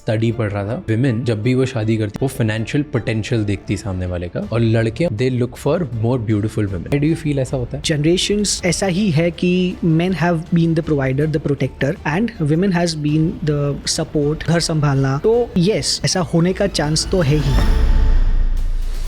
Study पढ़ रहा था, विमेन जब भी वो शादी करती वो फाइनेंशियल पोटेंशियल देखती सामने वाले का, और लड़के they look for more beautiful women. Do you feel ऐसा होता है? जनरेशंस ऐसा ही है कि men have been the provider, the protector, and women has been the support, घर संभालना। तो yes, ऐसा होने का चांस तो है ही।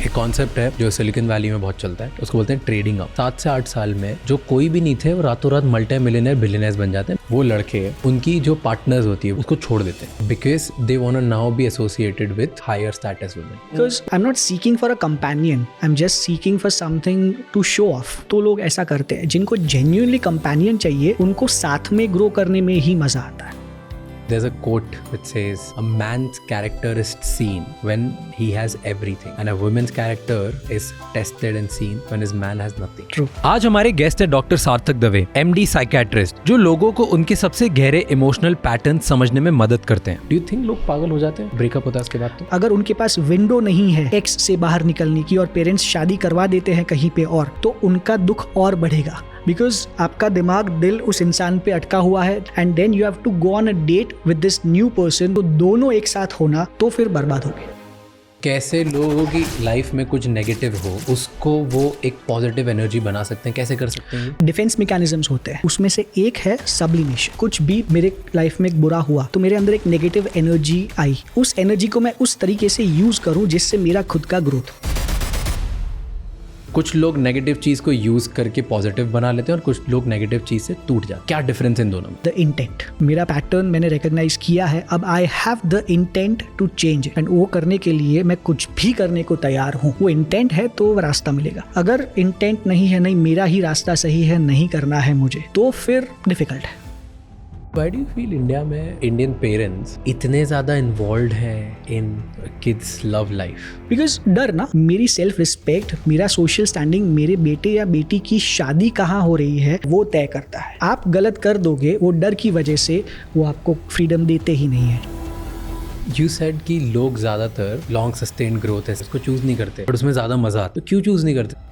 एक कॉन्सेप्ट है जो सिलिकॉन वैली में बहुत चलता है, उसको बोलते हैं ट्रेडिंग अप। 7 से 8 साल में जो कोई भी नहीं थे वो रातों रात मल्टी मिलियनर बिलियनर्स बन जाते हैं। वो लड़के उनकी जो पार्टनर्स होती है उसको छोड़ देते हैं because they want to now be associated with higher status women. Because I'm not seeking for a companion, I'm just seeking for something to show off। तो लोग ऐसा करते हैं। जिनको genuinely companion चाहिए उनको साथ में ग्रो करने में ही मजा आता है। There's a quote which says, a man's character is seen when he has everything and a woman's character is tested and seen when his man has nothing. True. आज हमारे गेस्ट है डॉक्टर सार्थक Dave, MD psychiatrist, जो लोगों को उनके सबसे गहरे इमोशनल पैटर्न समझने में मदद करते हैं। Do you think लोग पागल हो जाते हैं ब्रेकअप होता है उसके बाद? तो अगर उनके पास विंडो नहीं है एक्स से बाहर निकलने की और पेरेंट्स शादी करवा देते हैं कहीं पे और, तो उनका दुख और बढ़ेगा। बिकॉज आपका दिमाग दिल उस इंसान पे अटका हुआ है and then you have to go on a date with this new person. तो दोनों एक साथ होना तो फिर बर्बाद हो गए। कैसे लोगों की लाइफ में कुछ नेगेटिव हो उसको वो एक पॉजिटिव एनर्जी बना सकते हैं, कैसे कर सकते हैं? डिफेंस मैकेनिज्म्स होते हैं, उसमें से एक है सब्लिमेशन। कुछ भी मेरे लाइफ में बुरा हुआ तो मेरे अंदर एक नेगेटिव एनर्जी आई, उस एनर्जी को मैं उस तरीके से यूज करूं जिससे मेरा खुद का ग्रोथ हो। कुछ लोग नेगेटिव चीज को यूज करके पॉजिटिव बना लेते हैं और कुछ लोग नेगेटिव चीज से टूट जाते हैं। क्या डिफरेंस इन दोनों में? The intent. मेरा पैटर्न मैंने रिकॉग्नाइज किया है, अब I have the intent to change and वो करने के लिए मैं कुछ भी करने को तैयार हूँ। वो इंटेंट है तो रास्ता मिलेगा। अगर इंटेंट नहीं है, नहीं मेरा ही रास्ता सही है, नहीं करना है मुझे, तो फिर डिफिकल्ट है। Why do you feel India में इंडियन पेरेंट्स इतने ज़्यादा इन्वॉल्व हैं इन किड्स लव लाइफ? बिकॉज डर ना, मेरी सेल्फ रिस्पेक्ट, मेरा सोशल स्टैंडिंग, मेरे बेटे या बेटी की शादी कहाँ हो रही है वो तय करता है। आप गलत कर दोगे, वो डर की वजह से वो आपको फ्रीडम देते ही नहीं है। यू सेड कि लोग ज़्यादातर लॉन्ग सस्टेन ग्रोथ है उसको चूज़ नहीं करते, बट उसमें ज़्यादा मज़ा आता है, तो क्यों चूज़ नहीं करते?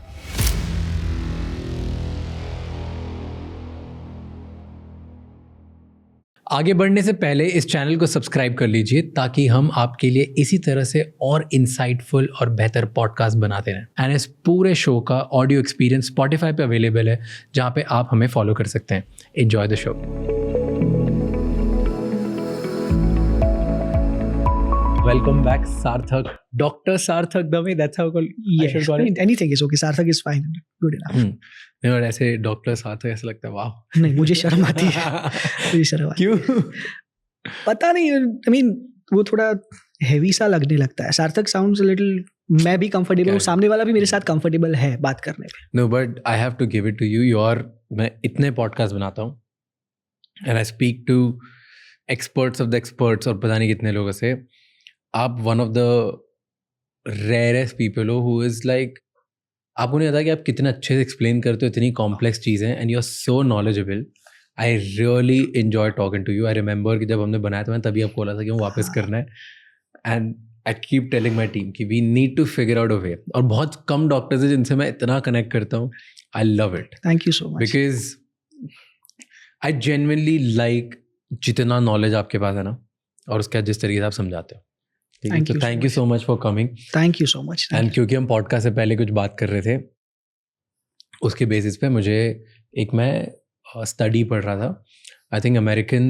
आगे बढ़ने से पहले इस चैनल को सब्सक्राइब कर लीजिए ताकि हम आपके लिए इसी तरह से और इंसाइटफुल और बेहतर पॉडकास्ट बनाते रहें। एंड इस पूरे शो का ऑडियो एक्सपीरियंस स्पॉटिफाई पे अवेलेबल है, जहाँ पे आप हमें फॉलो कर सकते हैं। Enjoy the show. Welcome back सार्थक, डॉक्टर सार्थक Dave, that's how call. Yes, anything is okay. सार्थक is fine, good enough. नहीं, और ऐसे डॉक्टर सार्थक ऐसा लगता है वाह। नहीं, मुझे शर्म आती है। मुझे शर्म आती है। क्यों? पता नहीं, I mean, वो थोड़ा हेवी सा लगने लगता है। सार्थक साउंड्स लिटिल, मैं भी कंफर्टेबल हूँ, सामने वाला भी मेरे साथ कंफर्टेबल है बात करने में। No but I have to give it to you. मैं इतने पॉडकास्ट बनाता हूँ and I speak to experts of the experts, और पता नहीं कितने लोगों से। आप one of the rarest people हो हु इज़ लाइक, आपको नहीं पता कि आप कितना अच्छे से एक्सप्लेन करते हो इतनी कॉम्प्लेक्स चीज़ें, and you are so knowledgeable. I really enjoy talking to you. I remember कि जब हमने बनाया था, मैं तभी आपको बोला था कि वो वापस करना है। And I keep telling my team कि we need to figure out a way. और बहुत कम डॉक्टर्स हैं जिनसे मैं इतना कनेक्ट करता हूँ। I love it. Thank you so much. Because I genuinely like जितना नॉलेज आपके पास है ना, और उसका जिस तरीके से आप समझाते हो। Thank you so much for coming. Thank you so much. And क्योंकि हम पॉडकास्ट से पहले कुछ बात कर रहे थे, उसके बेसिस पे मुझे मैं स्टडी पढ़ रहा था, I think American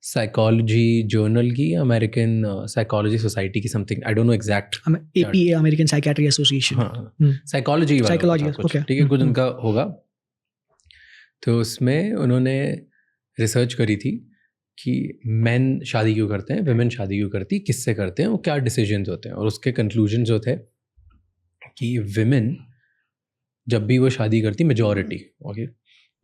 psychology journal की, अमेरिकन साइकोलॉजी सोसाइटी की, something, I don't know exact, APA, American psychiatry association. हाँ, साइकोलॉजी, ओके, ठीक है, कुछ उनका होगा। तो उसमें उन्होंने रिसर्च करी थी कि मेन शादी क्यों करते हैं, विमेन शादी क्यों करती, किससे करते हैं, वो क्या डिसीजंस होते हैं। और उसके कंक्लूजन जो थे कि विमेन जब भी वो शादी करती, मेजॉरिटी, ओके,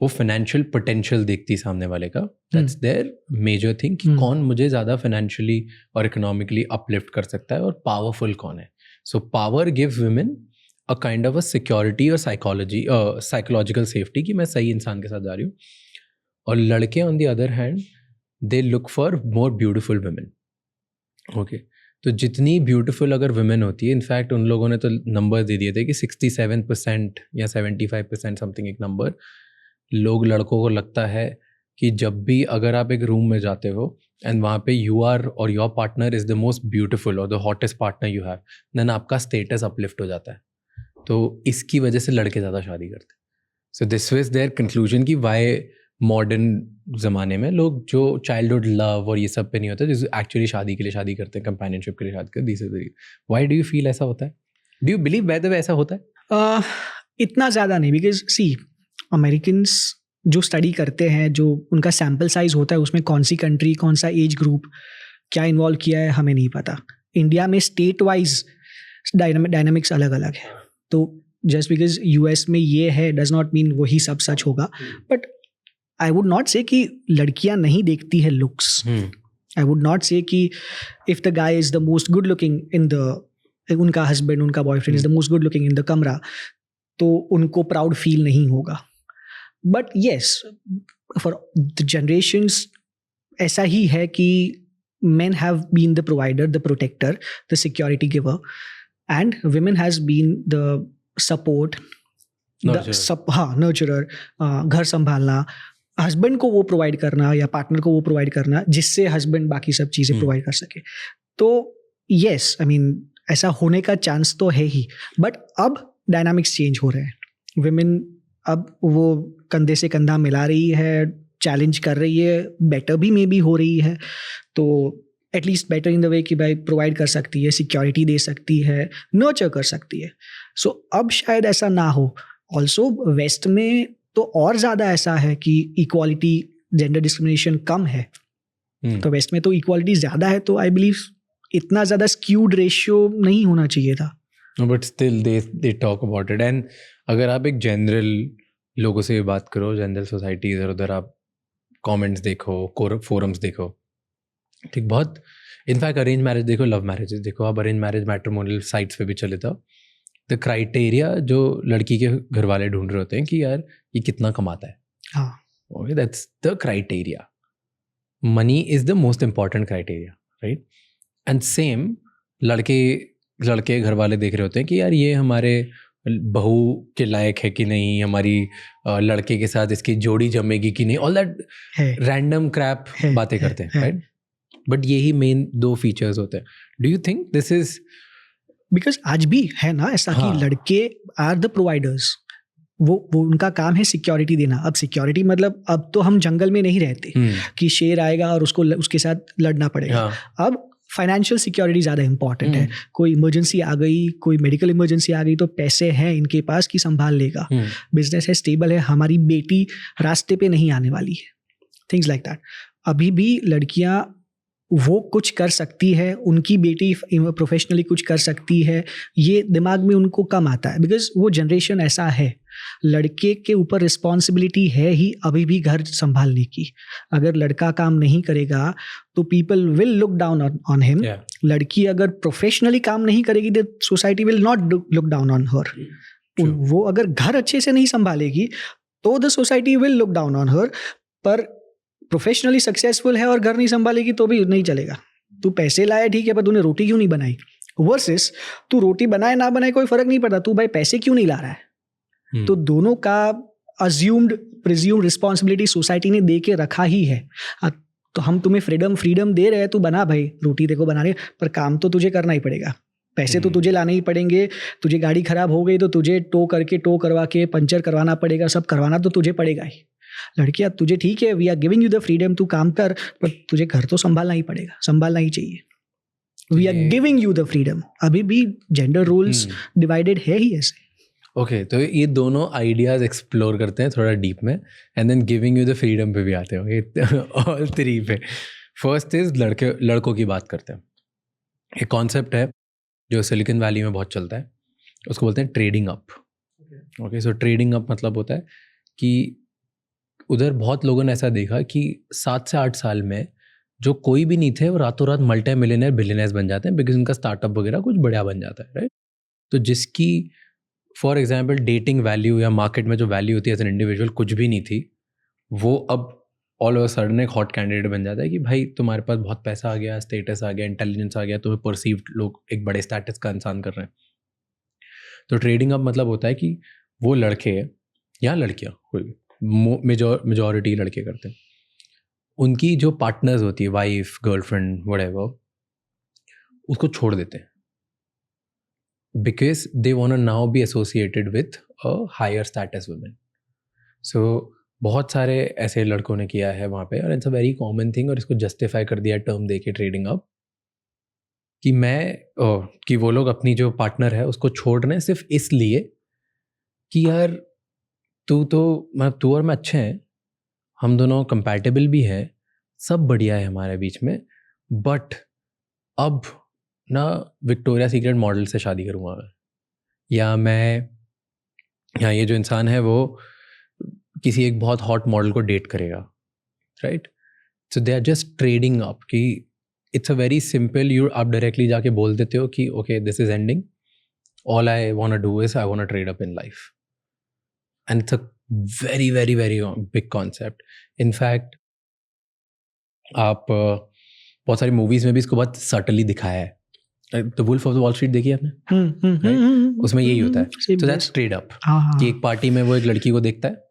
वो फाइनेंशियल पोटेंशियल देखती सामने वाले का। दैट्स देयर मेजर थिंग कि कौन मुझे ज़्यादा फाइनेंशियली और इकोनॉमिकली अपलिफ्ट कर सकता है, और पावरफुल कौन है। So power gives women a kind of a security और साइकोलॉजिकल सेफ्टी कि मैं सही इंसान के साथ जा रही हूँ। और लड़के on the other hand they look for more beautiful women. Okay, तो जितनी ब्यूटीफुल अगर वुमेन होती है, इनफैक्ट उन लोगों ने तो नंबर दे दिए थे कि 67% या 75% समथिंग एक नंबर, लोग लड़कों को लगता है कि जब भी अगर आप एक रूम में जाते हो एंड वहाँ पे यू आर और your partner is the most beautiful और the hottest partner you have, then आपका स्टेटस अपलिफ्ट हो जाता है. तो इसकी वजह से लड़के ज़्यादा शादी करते हैं. So this was their conclusion कि वाई मॉडर्न ज़माने में लोग जो चाइल्डहुड लव और ये सब पे नहीं होता, जो एक्चुअली शादी के लिए शादी करते हैं, कंपेनियनशिप के लिए शादी करते हैं, this is the why do you feel ऐसा होता है? Do you believe by the way ऐसा होता है? इतना ज़्यादा नहीं, बिकॉज सी अमेरिकन्स जो स्टडी करते हैं, जो उनका सैम्पल साइज होता है, उसमें कौन सी कंट्री, कौन सा एज ग्रुप क्या इन्वॉल्व किया है, हमें नहीं पता. इंडिया में स्टेट वाइज डायनामिक्स अलग अलग है. तो जस्ट बिकॉज यूएस में ये है डज नॉट मीन वही सब सच होगा. बट आई वुड नॉट से कि लड़कियां नहीं देखती है लुक्स. आई वुड नॉट से कि if the guy is the most good looking in the, उनका हस्बैंड, उनका boyfriend is the most good looking in the कमरा, तो उनको प्राउड फील नहीं होगा. But yes, for the generations ऐसा ही है कि men have been the provider, the protector, the security giver, and women has been the support, nurturer, घर संभालना, हस्बैंड को वो प्रोवाइड करना या पार्टनर को वो प्रोवाइड करना जिससे हस्बैंड बाकी सब चीज़ें प्रोवाइड कर सके. तो येस, आई मीन ऐसा होने का चांस तो है ही. बट अब डायनामिक्स चेंज हो रहे हैं. विमेन अब वो कंधे से कंधा मिला रही है, चैलेंज कर रही है, बेटर भी मे बी हो रही है. तो at least better in the way कि भाई प्रोवाइड कर सकती है, सिक्योरिटी दे सकती है, नर्चर कर सकती है. सो अब शायद ऐसा ना हो. ऑल्सो वेस्ट में तो और ज़्यादा ऐसा है कि इक्वालिटी, जेंडर डिस्क्रिमिनेशन कम है. तो वेस्ट में तो इक्वालिटी ज़्यादा है. तो आई बिलीव इतना ज़्यादा स्क्यूड रेशियो नहीं होना चाहिए था. But still they talk about it. And अगर आप एक जनरल लोगों से बात करो, जनरल सोसाइटी, इधर उधर आप कमेंट्स देखो, फोरम्स देखो, ठीक, बहुत इनफैक्ट अरेंज मैरिज देखो, लव मैरिजेस देखो, आप अरेंज मैरिज मैट्रिमोनियल साइट्स पे भी चले जाओ, द क्राइटेरिया जो लड़की के घर वाले ढूंढ रहे होते हैं कि यार ये कितना कमाता है. हाँ, okay, that's the criteria. Money is the most important criteria, right? And same लड़के घर वाले देख रहे होते हैं कि यार ये हमारे बहू के लायक है कि नहीं, हमारी लड़के के साथ इसकी जोड़ी जमेगी कि नहीं, ऑल दैट रैंडम क्रैप बातें करते हैं, राइट? बट यही मेन दो फीचर्स होते हैं. Do you think this is because आज भी है ना ऐसा कि लड़के आर द प्रोवाइडर्स. वो उनका काम है सिक्योरिटी देना. अब सिक्योरिटी मतलब अब तो हम जंगल में नहीं रहते कि शेर आएगा और उसके साथ लड़ना पड़ेगा. अब फाइनेंशियल सिक्योरिटी ज़्यादा इंपॉर्टेंट है. कोई इमरजेंसी आ गई, कोई मेडिकल इमरजेंसी आ गई, तो पैसे हैं इनके पास कि संभाल लेगा. बिजनेस है, स्टेबल है, हमारी बेटी रास्ते पे नहीं आने वाली है, थिंग्स लाइक दैट. अभी भी लड़कियां वो कुछ कर सकती है, उनकी बेटी प्रोफेशनली कुछ कर सकती है, ये दिमाग में उनको कम आता है. बिकॉज वो जनरेशन ऐसा है, लड़के के ऊपर रिस्पॉन्सिबिलिटी है ही अभी भी घर संभालने की. अगर लड़का काम नहीं करेगा तो people will look down on him. लड़की अगर प्रोफेशनली काम नहीं करेगी तो society will not look down on her. वो अगर घर अच्छे से नहीं संभालेगी तो the society will look down on her. पर प्रोफेशनली सक्सेसफुल है और घर नहीं संभालेगी तो भी नहीं चलेगा. तू पैसे लाया ठीक है, पर तूने रोटी क्यों नहीं बनाई? वर्सेस तू रोटी बनाए ना बनाए कोई फर्क नहीं पड़ता, तू भाई पैसे क्यों नहीं ला रहा है. तो दोनों का अज्यूम्ड प्रिज्यूम्ड रिस्पॉन्सिबिलिटी सोसाइटी ने दे के रखा ही है. तो हम तुम्हें फ्रीडम दे रहे हैं, तू बना भाई, रोटी देखो बना रहे, पर काम तो तुझे करना ही पड़ेगा. पैसे तो तुझे लाने ही पड़ेंगे. तुझे गाड़ी खराब हो गई तो तुझे टो करवा के पंचर करवाना पड़ेगा. सब करवाना तो तुझे पड़ेगा ही. लड़कियां, तुझे ठीक है, we are giving you the freedom, तू काम कर, पर तुझे घर तो संभालना ही पड़ेगा, संभालना ही चाहिए. We are giving you the freedom. अभी भी जेंडर रोल्स डिवाइडेड है ही ऐसे. ओके, तो ये दोनों आइडियाज एक्सप्लोर करते हैं थोड़ा डीप में, and then giving you the freedom पे भी आते हो, ऑल थ्री पे. फर्स्ट इज लड़कों की बात करते हैं. एक कॉन्सेप्ट है जो सिलिकॉन वैली में बहुत चलता है, उसको बोलते हैं ट्रेडिंग अप. ओके, सो ट्रेडिंग अप मतलब होता है कि उधर बहुत लोगों ने ऐसा देखा कि 7 से 8 साल में जो कोई भी नहीं थे वो रातों रात मल्टी मिलियनर बिलियनर्स बन जाते हैं, बिकॉज उनका स्टार्टअप वगैरह कुछ बढ़िया बन जाता है, राइट? तो जिसकी फॉर एग्जांपल डेटिंग वैल्यू या मार्केट में जो वैल्यू होती है एज एन इंडिविजुअल कुछ भी नहीं थी, वो अब ऑल ओवर सडन एक हॉट कैंडिडेट बन जाता है कि भाई तुम्हारे पास बहुत पैसा आ गया, स्टेटस आ गया, इंटेलिजेंस आ गया, तुम्हें परसीव्ड लोग एक बड़े स्टेटस का इंसान कर रहे हैं. तो ट्रेडिंग अप मतलब होता है कि वो लड़के या लड़कियाँ, कोई भी मेजॉरिटी लड़के करते हैं, उनकी जो पार्टनर्स होती है, वाइफ, गर्लफ्रेंड, व्हाटएवर, उसको छोड़ देते हैं because they want to now be associated with a higher status women. So बहुत सारे ऐसे लड़कों ने किया है वहाँ पे, और it's a very common thing, और इसको जस्टिफाई कर दिया टर्म दे के ट्रेडिंग अप, कि वो लोग अपनी जो पार्टनर है उसको छोड़ रहे हैं सिर्फ इसलिए कि यार तू और मैं अच्छे हैं, हम दोनों कंपैटिबल भी हैं, सब बढ़िया है हमारे बीच में, बट अब ना विक्टोरिया सीक्रेट मॉडल से शादी करूँगा मैं, या ये जो इंसान है वो किसी एक बहुत हॉट मॉडल को डेट करेगा, right? So they are just trading up. कि इट्स अ वेरी सिंपल, आप डायरेक्टली जाके बोल देते हो कि okay this is ending, all I want to do is I want to trade up in life. And it's a very very very big concept. In fact आप बहुत सारी movies में भी इसको बहुत सटली दिखाया है. The wolf of the wall street देखी आपने? उसमें यही होता है. So that's trade up. कि एक पार्टी में वो एक लड़की को देखता है,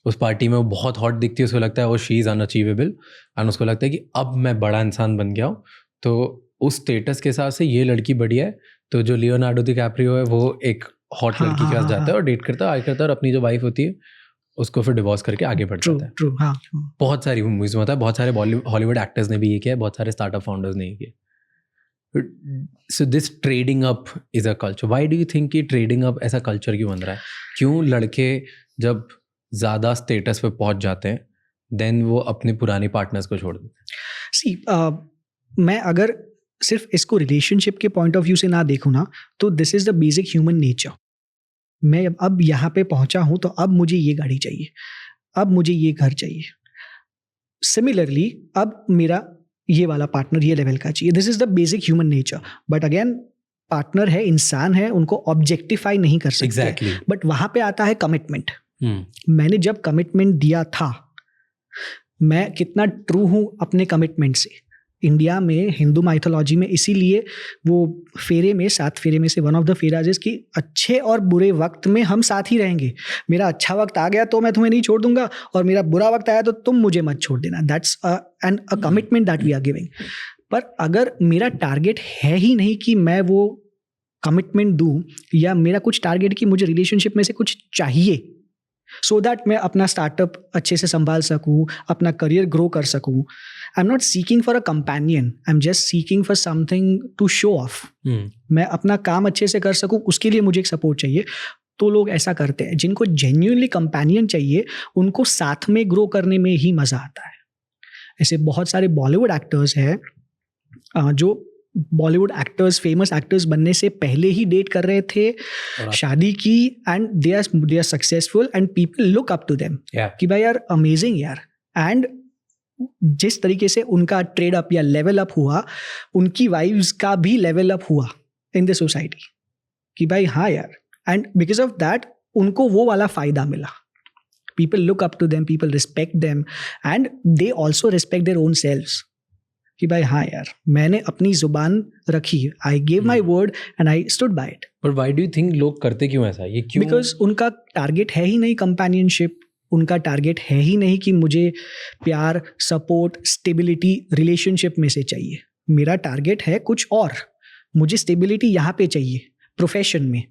उस पार्टी में वो बहुत हॉट दिखती है, उसको लगता है वो शी इज़ अनअचीवेबल, एंड उसको लगता है कि अब मैं बड़ा इंसान बन गया हूँ, तो उस स्टेटस के हिसाब से ये लड़की बढ़िया है. तो जो लियोनार्डो डिकैप्रियो है वो एक हॉट लड़की के पास जाता है और डेट करता है, और अपनी जो वाइफ होती है उसको फिर डिवोर्स करके आगे बढ़ जाता है. बहुत सारी मूवीज में होता है, बहुत सारे हॉलीवुड एक्टर्स ने भी ये किया, बहुत सारे स्टार्टअप फाउंडर्स ने ये किया. So this trading up is a culture. Why do you think कि ट्रेडिंग अप ऐसा कल्चर क्यों बन रहा है? क्यों लड़के जब ज़्यादा स्टेटस पे पहुंच जाते हैं देन वो अपने पुराने पार्टनर्स को छोड़ देते हैं? सी मैं अगर सिर्फ इसको रिलेशनशिप के पॉइंट ऑफ व्यू से ना देखूँ ना, तो this is the basic human nature. मैं अब यहाँ पे पहुँचा हूँ तो अब मुझे ये गाड़ी चाहिए, अब मुझे ये घर चाहिए. सिमिलरली अब मेरा ये वाला पार्टनर ये लेवल का चाहिए. This is the basic human nature. But again partner है, इंसान है, उनको ऑब्जेक्टिफाई नहीं कर सकते. Exactly. बट वहाँ पे आता है कमिटमेंट. मैंने जब कमिटमेंट दिया था, मैं कितना ट्रू हूँ अपने कमिटमेंट से. इंडिया में हिंदू माइथोलॉजी में इसीलिए वो फेरे में 7 फेरे में से वन ऑफ द फेराज इज कि अच्छे और बुरे वक्त में हम साथ ही रहेंगे. मेरा अच्छा वक्त आ गया तो मैं तुम्हें नहीं छोड़ दूंगा, और मेरा बुरा वक्त आया तो तुम मुझे मत छोड़ देना. That's an a commitment that we are giving. पर अगर मेरा टारगेट है ही नहीं कि मैं वो कमिटमेंट दूं, या मेरा कुछ टारगेट कि मुझे रिलेशनशिप में से कुछ चाहिए सो दैट मैं अपना स्टार्टअप अच्छे से संभाल सकूं, अपना करियर ग्रो कर सकूं. I am not seeking for a companion, I am just seeking for something to show off. मैं अपना काम अच्छे से कर सकूं, उसके लिए मुझे एक सपोर्ट चाहिए. तो लोग ऐसा करते हैं. जिनको जेन्युइनली कंपेनियन चाहिए उनको साथ में ग्रो करने में ही मज़ा आता है. ऐसे बहुत सारे बॉलीवुड एक्टर्स हैं जो बॉलीवुड एक्टर्स, फेमस एक्टर्स बनने से पहले ही डेट कर रहे थे, शादी की, and they are successful and people look up to them कि भाई यार अमेजिंग यार. एंड जिस तरीके से उनका ट्रेड अप या लेवल अप हुआ, उनकी वाइव्स का भी लेवल अप हुआ इन द सोसाइटी कि भाई हाँ यार. एंड बिकॉज ऑफ दैट उनको वो वाला फायदा मिला. People look up to them, people respect them, and they also respect their own selves कि भाई हाँ यार मैंने अपनी जुबान रखी, I gave my word and I stood by it. But why do you think लोग करते क्यों ऐसा? ये क्यों? बिकॉज उनका टारगेट है ही नहीं कंपेनियनशिप. उनका टारगेट है ही नहीं कि मुझे प्यार, सपोर्ट, स्टेबिलिटी रिलेशनशिप में से चाहिए. मेरा टारगेट है कुछ और. मुझे स्टेबिलिटी यहाँ पे चाहिए प्रोफेशन में,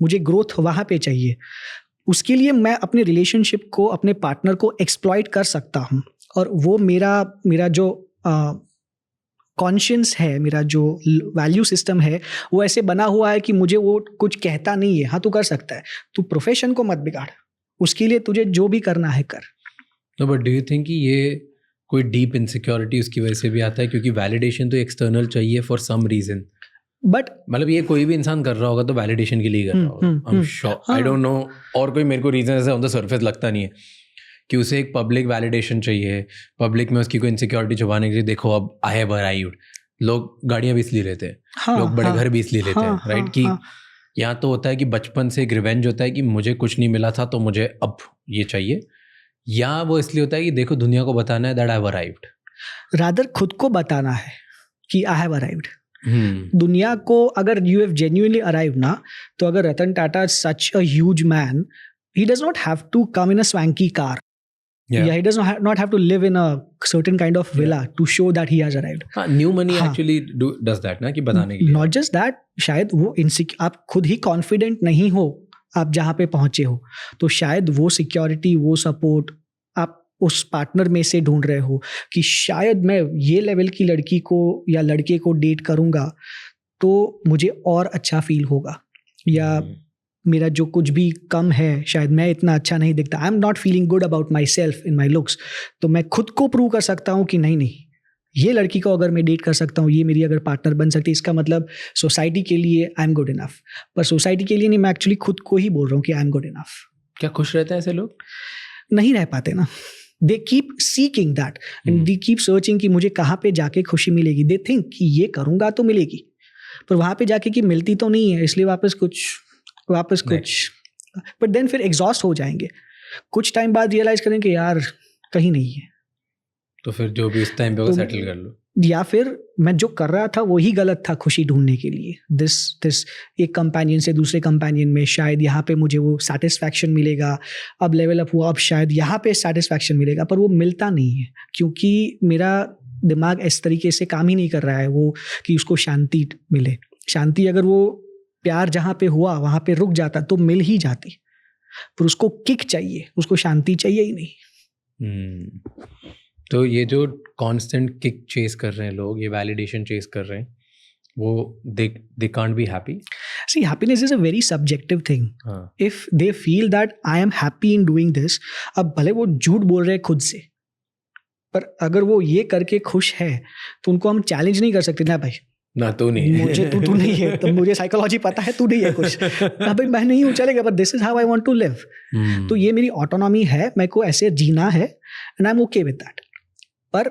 मुझे ग्रोथ वहाँ पे चाहिए. उसके लिए मैं अपने रिलेशनशिप को, अपने पार्टनर को एक्सप्लॉइट कर सकता हूँ. और वो मेरा जो कॉन्शियस है, मेरा जो वैल्यू सिस्टम है, वो ऐसे बना हुआ है कि मुझे वो कुछ कहता नहीं है. हाँ तू कर सकता है, तू प्रोफेशन को मत बिगाड़, उसके लिए तुझे जो भी करना है कर. No but do you think कि ये कोई डीप इनसिक्योरिटी उसकी वजह से भी आता है? क्योंकि वैलिडेशन तो एक्सटर्नल चाहिए फॉर सम रीजन. बट मतलब ये कोई भी इंसान कर रहा होगा तो वैलिडेशन के लिए कर रहा होगा. आई am sure. I don't know और कोई मेरे को रीजन ऐसा ऑन द सरफेस लगता नहीं है कि उसे एक पब्लिक वैलिडेशन चाहिए, पब्लिक में उसकी कोई इनसिक्योरिटी छुपाने के लिए. देखो अब आई हैव अराइव्ड. लोग गाड़ियाँ भी इसलिए लेते हैं, लोग बड़े घर भी इसलिए लेते हैं, राइट? कि यहाँ तो होता है कि बचपन से एक रिवेंज होता है कि मुझे कुछ नहीं मिला था तो मुझे अब ये चाहिए. या वो इसलिए होता है कि देखो दुनिया को बताना है that I have arrived. Rather खुद को बताना है कि आई हैव अराइव्ड. दुनिया को अगर यू हैव जेन्युइनली अराइव्ड ना, तो अगर Ratan Tata such a huge man, he does not have to come in a swanky car. Yeah. he does not have to live in a certain kind of villa to show that he has arrived. New money हाँ. Actually does that ना, कि बताने के लिए. Not just that, शायद वो आप खुद ही कॉन्फिडेंट नहीं हो आप जहाँ पे पहुंचे हो, तो शायद वो सिक्योरिटी, वो सपोर्ट आप उस पार्टनर में से ढूंढ रहे हो कि शायद मैं ये लेवल की लड़की को या लड़के को डेट करूँगा तो मुझे और अच्छा फील होगा, या मेरा जो कुछ भी कम है शायद मैं इतना अच्छा नहीं दिखता, आई am not feeling good about my self in my looks, तो मैं खुद को प्रूव कर सकता हूँ कि नहीं ये लड़की को अगर मैं डेट कर सकता हूँ, ये मेरी अगर पार्टनर बन सकती है, इसका मतलब सोसाइटी के लिए आई एम गुड इनफ. पर सोसाइटी के लिए नहीं, मैं एक्चुअली खुद को ही बोल रहा हूँ कि आई एम गुड इनफ. क्या खुश रहते हैं ऐसे लोग? नहीं रह पाते ना. They keep seeking that and they keep searching कि मुझे कहाँ पे जाके खुशी मिलेगी. दे थिंक कि ये करूँगा तो मिलेगी, पर वहाँ पे जाके कि मिलती तो नहीं है, इसलिए वापस कुछ. बट देन फिर एग्जॉस्ट हो जाएंगे. कुछ टाइम बाद रियलाइज करेंगे यार कहीं नहीं है, तो फिर जो भी इस टाइम पे वो सेटल कर लो. या फिर मैं जो कर रहा था वही गलत था खुशी ढूंढने के लिए. दिस एक कंपेनियन से दूसरे कंपेनियन में शायद यहाँ पे मुझे वो सेटिस्फैक्शन मिलेगा, अब लेवल अप हुआ, अब शायद यहाँ पे सेटिस्फैक्शन मिलेगा, पर वो मिलता नहीं है क्योंकि मेरा दिमाग इस तरीके से काम ही नहीं कर रहा है वो कि उसको शांति मिले. शांति अगर वो प्यार जहाँ पे हुआ वहाँ पे रुक जाता तो मिल ही जाती, पर उसको किक चाहिए, उसको शांति चाहिए ही नहीं. तो ये जो कांस्टेंट किक चेस कर रहे हैं लोग, ये वैलिडेशन चेस कर रहे हैं, वो they can't be happy. See, happiness is a very subjective thing. If they feel that I am happy in doing this, अब भले वो झूठ बोल रहे हैं खुद से, पर अगर वो ये करके खुश है तो उनको हम चैलेंज नहीं कर सकते ना भाई, ना तू नहीं, मुझे तू नहीं है, तो मुझे साइकोलॉजी पता है, तू नहीं है कुछ, ना भाई मैं नहीं हूँ, चलेगा, but this is how I want to live. तो ये मेरी ऑटोनॉमी है, मेरे को ऐसे जीना है and I am okay with that. पर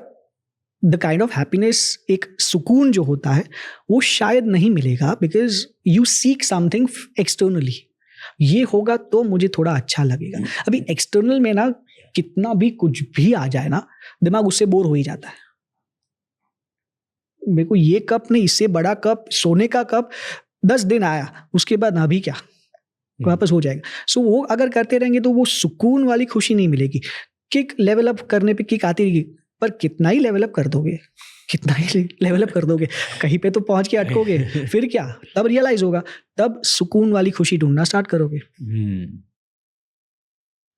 द काइंड ऑफ हैप्पीनेस, एक सुकून जो होता है वो शायद नहीं मिलेगा because you seek something externally. ये होगा तो मुझे थोड़ा अच्छा लगेगा. अभी एक्सटर्नल में ना कितना भी कुछ भी आ जाए ना, दिमाग उससे बोर हो ही जाता है. मेरे को ये कप नहीं, इससे बड़ा कप, सोने का कप 10 दिन आया, उसके बाद अभी क्या वापस हो जाएगा. सो वो अगर करते रहेंगे तो वो सुकून वाली खुशी नहीं मिलेगी. किक लेवल अप करने पे किक आती रहेगी, पर कितना ही लेवल अप कर दोगे, कहीं पे तो पहुंच के अटकोगे, फिर क्या, तब रियलाइज होगा, तब सुकून वाली खुशी ढूंढना स्टार्ट करोगे.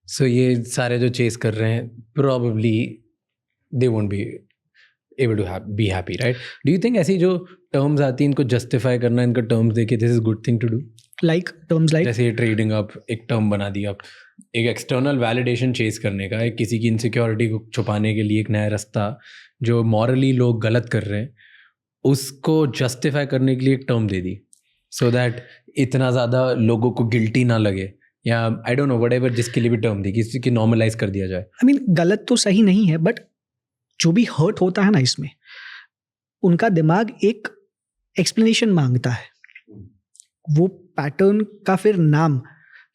सो ये सारे जो चेस कर रहे हैं probably they won't be able to be happy, right? Do you think ऐसी जो टर्म्स आती हैं इनको जस्टिफाई करना, इनका टर्म्स देके this is good thing to do? Like terms like जैसे ट्रेडिंग अप एक टर्म बना दिया, एक एक्सटर्नल वैलिडेशन चेस करने का, एक किसी की इनसिक्योरिटी को छुपाने के लिए एक नया रास्ता जो मॉरली लोग गलत कर रहे हैं उसको जस्टिफाई करने के लिए एक term they the, so that इतना ज़्यादा लोगों को गिल्टी ना लगे, या आई डोंट नो व्हाटएवर जिसके लिए भी टर्म दी, किसी की नॉर्मलाइज कर दिया जाए. आई मीन गलत तो सही नहीं है, बट जो भी हर्ट होता है ना इसमें, उनका दिमाग एक एक्सप्लेनेशन मांगता है. वो पैटर्न का फिर नाम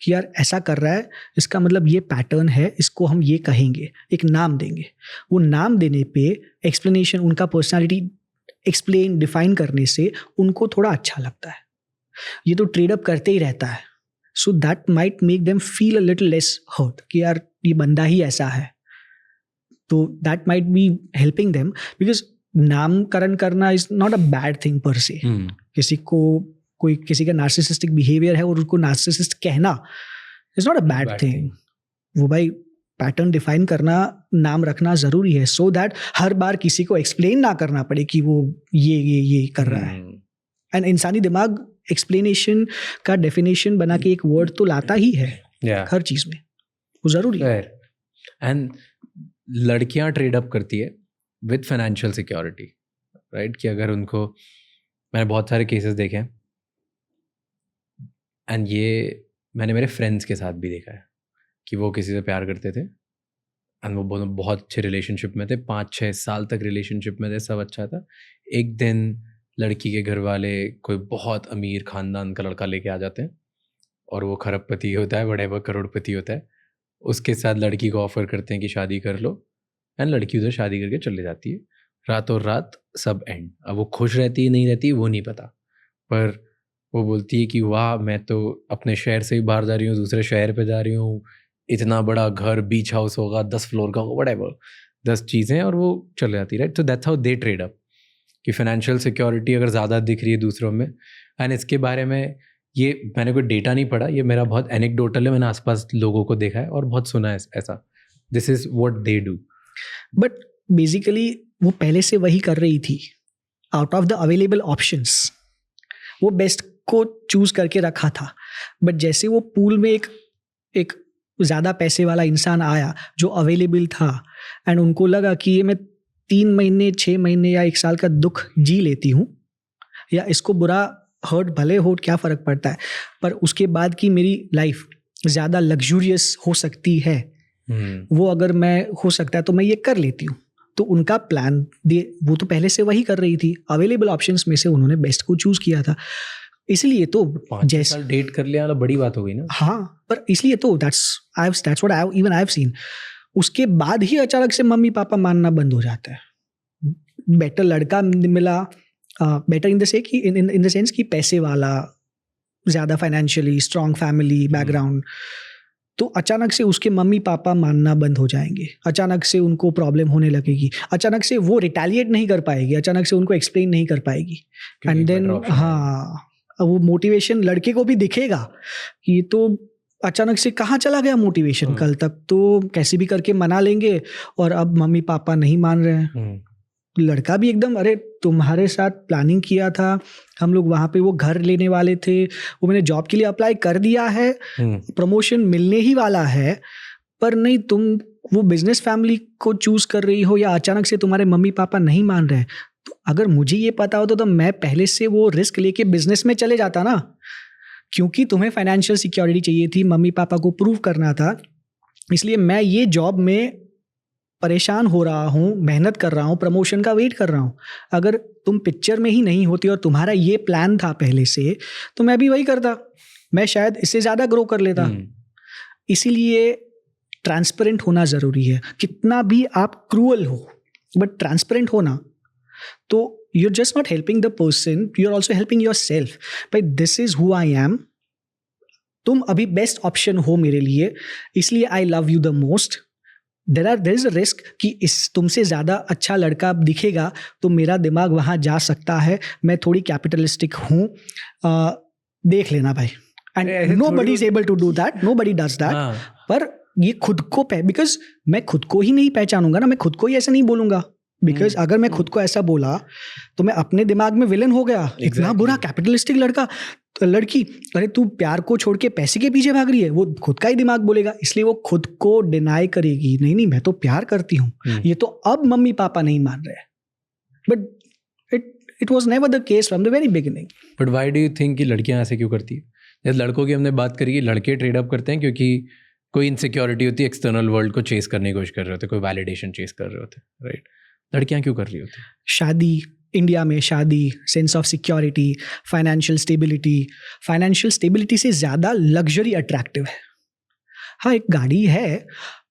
कि यार ऐसा कर रहा है, इसका मतलब ये पैटर्न है, इसको हम ये कहेंगे, एक नाम देंगे. वो नाम देने पे एक्सप्लेनेशन, उनका पर्सनालिटी एक्सप्लेन, डिफाइन करने से उनको थोड़ा अच्छा लगता है. ये तो ट्रेड अप करते ही रहता है, so that might make them feel a little less hurt कि यार ये बंदा ही ऐसा है. तो that might be helping them, because नामकरण करना is not a bad thing per. किसी को कोई किसी का नार्सिसिस्टिक बिहेवियर है और उसको नार्सिसिस्ट कहना is not a bad thing. वो भाई पैटर्न डिफाइन करना, नाम रखना जरूरी है, सो दैट हर बार किसी को एक्सप्लेन ना करना पड़े कि वो ये कर रहा है. एंड इंसानी दिमाग एक्सप्लेनेशन का डेफिनेशन बना के एक वर्ड तो लाता ही है हर चीज में, वो जरूरी है. एंड लड़कियां ट्रेड अप करती है विद फाइनेंशियल सिक्योरिटी, राइट? कि अगर उनको, मैंने बहुत सारे केसेस देखे हैं एंड ये मैंने मेरे फ्रेंड्स के साथ भी देखा है कि वो किसी से प्यार करते थे एंड वो बहुत अच्छे रिलेशनशिप में थे, 5-6 साल तक रिलेशनशिप में थे, सब अच्छा था. एक दिन लड़की के घर वाले कोई बहुत अमीर ख़ानदान का लड़का लेके आ जाते हैं और वो खरबपति होता है, बड़े करोड़पति होता है. उसके साथ लड़की को ऑफ़र करते हैं कि शादी कर लो, एंड लड़की उधर शादी करके चली जाती है. रातों रात सब एंड. अब वो खुश रहती है नहीं रहती वो नहीं पता, पर वो बोलती है कि वाह मैं तो अपने शहर से ही बाहर जा रही हूँ, दूसरे शहर पे जा रही हूँ, इतना बड़ा घर, बीच हाउस होगा, 10 फ्लोर का होगा, व्हाटएवर, 10 चीज़ें, और वो चल जाती, राइट? तो that's how they trade up, कि फाइनेंशियल सिक्योरिटी अगर ज़्यादा दिख रही है दूसरों में। एंड इसके बारे में ये मैंने कोई डेटा नहीं पढ़ा, ये मेरा बहुत एनेक्डोटल है, मैंने आसपास लोगों को देखा है और बहुत सुना है ऐसा। This is what they do. But basically वो पहले से वही कर रही थी, out of the available options वो बेस्ट को चूज करके रखा था। बट जैसे वो पूल में एक ज़्यादा पैसे वाला इंसान आया जो अवेलेबल था, एंड उनको लगा कि ये मैं 3 महीने 6 महीने या 1 साल का दुख जी लेती हूँ, या इसको बुरा हर्ट भले हो, क्या फ़र्क पड़ता है, पर उसके बाद की मेरी लाइफ ज़्यादा लग्जूरियस हो सकती है, वो अगर मैं हो सकता है तो मैं ये कर लेती हूँ। तो उनका प्लान वो तो पहले से वही कर रही थी, अवेलेबल ऑप्शंस में से उन्होंने बेस्ट को चूज किया था। इसलिए तो 5 साल डेट कर लिया वाला बड़ी बात हो गई ना। हाँ, पर इसलिए तो that's what I have seen. उसके बाद ही अचानक से मम्मी पापा मानना बंद हो जाता है। बेटर लड़का मिला, बेटर इन द सेंस कि पैसे वाला, ज़्यादा फाइनेंशियली स्ट्रॉन्ग फैमिली बैकग्राउंड, तो अचानक से उसके मम्मी पापा मानना बंद हो जाएंगे, अचानक से उनको प्रॉब्लम होने लगेगी, अचानक से वो रिटेलिएट नहीं कर पाएगी, अचानक से उनको एक्सप्लेन नहीं कर पाएगी। एंड देन हाँ, वो मोटिवेशन लड़के को भी दिखेगा कि ये तो अचानक से कहाँ चला गया मोटिवेशन, कल तक तो कैसे भी करके मना लेंगे और अब मम्मी पापा नहीं मान रहे हैं। लड़का भी एकदम, अरे तुम्हारे साथ प्लानिंग किया था, हम लोग वहाँ पे वो घर लेने वाले थे, वो मैंने जॉब के लिए अप्लाई कर दिया है, प्रमोशन मिलने ही वाला है, पर नहीं, तुम वो बिजनेस फैमिली को चूज कर रही हो, या अचानक से तुम्हारे मम्मी पापा नहीं मान रहे। तो अगर मुझे ये पता होता तो मैं पहले से वो रिस्क लेके बिजनेस में चले जाता ना, क्योंकि तुम्हें फाइनेंशियल सिक्योरिटी चाहिए थी, मम्मी पापा को प्रूव करना था, इसलिए मैं ये जॉब में परेशान हो रहा हूँ, मेहनत कर रहा हूँ, प्रमोशन का वेट कर रहा हूँ। अगर तुम पिक्चर में ही नहीं होती और तुम्हारा ये प्लान था पहले से, तो मैं भी वही करता, मैं शायद इससे ज़्यादा ग्रो कर लेता। इसीलिए ट्रांसपेरेंट होना ज़रूरी है। कितना भी आप क्रूअल हो, बट ट्रांसपेरेंट होना, तो you're just not helping the person, you're also helping yourself. भाई this is who I am, तुम अभी बेस्ट ऑप्शन हो मेरे लिए, इसलिए I love you the most. there is a risk कि इस तुमसे ज़्यादा अच्छा लड़का दिखेगा तो मेरा दिमाग वहाँ जा सकता है, मैं थोड़ी कैपिटलिस्टिक हूँ, देख लेना भाई। And nobody is able to do that, nobody does that. पर ये खुद को बिकॉज मैं खुद को ही नहीं पहचानूंगा ना, मैं खुद को ही ऐसा नहीं बोलूंगा, बिकॉज अगर मैं खुद को ऐसा बोला तो मैं अपने दिमाग में विलन हो गया। इतना बुरा कैपिटलिस्टिक लड़की, अरे तू प्यार को छोड़ के पैसे के पीछे भाग रही है, वो खुद का ही दिमाग बोलेगा, इसलिए वो खुद को डिनाई करेगी, नहीं मैं तो प्यार करती हूँ, ये तो अब मम्मी पापा नहीं मान रहे। But it was never the case from the very beginning. But why do you think कि लड़कियां ऐसे क्यों करती है? जैसे लड़कों की हमने बात करी, लड़के ट्रेड अप करते हैं क्योंकि कोई इनसिक्योरिटी होती है, एक्सटर्नल वर्ल्ड को चेस करने की कोशिश कर रहे होते, कोई वैलिडेशन चेस कर रहे होते, राइट? लड़कियां क्यों कर रही होती? शादी, इंडिया में शादी, sense of security, financial stability से ज़्यादा लग्जरी अट्रैक्टिव है। हाँ, एक गाड़ी है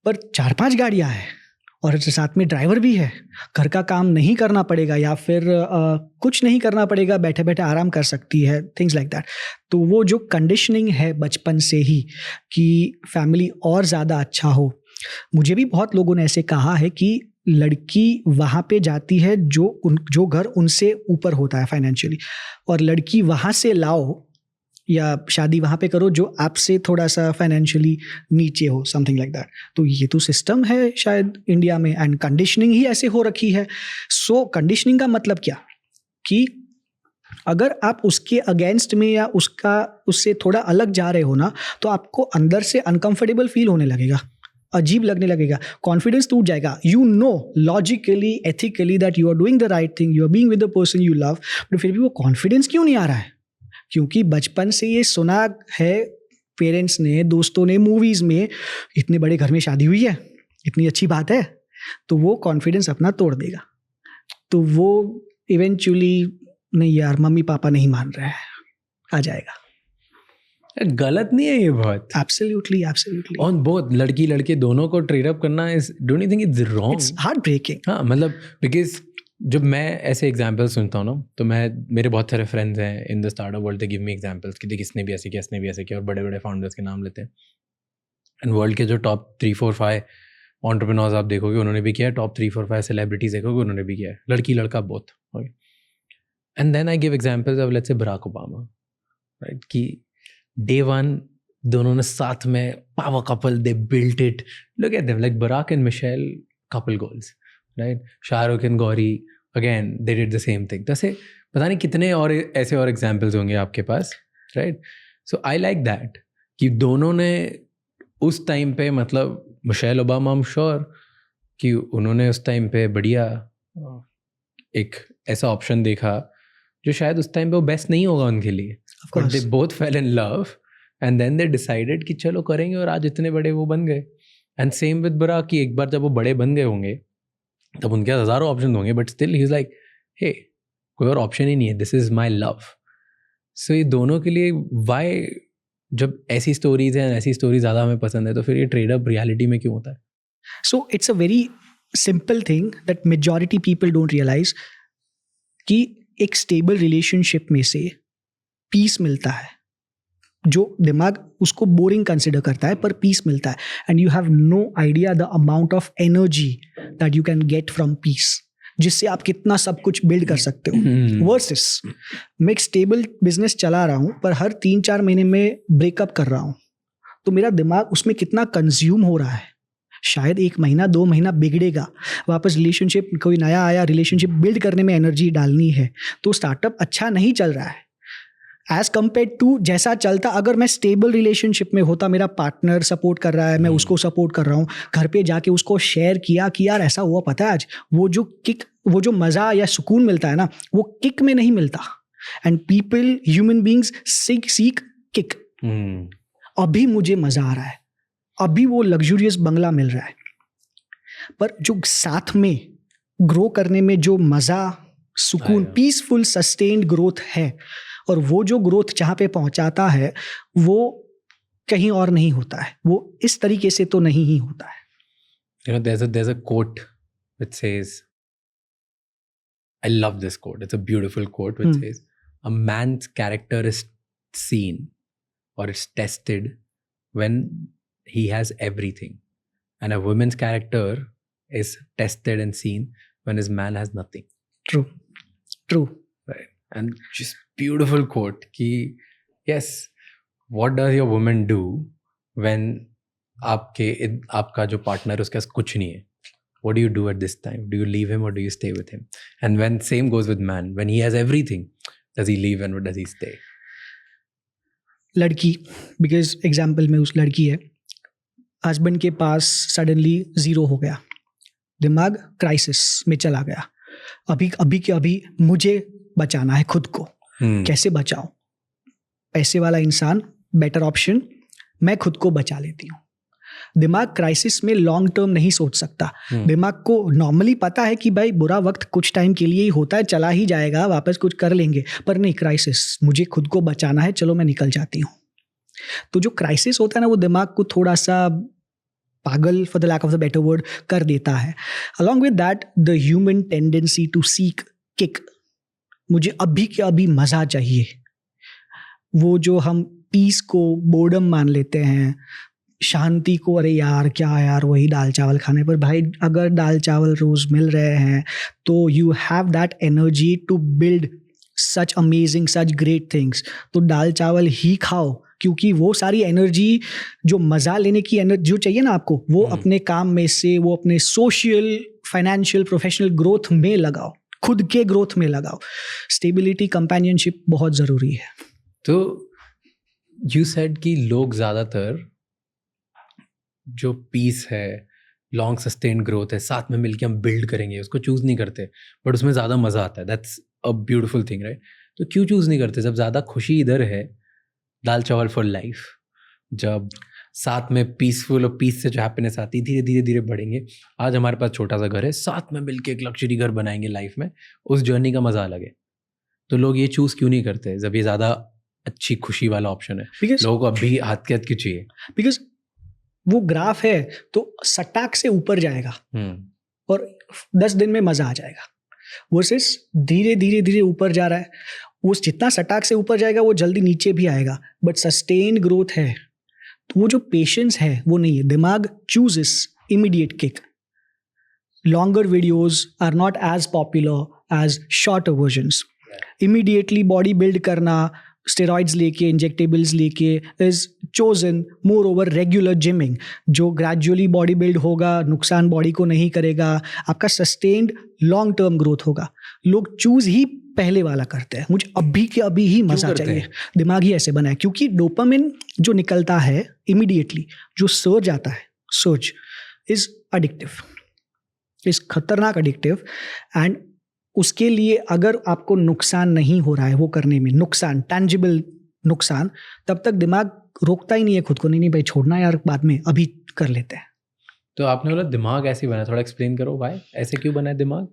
पर 4-5 गाड़ियाँ हैं और साथ में ड्राइवर भी है, घर का काम नहीं करना पड़ेगा या फिर कुछ नहीं करना पड़ेगा, बैठे बैठे आराम कर सकती है, थिंग्स लाइक दैट। तो वो जो कंडीशनिंग है बचपन से ही कि फैमिली और ज़्यादा अच्छा हो, मुझे भी बहुत लोगों ने ऐसे कहा है कि लड़की वहाँ पे जाती है जो घर उनसे ऊपर होता है फाइनेंशियली, और लड़की वहाँ से लाओ या शादी वहाँ पे करो जो आपसे थोड़ा सा फाइनेंशियली नीचे हो, समथिंग लाइक दैट। तो ये तो सिस्टम है शायद इंडिया में, एंड कंडीशनिंग ही ऐसे हो रखी है। सो कंडीशनिंग का मतलब क्या कि अगर आप उसके अगेंस्ट में या उससे थोड़ा अलग जा रहे हो ना, तो आपको अंदर से अनकंफर्टेबल फील होने लगेगा, अजीब लगने लगेगा, कॉन्फिडेंस टूट जाएगा। You know logically, ethically that you are doing the right thing, you are being with the person you love, but फिर भी वो कॉन्फिडेंस क्यों नहीं आ रहा है? क्योंकि बचपन से ये सुना है पेरेंट्स ने, दोस्तों ने, मूवीज में, इतने बड़े घर में शादी हुई है, इतनी अच्छी बात है, तो वो कॉन्फिडेंस अपना तोड़ देगा। तो वो इवेंचुअली, नहीं यार मम्मी पापा नहीं मान रहे हैं, आ जाएगा। गलत नहीं है ये बहुत? एब्सोल्युटली ऑन बोथ, लड़की लड़के दोनों को ट्रेड अप करना is, don't you think it's wrong? It's heartbreaking. हाँ, मतलब बिकॉज जब मैं ऐसे एग्जाम्पल सुनता हूँ ना, तो मेरे बहुत सारे फ्रेंड्स हैं in the startup world, they give me examples कि देख इसने भी ऐसे किया, इसने भी ऐसे किया, और बड़े बड़े फाउंडर्स के नाम लेते हैं। एंड वर्ल्ड के जो टॉप 3, 4, 5 एंटरप्रेन्योर्स आप देखोगे उन्होंने भी किया है, टॉप 3, 4, 5 सेलिब्रिटीज देखोगे उन्होंने भी किया है, लड़की लड़का both. And then I give examples of let's say Barack Obama, right, कि डे 1 दोनों ने साथ में power couple, they built it. Look at them, like Barack and Michelle, couple goals, right. Shahrukh and Gauri, again they did the same thing. तो ऐसे पता नहीं कितने और ऐसे और एग्जाम्पल्स होंगे आपके पास, right. So I like that कि दोनों ने उस टाइम पे, मतलब Michelle Obama, I am sure कि उन्होंने उस टाइम पे बढ़िया एक ऐसा ऑप्शन देखा जो शायद उस टाइम पे वो बेस्ट नहीं होगा उनके लिए, but they both fell in love and then they decided कि चलो करेंगे, और आज इतने बड़े वो बन गए. एंड सेम विद बराक कि एक बार जब वो बड़े बन गए होंगे तब उनके हज़ारों ऑप्शन होंगे, but still he is like hey, कोई और ऑप्शन ही नहीं है, this is my love. So ये दोनों के लिए वाई, जब ऐसी स्टोरीज हैं, ऐसी स्टोरी ज़्यादा हमें पसंद है, तो फिर ये ट्रेड अप रियलिटी में क्यों होता है? So it's a very simple thing that majority people don't realise कि एक स्टेबल रिलेशनशिप में से पीस मिलता है. जो दिमाग उसको बोरिंग कंसिडर करता है, पर पीस मिलता है. And you have no idea the amount of energy that you can get from peace, जिससे आप कितना सब कुछ बिल्ड कर सकते हो. वर्सेस मैं एक स्टेबल बिजनेस चला रहा हूँ, पर हर 3-4 महीने में ब्रेकअप कर रहा हूँ, तो मेरा दिमाग उसमें कितना कंज्यूम हो रहा है. शायद 1 महीना 2 महीना बिगड़ेगा, वापस रिलेशनशिप, कोई नया आया, रिलेशनशिप बिल्ड करने में एनर्जी डालनी है, तो स्टार्टअप अच्छा नहीं चल रहा है एज कम्पेयर टू जैसा चलता अगर मैं स्टेबल रिलेशनशिप में होता. मेरा पार्टनर सपोर्ट कर रहा है, मैं उसको सपोर्ट कर रहा हूँ, घर पे जाके उसको शेयर किया कि यार ऐसा हुआ, पता है आज, वो जो किक, वो जो मज़ा या सुकून मिलता है ना, वो किक में नहीं मिलता. And people, human beings seek kick. अभी मुझे मज़ा आ रहा है, अभी वो लग्जूरियस बंगला मिल रहा है, पर जो साथ में ग्रो करने में जो मज़ा, सुकून, पीसफुल सस्टेन्ड ग्रोथ है, और वो जो ग्रोथ जहाँ पे पहुँचाता है वो कहीं और नहीं होता है, वो इस तरीके से तो नहीं ही होता है. You know, there's a quote which says, I love this quote, it's a beautiful quote which says, a man's character is seen or it's tested when he has everything, and a woman's character is tested and seen when his man has nothing. True. Right. And just beautiful quote कि yes, what does your woman do when आपका जो partner उसके पास कुछ नहीं है? What do you do at this time? Do you leave him or do you stay with him? And when same goes with man, when he has everything, does he leave and does he stay? लड़की, because example में उस लड़की है, husband के पास suddenly 0 हो गया, दिमाग crisis में चला गया. अभी के अभी मुझे बचाना है खुद को. कैसे बचाऊं? पैसे वाला इंसान, बेटर ऑप्शन, मैं खुद को बचा लेती हूँ. दिमाग क्राइसिस में लॉन्ग टर्म नहीं सोच सकता. दिमाग को नॉर्मली पता है कि भाई बुरा वक्त कुछ टाइम के लिए ही होता है, चला ही जाएगा, वापस कुछ कर लेंगे, पर नहीं, क्राइसिस, मुझे खुद को बचाना है, चलो मैं निकल जाती हूँ. तो जो क्राइसिस होता है ना, वो दिमाग को थोड़ा सा पागल, for the lack of the better word, कर देता है. Along with that the human tendency to seek kick, मुझे अभी के अभी मज़ा चाहिए. वो जो हम पीस को बोर्डम मान लेते हैं, शांति को, अरे यार क्या यार वही दाल चावल खाने, पर भाई अगर दाल चावल रोज़ मिल रहे हैं तो you have that energy to build such amazing, such great things. तो दाल चावल ही खाओ, क्योंकि वो सारी एनर्जी, जो मज़ा लेने की एनर्जी जो चाहिए ना आपको, वो अपने काम में से, वो अपने सोशल, फाइनेंशियल, प्रोफेशनल ग्रोथ में लगाओ, खुद के ग्रोथ में लगाओ. स्टेबिलिटी, कंपेनियनशिप बहुत ज़रूरी है. तो यू सेड कि लोग ज़्यादातर जो पीस है, लॉन्ग सस्टेन्ड ग्रोथ है, साथ में मिलके हम बिल्ड करेंगे, उसको चूज़ नहीं करते, बट उसमें ज़्यादा मज़ा आता है. That's a beautiful thing, right? तो क्यों चूज़ नहीं करते जब ज़्यादा खुशी इधर है? दाल चावल फॉर लाइफ, जब साथ में पीसफुल और पीस से जो हैप्पीनेस आती है, धीरे धीरे धीरे बढ़ेंगे. आज हमारे पास छोटा सा घर है, साथ में मिलके एक लग्जरी घर बनाएंगे लाइफ में, उस जर्नी का मज़ा अलग है. तो लोग ये चूज़ क्यों नहीं करते जब ये ज़्यादा अच्छी खुशी वाला ऑप्शन है? लोगों को अभी हाथ के हाथ क्यों चाहिए? बिकॉज वो ग्राफ है तो सटाक से ऊपर जाएगा और 10 दिन में मज़ा आ जाएगा, वर्सेस धीरे धीरे धीरे ऊपर जा रहा है. वो जितना सटाक से ऊपर जाएगा वो जल्दी नीचे भी आएगा, बट सस्टेन्ड ग्रोथ है तो वो जो पेशेंस है वो नहीं है. दिमाग chooses immediate kick. Longer videos are not as popular as shorter versions. Immediately body build करना स्टेरॉइड्स लेके, इंजेक्टेबल्स लेके is chosen. More over regular gymming जो ग्रेजुअली बॉडी बिल्ड होगा, नुकसान बॉडी को नहीं करेगा, आपका सस्टेन्ड लॉन्ग टर्म ग्रोथ होगा. लोग चूज ही पहले वाला करते हैं. मुझे अभी के अभी ही मजा चाहिए. दिमाग ही ऐसे बना है क्योंकि डोपामिन जो निकलता है इमीडिएटली, जो सर्ज आता है, सर्ज इज एडिक्टिव, इज खतरनाक एडिक्टिव. एंड उसके लिए अगर आपको नुकसान नहीं हो रहा है वो करने में, नुकसान, टैंजिबल नुकसान, तब तक दिमाग रोकता ही नहीं है खुद को. नहीं भाई छोड़ना यार, बाद में, अभी कर लेते हैं. तो आपने बोला दिमाग ऐसे बना, थोड़ा एक्सप्लेन करो भाई, ऐसे क्यों बना है दिमाग?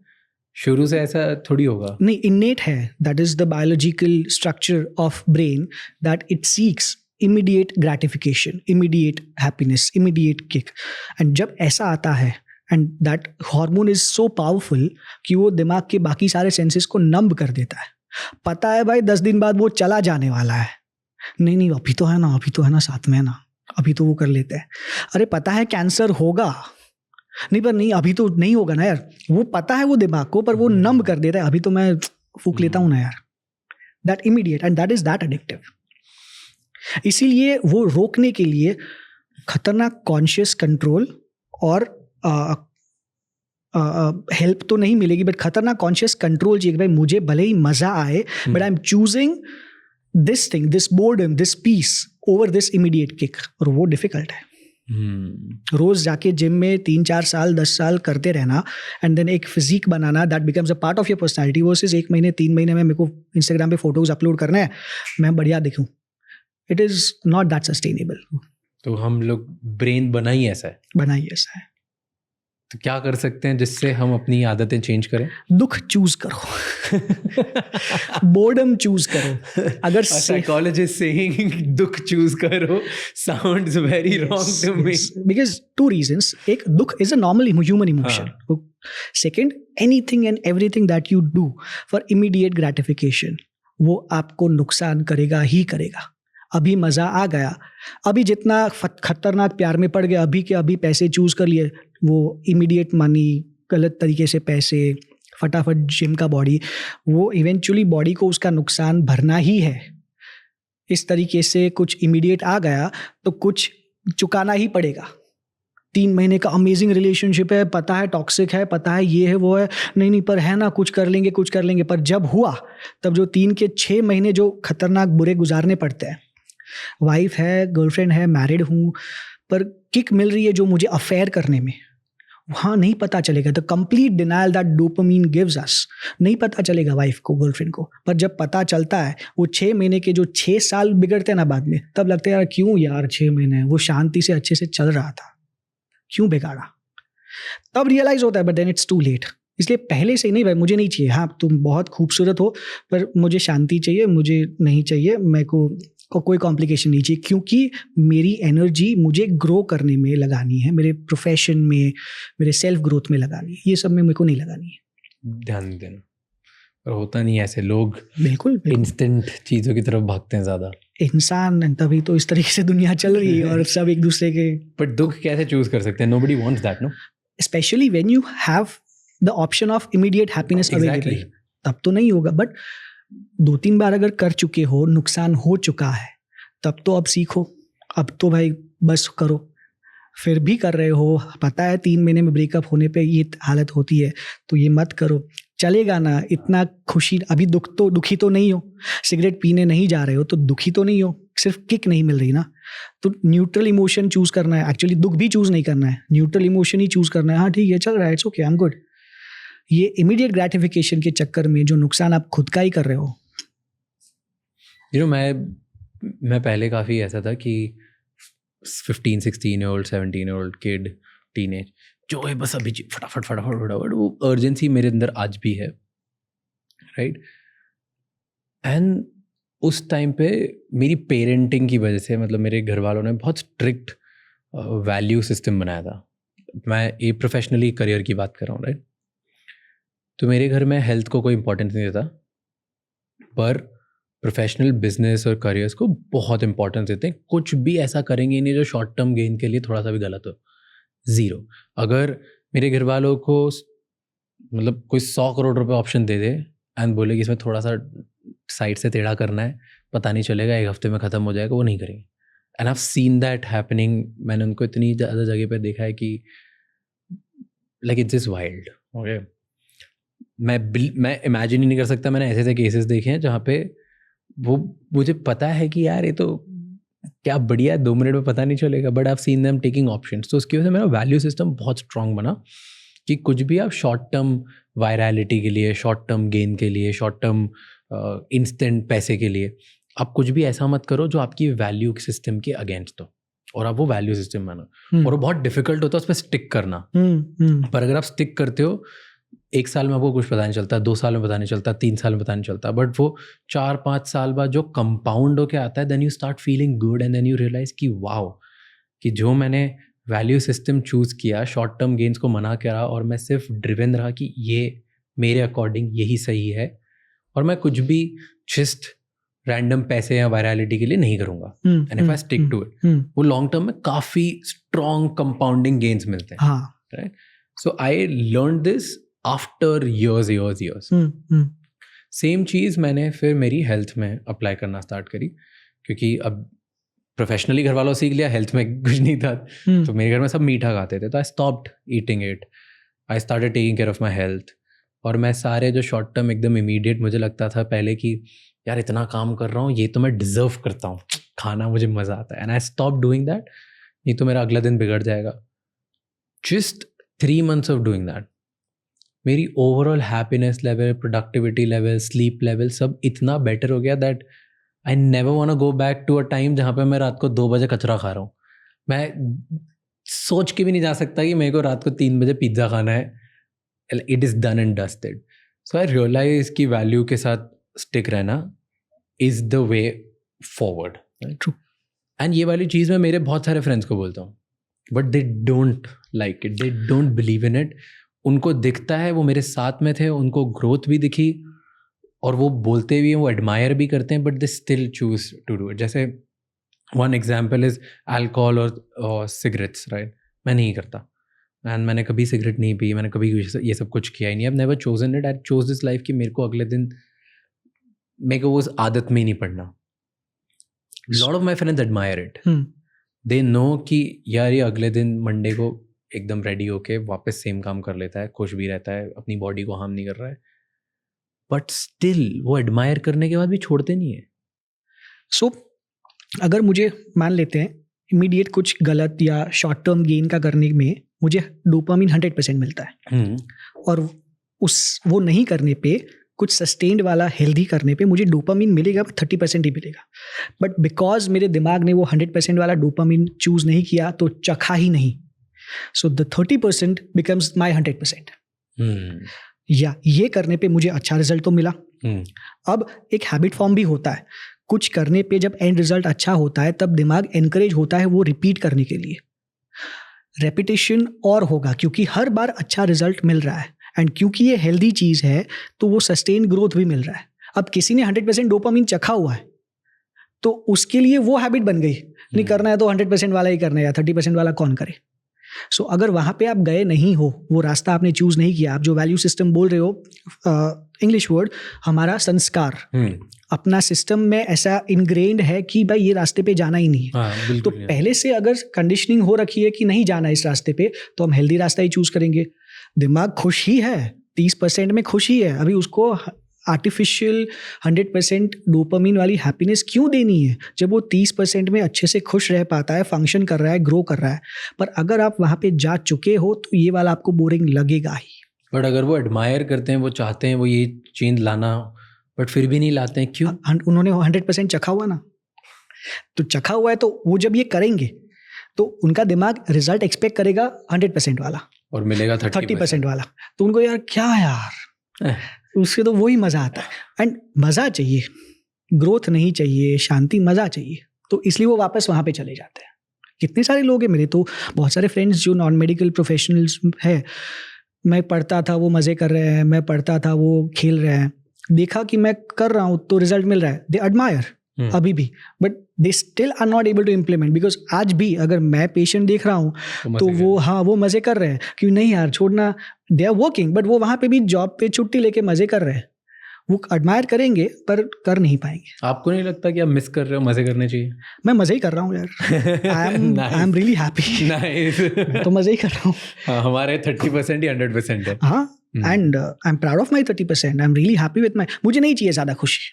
शुरू से ऐसा थोड़ी होगा. नहीं, इन्नेट है. That is the biological structure of brain that it seeks immediate gratification, immediate happiness, immediate kick. And जब ऐसा आता है and that hormone is so powerful कि वो दिमाग के बाकी सारे सेंसेस को नंब कर देता है. पता है भाई 10 दिन बाद वो चला जाने वाला है. नहीं अभी तो है ना, अभी तो है ना, साथ में है ना, अभी तो वो कर लेते हैं. अरे पता है कैंसर होगा, नहीं पर नहीं अभी तो नहीं होगा ना यार. वो पता है वो दिमाग को, पर वो नंब कर देता है. अभी तो मैं फूक लेता हूँ ना यार. That immediate and that is that addictive. इसीलिए वो रोकने के लिए खतरनाक कॉन्शियस कंट्रोल और हेल्प तो नहीं मिलेगी, बट खतरनाक कॉन्शियस कंट्रोल चाहिए. भाई मुझे भले ही मजा आए, but I am choosing this thing, this boredom, this peace over this immediate kick. और वो डिफिकल्ट है. रोज जाके जिम में 3-4 साल 10 साल करते रहना एंड देन एक फिजिक बनाना, that becomes a part of your personality, versus 1 महीने 3 महीने में मेरे को इंस्टाग्राम पे फोटोज अपलोड करना है, मैं बढ़िया दिखूं. It is not that sustainable. तो हम लोग ब्रेन बना ही ऐसा है. तो क्या कर सकते हैं जिससे हम अपनी आदतें चेंज करें? दुख चूज करो. बोर्डम चूज करो. अगर साइकोलॉजिस्ट सेइंग दुख चूज करो sounds very wrong to me. Because 2 reasons. एक, दुख is a normal human emotion. Second, anything and everything that you do for immediate gratification वो आपको नुकसान करेगा ही करेगा. अभी मजा आ गया, अभी जितना खतरनाक प्यार में पड़ गया, अभी के अभी पैसे चूज कर लिए, वो इमीडिएट मनी, गलत तरीके से पैसे, फटाफट जिम का बॉडी, वो इवेंचुअली बॉडी को उसका नुकसान भरना ही है. इस तरीके से कुछ इमीडिएट आ गया तो कुछ चुकाना ही पड़ेगा. 3 महीने का अमेजिंग रिलेशनशिप है, पता है टॉक्सिक है, पता है ये है वो है, नहीं पर है ना, कुछ कर लेंगे. पर जब हुआ तब जो 3 के 6 महीने जो खतरनाक बुरे गुजारने पड़ते हैं. वाइफ है, गर्लफ्रेंड है, मैरिड हूँ, पर किक मिल रही है जो मुझे अफेयर करने में, वहाँ नहीं पता चलेगा. The complete denial that dopamine gives us, नहीं पता चलेगा वाइफ को, गर्लफ्रेंड को. पर जब पता चलता है, वो 6 महीने के जो 6 साल बिगड़ते हैं ना बाद में, तब लगता है यार क्यों यार 6 महीने, वो शांति से अच्छे से चल रहा था, क्यों बिगाड़ा. तब रियलाइज होता है, but then it's too late. इसलिए पहले से नहीं, भाई मुझे नहीं चाहिए, हाँ तुम बहुत खूबसूरत हो पर मुझे शांति चाहिए, मुझे नहीं चाहिए, मेरे को कोई कॉम्प्लिकेशन नहीं चाहिए, क्योंकि मेरी एनर्जी मुझे ग्रो करने में लगानी है, मेरे प्रोफेशन में, मेरे सेल्फ ग्रोथ में लगानी है, ये सब में मेरे को नहीं लगानी है. ध्यान देना. पर होता नहीं ऐसे, लोग बिल्कुल इंस्टेंट चीज़ों की तरफ भागते हैं ज़्यादा. इंसान, तभी तो इस तरीके से दुनिया चल रही है और सब एक दूसरे के. बट दुख कैसे चूज कर सकते हैं? Nobody wants that, no? Especially when you have the option of immediate happiness available, तब तो नहीं होगा. बट 2-3 बार अगर कर चुके हो, नुकसान हो चुका है, तब तो अब सीखो. अब तो भाई बस करो. फिर भी कर रहे हो, पता है 3 महीने में ब्रेकअप होने पे ये हालत होती है, तो ये मत करो. चलेगा ना, इतना खुशी, अभी दुखी तो नहीं हो, सिगरेट पीने नहीं जा रहे हो तो दुखी तो नहीं हो, सिर्फ किक नहीं मिल रही ना. तो न्यूट्रल इमोशन चूज करना है. एक्चुअली दुख भी चूज नहीं करना है, न्यूट्रल इमोशन ही चूज करना है. हाँ ठीक है, चल रहा है, it's okay, I am good. ये इमीडिएट ग्रेटिफिकेशन के चक्कर में जो नुकसान आप खुद का ही कर रहे हो. मैं पहले काफ़ी ऐसा था कि 15-16 year old 17 year old kid, teenage, जो है बस अभी फटाफट, वो अर्जेंसी मेरे अंदर आज भी है, राइट. एंड उस टाइम पे मेरी पेरेंटिंग की वजह से, मतलब मेरे घर वालों ने बहुत स्ट्रिक्ट वैल्यू सिस्टम बनाया था. मैं ये प्रोफेशनली करियर की बात कर रहा हूँ, राइट. तो मेरे घर में हेल्थ को कोई इम्पोर्टेंस नहीं देता, पर प्रोफेशनल बिजनेस और करियर्स को बहुत इंपॉर्टेंस देते हैं. कुछ भी ऐसा करेंगे नहीं जो शॉर्ट टर्म गेन के लिए थोड़ा सा भी गलत हो. ज़ीरो. अगर मेरे घर वालों को मतलब कोई 100 करोड़ रुपए ऑप्शन दे दे एंड बोले कि इसमें थोड़ा सा साइड से टेढ़ा करना है, पता नहीं चलेगा, 1 हफ्ते में ख़त्म हो जाएगा, वो नहीं करेंगे. And I have seen that happening. मैंने उनको इतनी ज़्यादा जगह पे देखा है कि like it's just wild. Okay, मैं इमेजिन ही नहीं कर सकता. मैंने ऐसे ऐसे केसेस देखे हैं जहाँ पे वो मुझे पता है कि यार ये तो क्या बढ़िया है, 2 मिनट में पता नहीं चलेगा, but I have seen them taking options. तो उसकी वजह से मेरा वैल्यू सिस्टम बहुत स्ट्रांग बना कि कुछ भी आप शॉर्ट टर्म वायरलिटी के लिए, शॉर्ट टर्म गेन के लिए, शॉर्ट टर्म इंस्टेंट पैसे के लिए आप कुछ भी ऐसा मत करो जो आपकी वैल्यू सिस्टम के अगेंस्ट हो और आप वो वैल्यू सिस्टम मानो. और वो बहुत डिफिकल्ट होता है उस पर स्टिक करना. पर अगर आप स्टिक करते हो, 1 साल में आपको कुछ पता नहीं चलता, 2 साल में पता नहीं चलता, 3 साल में पता नहीं चलता, बट वो 4-5 साल बाद जो कंपाउंड होके आता है, then you start feeling good and then you realise कि वाओ, कि जो मैंने वैल्यू सिस्टम चूज़ किया, शॉर्ट टर्म गेन्स को मना करा और मैं सिर्फ ड्रिवन रहा कि ये मेरे अकॉर्डिंग यही सही है और मैं कुछ भी जस्ट रैंडम पैसे या वायरलिटी के लिए नहीं करूँगा. And if I stick to it, वो लॉन्ग टर्म में काफ़ी स्ट्रॉन्ग कंपाउंडिंग गेन्स मिलते हैं. Right. So I learn this after years. Same चीज़ मैंने फिर मेरी हेल्थ में अप्लाई करना स्टार्ट करी, क्योंकि अब प्रोफेशनली घर वालों सीख लिया, हेल्थ में कुछ नहीं था. तो मेरे घर में सब मीठा खाते थे, तो I stopped eating it. I started taking care of my health. और मैं सारे जो शॉर्ट टर्म एकदम इमीडिएट मुझे लगता था पहले कि यार इतना काम कर रहा हूँ, ये तो मैं डिजर्व करता हूँ, खाना मुझे मज़ा आता है, and I stop doing that. नहीं तो मेरा अगला दिन बिगड़ जाएगा. Just 3 months of doing that मेरी overall happiness level, productivity level, sleep level सब इतना बेटर हो गया that I never want to go back to a time जहाँ पे मैं रात को 2 बजे कचरा खा रहा हूँ. मैं सोच के भी नहीं जा सकता कि मेरे को रात को 3 बजे पिज्ज़ा खाना है. It is done and dusted. So I realise कि वैल्यू के साथ स्टिक रहना is the way forward. True. And ये वाली चीज़ मैं मेरे बहुत सारे फ्रेंड्स को बोलता हूँ, but they don't like it, they don't believe in it. उनको दिखता है, वो मेरे साथ में थे, उनको ग्रोथ भी दिखी और वो बोलते भी हैं, वो एडमायर भी करते हैं, but they still choose to do it. जैसे वन एग्जाम्पल इज अल्कोहल और सिगरेट्स. राइट. मैं नहीं करता एंड मैंने कभी सिगरेट नहीं पी, मैंने कभी ये सब कुछ किया ही नहीं. I have never chosen it. I chose this life कि मेरे को अगले दिन मेरे को उस आदत में ही नहीं पड़ना. Lot of my friends admire it. They know कि यार ये अगले दिन मंडे को एकदम रेडी होके वापस सेम काम कर लेता है, खुश भी रहता है, अपनी बॉडी को हार्म नहीं कर रहा है, बट स्टिल वो एडमायर करने के बाद भी छोड़ते नहीं है. सो अगर मुझे मान लेते हैं इमीडिएट कुछ गलत या शॉर्ट टर्म गेन का करने में मुझे डोपामिन 100% मिलता है, और वो नहीं करने पे, कुछ सस्टेन्ड वाला हेल्दी करने पे मुझे डोपामिन मिलेगा, 30% ही मिलेगा. बट बिकॉज मेरे दिमाग ने वो 100% वाला डोपामिन चूज नहीं किया, तो चखा ही नहीं. So the 30% becomes my 100%. या ये करने पे मुझे अच्छा रिजल्ट तो मिला. अब एक हैबिट फॉर्म भी होता है. कुछ करने पे जब एंड रिजल्ट अच्छा होता है तब दिमाग एनकरेज होता है वो रिपीट करने के लिए. रेपिटेशन और होगा क्योंकि हर बार अच्छा रिजल्ट मिल रहा है, एंड क्योंकि ये हेल्दी चीज़ है तो वो सस्टेन ग्रोथ भी मिल रहा है. अब किसी ने 100% डोपामिन चखा हुआ है तो उसके लिए वो हैबिट बन गई, नहीं करना है तो 100% वाला ही करना है, 30% वाला कौन करे. सो अगर वहाँ पे आप गए नहीं हो, वो रास्ता आपने चूज़ नहीं किया, आप जो वैल्यू सिस्टम बोल रहे हो, इंग्लिश वर्ड हमारा संस्कार, अपना सिस्टम में ऐसा इनग्रेन्ड है कि भाई ये रास्ते पे जाना ही नहीं है. तो पहले से अगर कंडीशनिंग हो रखी है कि नहीं जाना इस रास्ते पे, तो हम हेल्दी रास्ता ही चूज़ करेंगे. दिमाग खुश ही है, 30% में खुश ही है, अभी उसको आर्टिफिशियल 100% डोपामिन वाली हैप्पीनेस क्यों देनी है जब वो 30% में अच्छे से खुश रह पाता है, फंक्शन कर रहा है, ग्रो कर रहा है. पर अगर आप वहाँ पे जा चुके हो तो ये वाला आपको बोरिंग लगेगा ही. बट अगर वो एडमायर करते हैं, वो चाहते हैं वो ये चेंज लाना, बट फिर भी नहीं लाते हैं, क्यों? उन्होंने 100% चखा हुआ ना, तो चखा हुआ है तो वो जब ये करेंगे तो उनका दिमाग रिजल्ट एक्सपेक्ट करेगा 100% वाला और मिलेगा 30% वाला. तो उनको यार क्या यार, उससे तो वही मज़ा आता है. एंड मज़ा चाहिए, ग्रोथ नहीं चाहिए, शांति, मज़ा चाहिए. तो इसलिए वो वापस वहाँ पे चले जाते हैं. कितने सारे लोग हैं, मेरे तो बहुत सारे फ्रेंड्स जो नॉन मेडिकल प्रोफेशनल्स है, मैं पढ़ता था वो मज़े कर रहे हैं, मैं पढ़ता था वो खेल रहे हैं, देखा कि मैं कर रहा हूँ तो रिजल्ट मिल रहा है, दे एडमायर अभी भी, but they still are not able to implement, because आज भी अगर मैं पेशेंट देख रहा हूँ तो वो मजे कर रहे हैं कि नहीं यार छोड़ना, दे आर वर्किंग, बट वो वहाँ पे भी जॉब पे छुट्टी लेके मजे कर रहे हैं, वो एडमायर करेंगे पर कर नहीं पाएंगे। आपको नहीं लगता कि आप मिस कर रहे हो? मजे करने चाहिए। मैं मजे ही कर रहा हूँ यार, आई एम रियली हैप्पी। मैं तो मजे ही कर रहा हूँ। हमारे 30% ही 100% है। हाँ, and I am proud of my 30%, I am really happy with my. मुझे नहीं चाहिए ज़्यादा खुशी,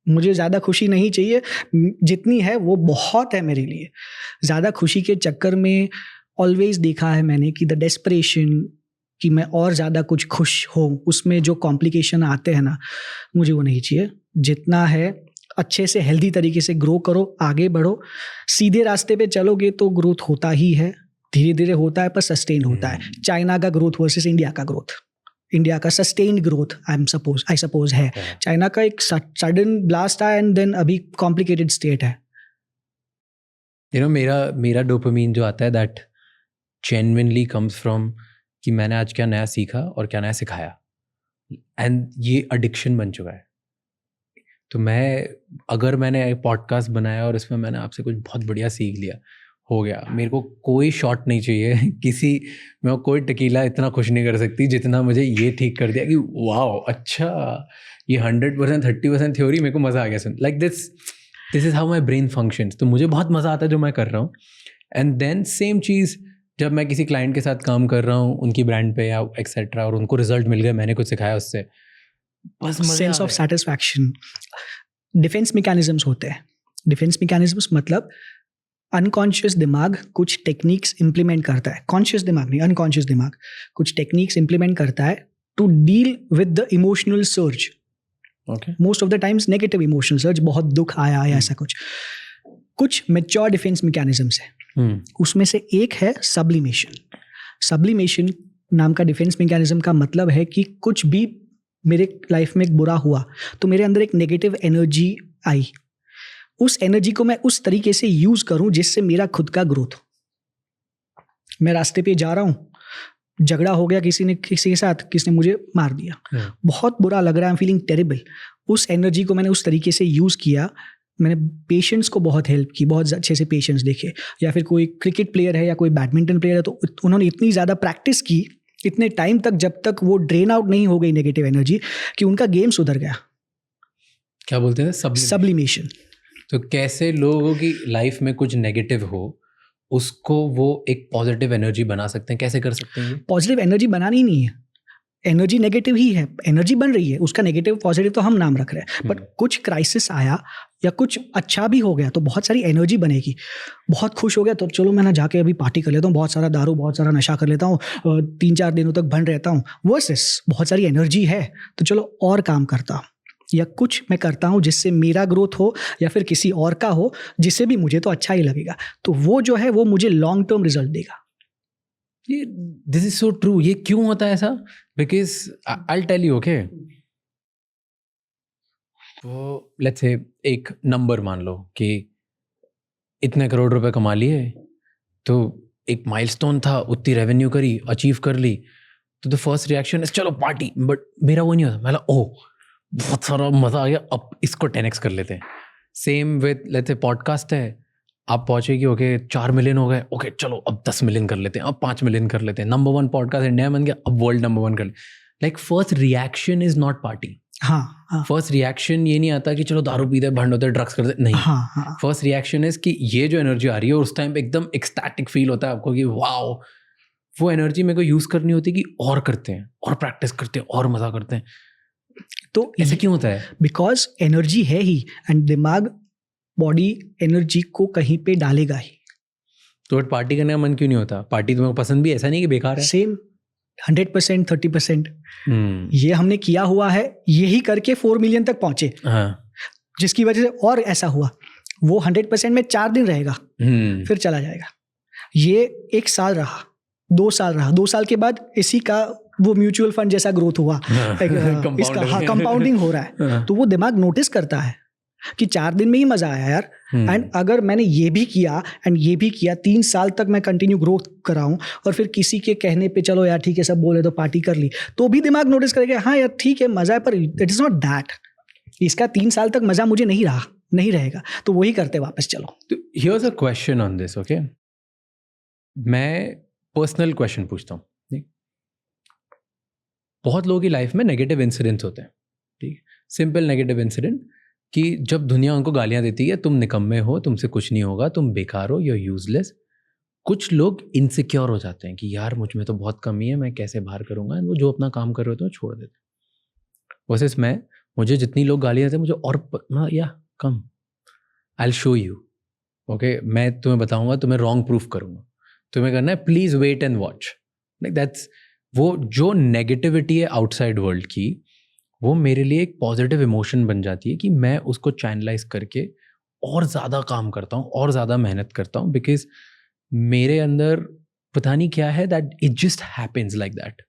मुझे ज़्यादा खुशी नहीं चाहिए, जितनी है वो बहुत है मेरे लिए। ज़्यादा खुशी के चक्कर में ऑलवेज देखा है मैंने कि द डेस्परेशन कि मैं और ज़्यादा कुछ खुश हो, उसमें जो कॉम्प्लिकेशन आते हैं ना, मुझे वो नहीं चाहिए। जितना है अच्छे से हेल्दी तरीके से ग्रो करो, आगे बढ़ो, सीधे रास्ते पे चलोगे तो ग्रोथ होता ही है, धीरे धीरे होता है पर सस्टेन होता है। चाइना का ग्रोथ वर्सेस इंडिया का ग्रोथ, इंडिया का सस्टेन्ड ग्रोथ आई सपोज है, चाइना का एक सडन ब्लास्ट आया एंड देन अभी कॉम्प्लिकेटेड स्टेट है। यू नो मेरा डोपामीन जो आता है दैट जेन्युइनली कम्स फ्रॉम कि मैंने आज क्या नया सीखा और क्या नया सिखाया, एंड ये एडिक्शन बन चुका है। तो अगर मैंने पॉडकास्ट बनाया और इसमें मैंने आपसे कुछ बहुत बढ़िया सीख लिया, हो गया, मेरे को कोई शॉट नहीं चाहिए मैं कोई टकीला इतना खुश नहीं कर सकती जितना मुझे ये ठीक कर दिया कि वाओ अच्छा, ये 100% 30% थ्योरी मेरे को मज़ा आ गया सुन। Like this is how my brain functions. तो मुझे बहुत मज़ा आता है जो मैं कर रहा हूँ। एंड देन सेम चीज़ जब मैं किसी क्लाइंट के साथ काम कर रहा हूँ उनकी ब्रांड पे या एक्सेट्रा, और उनको रिजल्ट मिल गया, मैंने कुछ सिखाया उससे, बस sense of satisfaction. Defence mechanisms होते हैं। डिफेंस मैकेनिज्म्स मतलब अनकॉन्शियस दिमाग कुछ टेक्निक्स इंप्लीमेंट करता है, कॉन्शियस दिमाग नहीं, अनकॉन्शियस दिमाग कुछ टेक्निक्स इंप्लीमेंट करता है to deal with the emotional surge. Most of the times negative emotional surge, बहुत दुख आया या ऐसा कुछ मैच्योर डिफेंस मैकेनिज्म्स है। उसमें से एक है सब्लिमेशन। सब्लिमेशन नाम का डिफेंस मैकेनिज्म का मतलब है कि कुछ भी मेरे लाइफ में एक बुरा हुआ तो मेरे अंदर एक नेगेटिव एनर्जी आई, उस एनर्जी को मैं उस तरीके से यूज करूं जिससे मेरा खुद का ग्रोथ हो। मैं रास्ते पे जा रहा हूं, झगड़ा हो गया किसी के साथ, किसने मुझे मार दिया, बहुत बुरा लग रहा है, आई एम फीलिंग टेरिबल। उस एनर्जी को मैंने उस तरीके से यूज किया, मैंने पेशेंट्स को बहुत हेल्प की, बहुत अच्छे से पेशेंट्स देखे। या फिर कोई क्रिकेट प्लेयर है या कोई बैडमिंटन प्लेयर है तो उन्होंने इतनी ज़्यादा प्रैक्टिस की इतने टाइम तक जब तक वो ड्रेन आउट नहीं हो गई नेगेटिव एनर्जी कि उनका गेम सुधर गया। क्या बोलते हैं? सब्लिमेशन। तो कैसे लोगों की लाइफ में कुछ नेगेटिव हो उसको वो एक पॉजिटिव एनर्जी बना सकते हैं? कैसे कर सकते हैं? पॉजिटिव एनर्जी बनानी नहीं है, एनर्जी नेगेटिव ही है, एनर्जी बन रही है, उसका नेगेटिव पॉजिटिव तो हम नाम रख रहे हैं। बट कुछ क्राइसिस आया या कुछ अच्छा भी हो गया तो बहुत सारी एनर्जी बनेगी। बहुत खुश हो गया तो चलो मैं ना जाके अभी पार्टी कर लेता हूँ, बहुत सारा दारू बहुत सारा नशा कर लेता हूँ, 3-4 दिनों तक बन रहता हूँ। वर्सेस बहुत सारी एनर्जी है तो चलो और काम करता हूँ, या कुछ मैं करता हूँ जिससे मेरा ग्रोथ हो या फिर किसी और का हो, जिससे भी मुझे तो अच्छा ही लगेगा, तो वो जो है वो मुझे लॉन्ग टर्म रिजल्ट देगा। ये दिस इज सो ट्रू। ये क्यों होता है ऐसा? Because I will tell you, okay, तो लेट्स से एक नंबर मान लो कि इतने करोड़ रुपए कमा लिए, तो एक माइलस्टोन था, उतनी रेवेन्यू करी, अचीव कर ली, तो द फर्स्ट रिएक्शन इज चलो पार्टी। बट मेरा वो नहीं होता, मैं ओह बहुत सारा मजा आ गया, अब इसको 10x कर लेते हैं। Same with let's say podcast है, आप पहुंचे कि ओके 4 मिलियन हो गए, ओके चलो अब 10 मिलियन कर लेते हैं, अब 5 मिलियन कर लेते हैं, नंबर 1 पॉडकास्ट इंडिया बन गया, अब वर्ल्ड नंबर 1 कर ले। Like first reaction is not party. हाँ, फर्स्ट रिएक्शन ये नहीं आता कि चलो दारू पीते, भंड होते, ड्रग्स करते, नहीं। फर्स्ट रिएक्शन इज कि ये जो एनर्जी आ रही है उस टाइम पे एकदम एक्सटैटिक फील होता है आपको कि वाओ, वो एनर्जी मेरे को यूज करनी होती है कि और करते हैं, और प्रैक्टिस करते हैं, और मजा करते हैं। तो ऐसे क्यों होता है? बिकॉज एनर्जी है ही, एंड दिमाग बॉडी एनर्जी को कहीं पे डालेगा ही। तो पार्टी करने का मन क्यों नहीं होता? पार्टी तुम्हें पसंद भी, ऐसा नहीं कि बेकार है। सेम 100% 30%। ये हमने किया हुआ है, यही करके 4 मिलियन तक पहुंचे, जिसकी वजह से और ऐसा हुआ। वो 100% में 4 दिन रहेगा, फिर चला जाएगा। ये 1 साल रहा, 2 साल रहा, 2 साल के बाद इसी का वो म्यूचुअल फंड जैसा ग्रोथ हुआ, इसका कंपाउंडिंग हो रहा है। तो वो दिमाग नोटिस करता है कि 4 दिन में ही मजा आया यार। एंड अगर मैंने ये भी किया एंड ये भी किया, 3 साल तक मैं कंटिन्यू ग्रोथ कराऊं और फिर किसी के कहने पे चलो यार ठीक है सब बोले तो पार्टी कर ली, तो भी दिमाग नोटिस करेगा हाँ यार ठीक है मजा है, पर इट इज नॉट दैट, इसका 3 साल तक मजा मुझे नहीं रहेगा, तो वही करते वापस चलो। तो here's a question on this, okay, मैं पर्सनल क्वेश्चन पूछता हूँ। बहुत लोगों की लाइफ में नेगेटिव इंसिडेंट्स होते हैं, ठीक, सिंपल नेगेटिव इंसिडेंट कि जब दुनिया उनको गालियां देती है, तुम निकम्मे हो, तुमसे कुछ नहीं होगा, तुम बेकार हो, यू आर यूजलेस। कुछ लोग इनसिक्योर हो जाते हैं कि यार मुझ में तो बहुत कमी है, मैं कैसे बाहर करूँगा, वो जो अपना काम कर रहे होते हैं छोड़ देते हैं। वर्सेस मैं, मुझे जितनी लोग गालियां देते हैं मुझे और या कम, I will show you, okay, मैं तुम्हें बताऊंगा, तुम्हें रॉन्ग प्रूफ करूंगा, तुम्हें करना है, please wait and watch. Like that's, वो जो नेगेटिविटी है आउटसाइड वर्ल्ड की, वो मेरे लिए एक पॉजिटिव इमोशन बन जाती है कि मैं उसको चैनलाइज करके और ज़्यादा काम करता हूँ और ज़्यादा मेहनत करता हूँ, बिकॉज मेरे अंदर पता नहीं क्या है, that it just happens like that.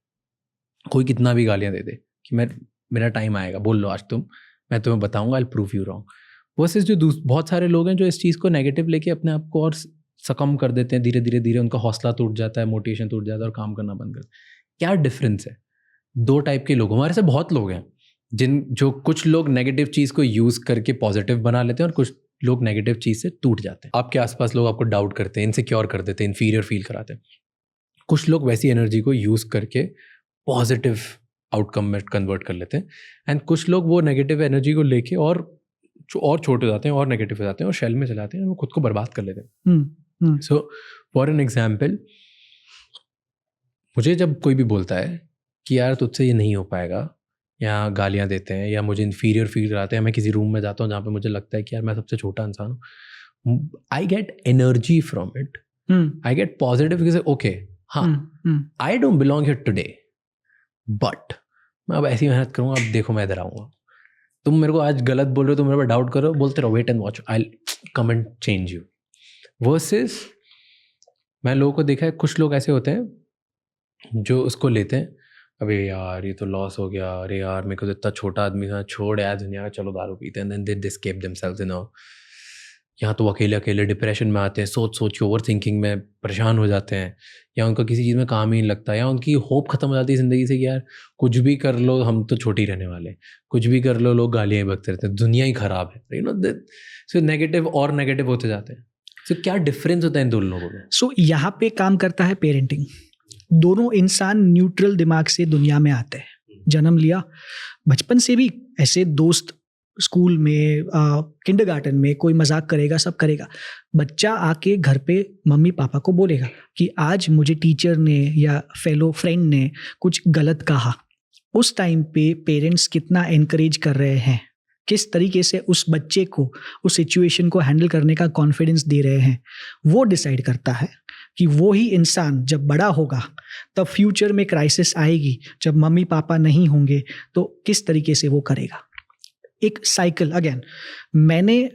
कोई कितना भी गालियाँ दे दे कि मेरा टाइम आएगा, बोल लो आज तुम, मैं तुम्हें बताऊँगा, I will prove you wrong. Versus जो बहुत सारे लोग हैं जो इस चीज़ को नेगेटिव लेके अपने आप को और सकम कर देते हैं, धीरे धीरे उनका हौसला टूट जाता है, मोटिवेशन टूट जाता है और काम करना बंद कर। क्या डिफरेंस है? 2 टाइप के लोग, हमारे से बहुत लोग हैं जो कुछ लोग नेगेटिव चीज़ को यूज़ करके पॉजिटिव बना लेते हैं और कुछ लोग नेगेटिव चीज़ से टूट जाते हैं। आपके आसपास लोग आपको डाउट करते हैं, इनसिक्योर कर देते हैं, इन्फीरियर फील कराते हैं। कुछ लोग वैसी एनर्जी को यूज़ करके पॉजिटिव आउटकम में कन्वर्ट कर लेते हैं, एंड कुछ लोग वो नेगेटिव एनर्जी को लेके और छोटे हो जाते हैं और नेगेटिव हो जाते हैं और शेल में चले जाते हैं और वो खुद को बर्बाद कर लेते हैं। सो फॉर एन एग्जाम्पल, मुझे जब कोई भी बोलता है कि यार तुझसे ये नहीं हो पाएगा, या गालियाँ देते हैं, या मुझे इन्फीरियर फील कराते हैं, मैं किसी रूम में जाता हूँ जहाँ पे मुझे लगता है कि यार मैं सबसे छोटा इंसान हूँ, I get energy from it, I get positive, okay हाँ, I don't belong here today, but मैं अब ऐसी मेहनत करूँगा, अब देखो मैं इधर आऊँगा, तुम मेरे को आज गलत बोल रहे हो, तुम मेरे पर डाउट करो, बोलते रहो, wait and watch, I come and change you. Versus मैं लोगों को देखा है, कुछ लोग ऐसे होते हैं जो उसको लेते हैं, अबे यार ये तो लॉस हो गया, अरे यार मेरे को तो इतना छोटा आदमी था, छोड़ यार दुनिया का, चलो दारू पीते हैं, then they escape themselves in यहाँ तो अकेले डिप्रेशन में आते हैं, सोच के ओवर थिंकिंग में परेशान हो जाते हैं, या उनका किसी चीज़ में काम ही नहीं लगता, या उनकी होप खत्म हो जाती है ज़िंदगी से कि यार कुछ भी कर लो हम तो छोटे ही रहने वाले, कुछ भी कर लो लोग गालियाँ बकते रहते हैं, दुनिया ही ख़राब है, यू नो। सो नेगेटिव और नेगेटिव होते जाते हैं। सो क्या डिफरेंस होता है इन दोनों लोगों में? सो यहाँ पे काम करता है पेरेंटिंग। दोनों इंसान न्यूट्रल दिमाग से दुनिया में आते हैं, जन्म लिया, बचपन से भी ऐसे दोस्त, स्कूल में, किंडरगार्टन में कोई मजाक करेगा, सब करेगा, बच्चा आके घर पे मम्मी पापा को बोलेगा कि आज मुझे टीचर ने या फेलो फ्रेंड ने कुछ गलत कहा। उस टाइम पे पेरेंट्स कितना एनकरेज कर रहे हैं, किस तरीके से उस बच्चे को उस सिचुएशन को हैंडल करने का कॉन्फिडेंस दे रहे हैं, वो डिसाइड करता है कि वो ही इंसान जब बड़ा होगा तब फ्यूचर में क्राइसिस आएगी, जब मम्मी पापा नहीं होंगे तो किस तरीके से वो करेगा। एक साइकिल अगेन, मैंने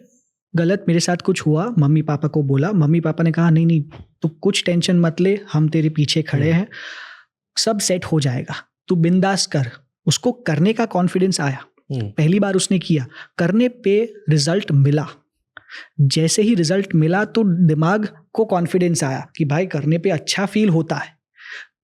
गलत, मेरे साथ कुछ हुआ, मम्मी पापा को बोला, मम्मी पापा ने कहा नहीं तो कुछ टेंशन मत ले, हम तेरे पीछे खड़े हैं, सब सेट हो जाएगा, तू बिंदास कर। उसको करने का कॉन्फिडेंस आया, पहली बार उसने किया, करने पे रिजल्ट मिला। जैसे ही रिजल्ट मिला तो दिमाग को कॉन्फिडेंस आया कि भाई करने पे अच्छा फील होता है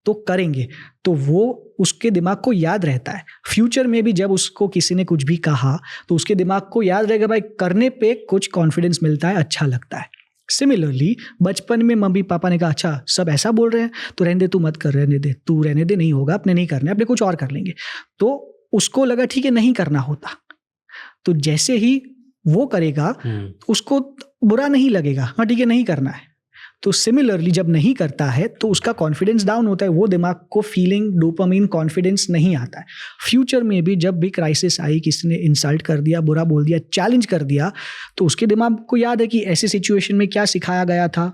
तो करेंगे, तो वो उसके दिमाग को याद रहता है। फ्यूचर में भी जब उसको किसी ने कुछ भी कहा तो उसके दिमाग को याद रहेगा भाई करने पे कुछ कॉन्फिडेंस मिलता है, अच्छा लगता है। सिमिलरली बचपन में मम्मी पापा ने कहा अच्छा सब ऐसा बोल रहे हैं तो रहने दे, तू मत कर, रहने दे, तू रहने दे, नहीं होगा, अपने नहीं करना, अपने कुछ और कर लेंगे, तो उसको लगा ठीक है नहीं करना होता, तो जैसे ही वो करेगा उसको बुरा नहीं लगेगा, हाँ ठीक है नहीं करना है। तो सिमिलरली जब नहीं करता है तो उसका कॉन्फिडेंस डाउन होता है, वो दिमाग को फीलिंग डोपामिन कॉन्फिडेंस नहीं आता है। फ्यूचर में भी जब भी क्राइसिस आई, किसी ने इंसल्ट कर दिया, बुरा बोल दिया, चैलेंज कर दिया, तो उसके दिमाग को याद है कि ऐसे सिचुएशन में क्या सिखाया गया था,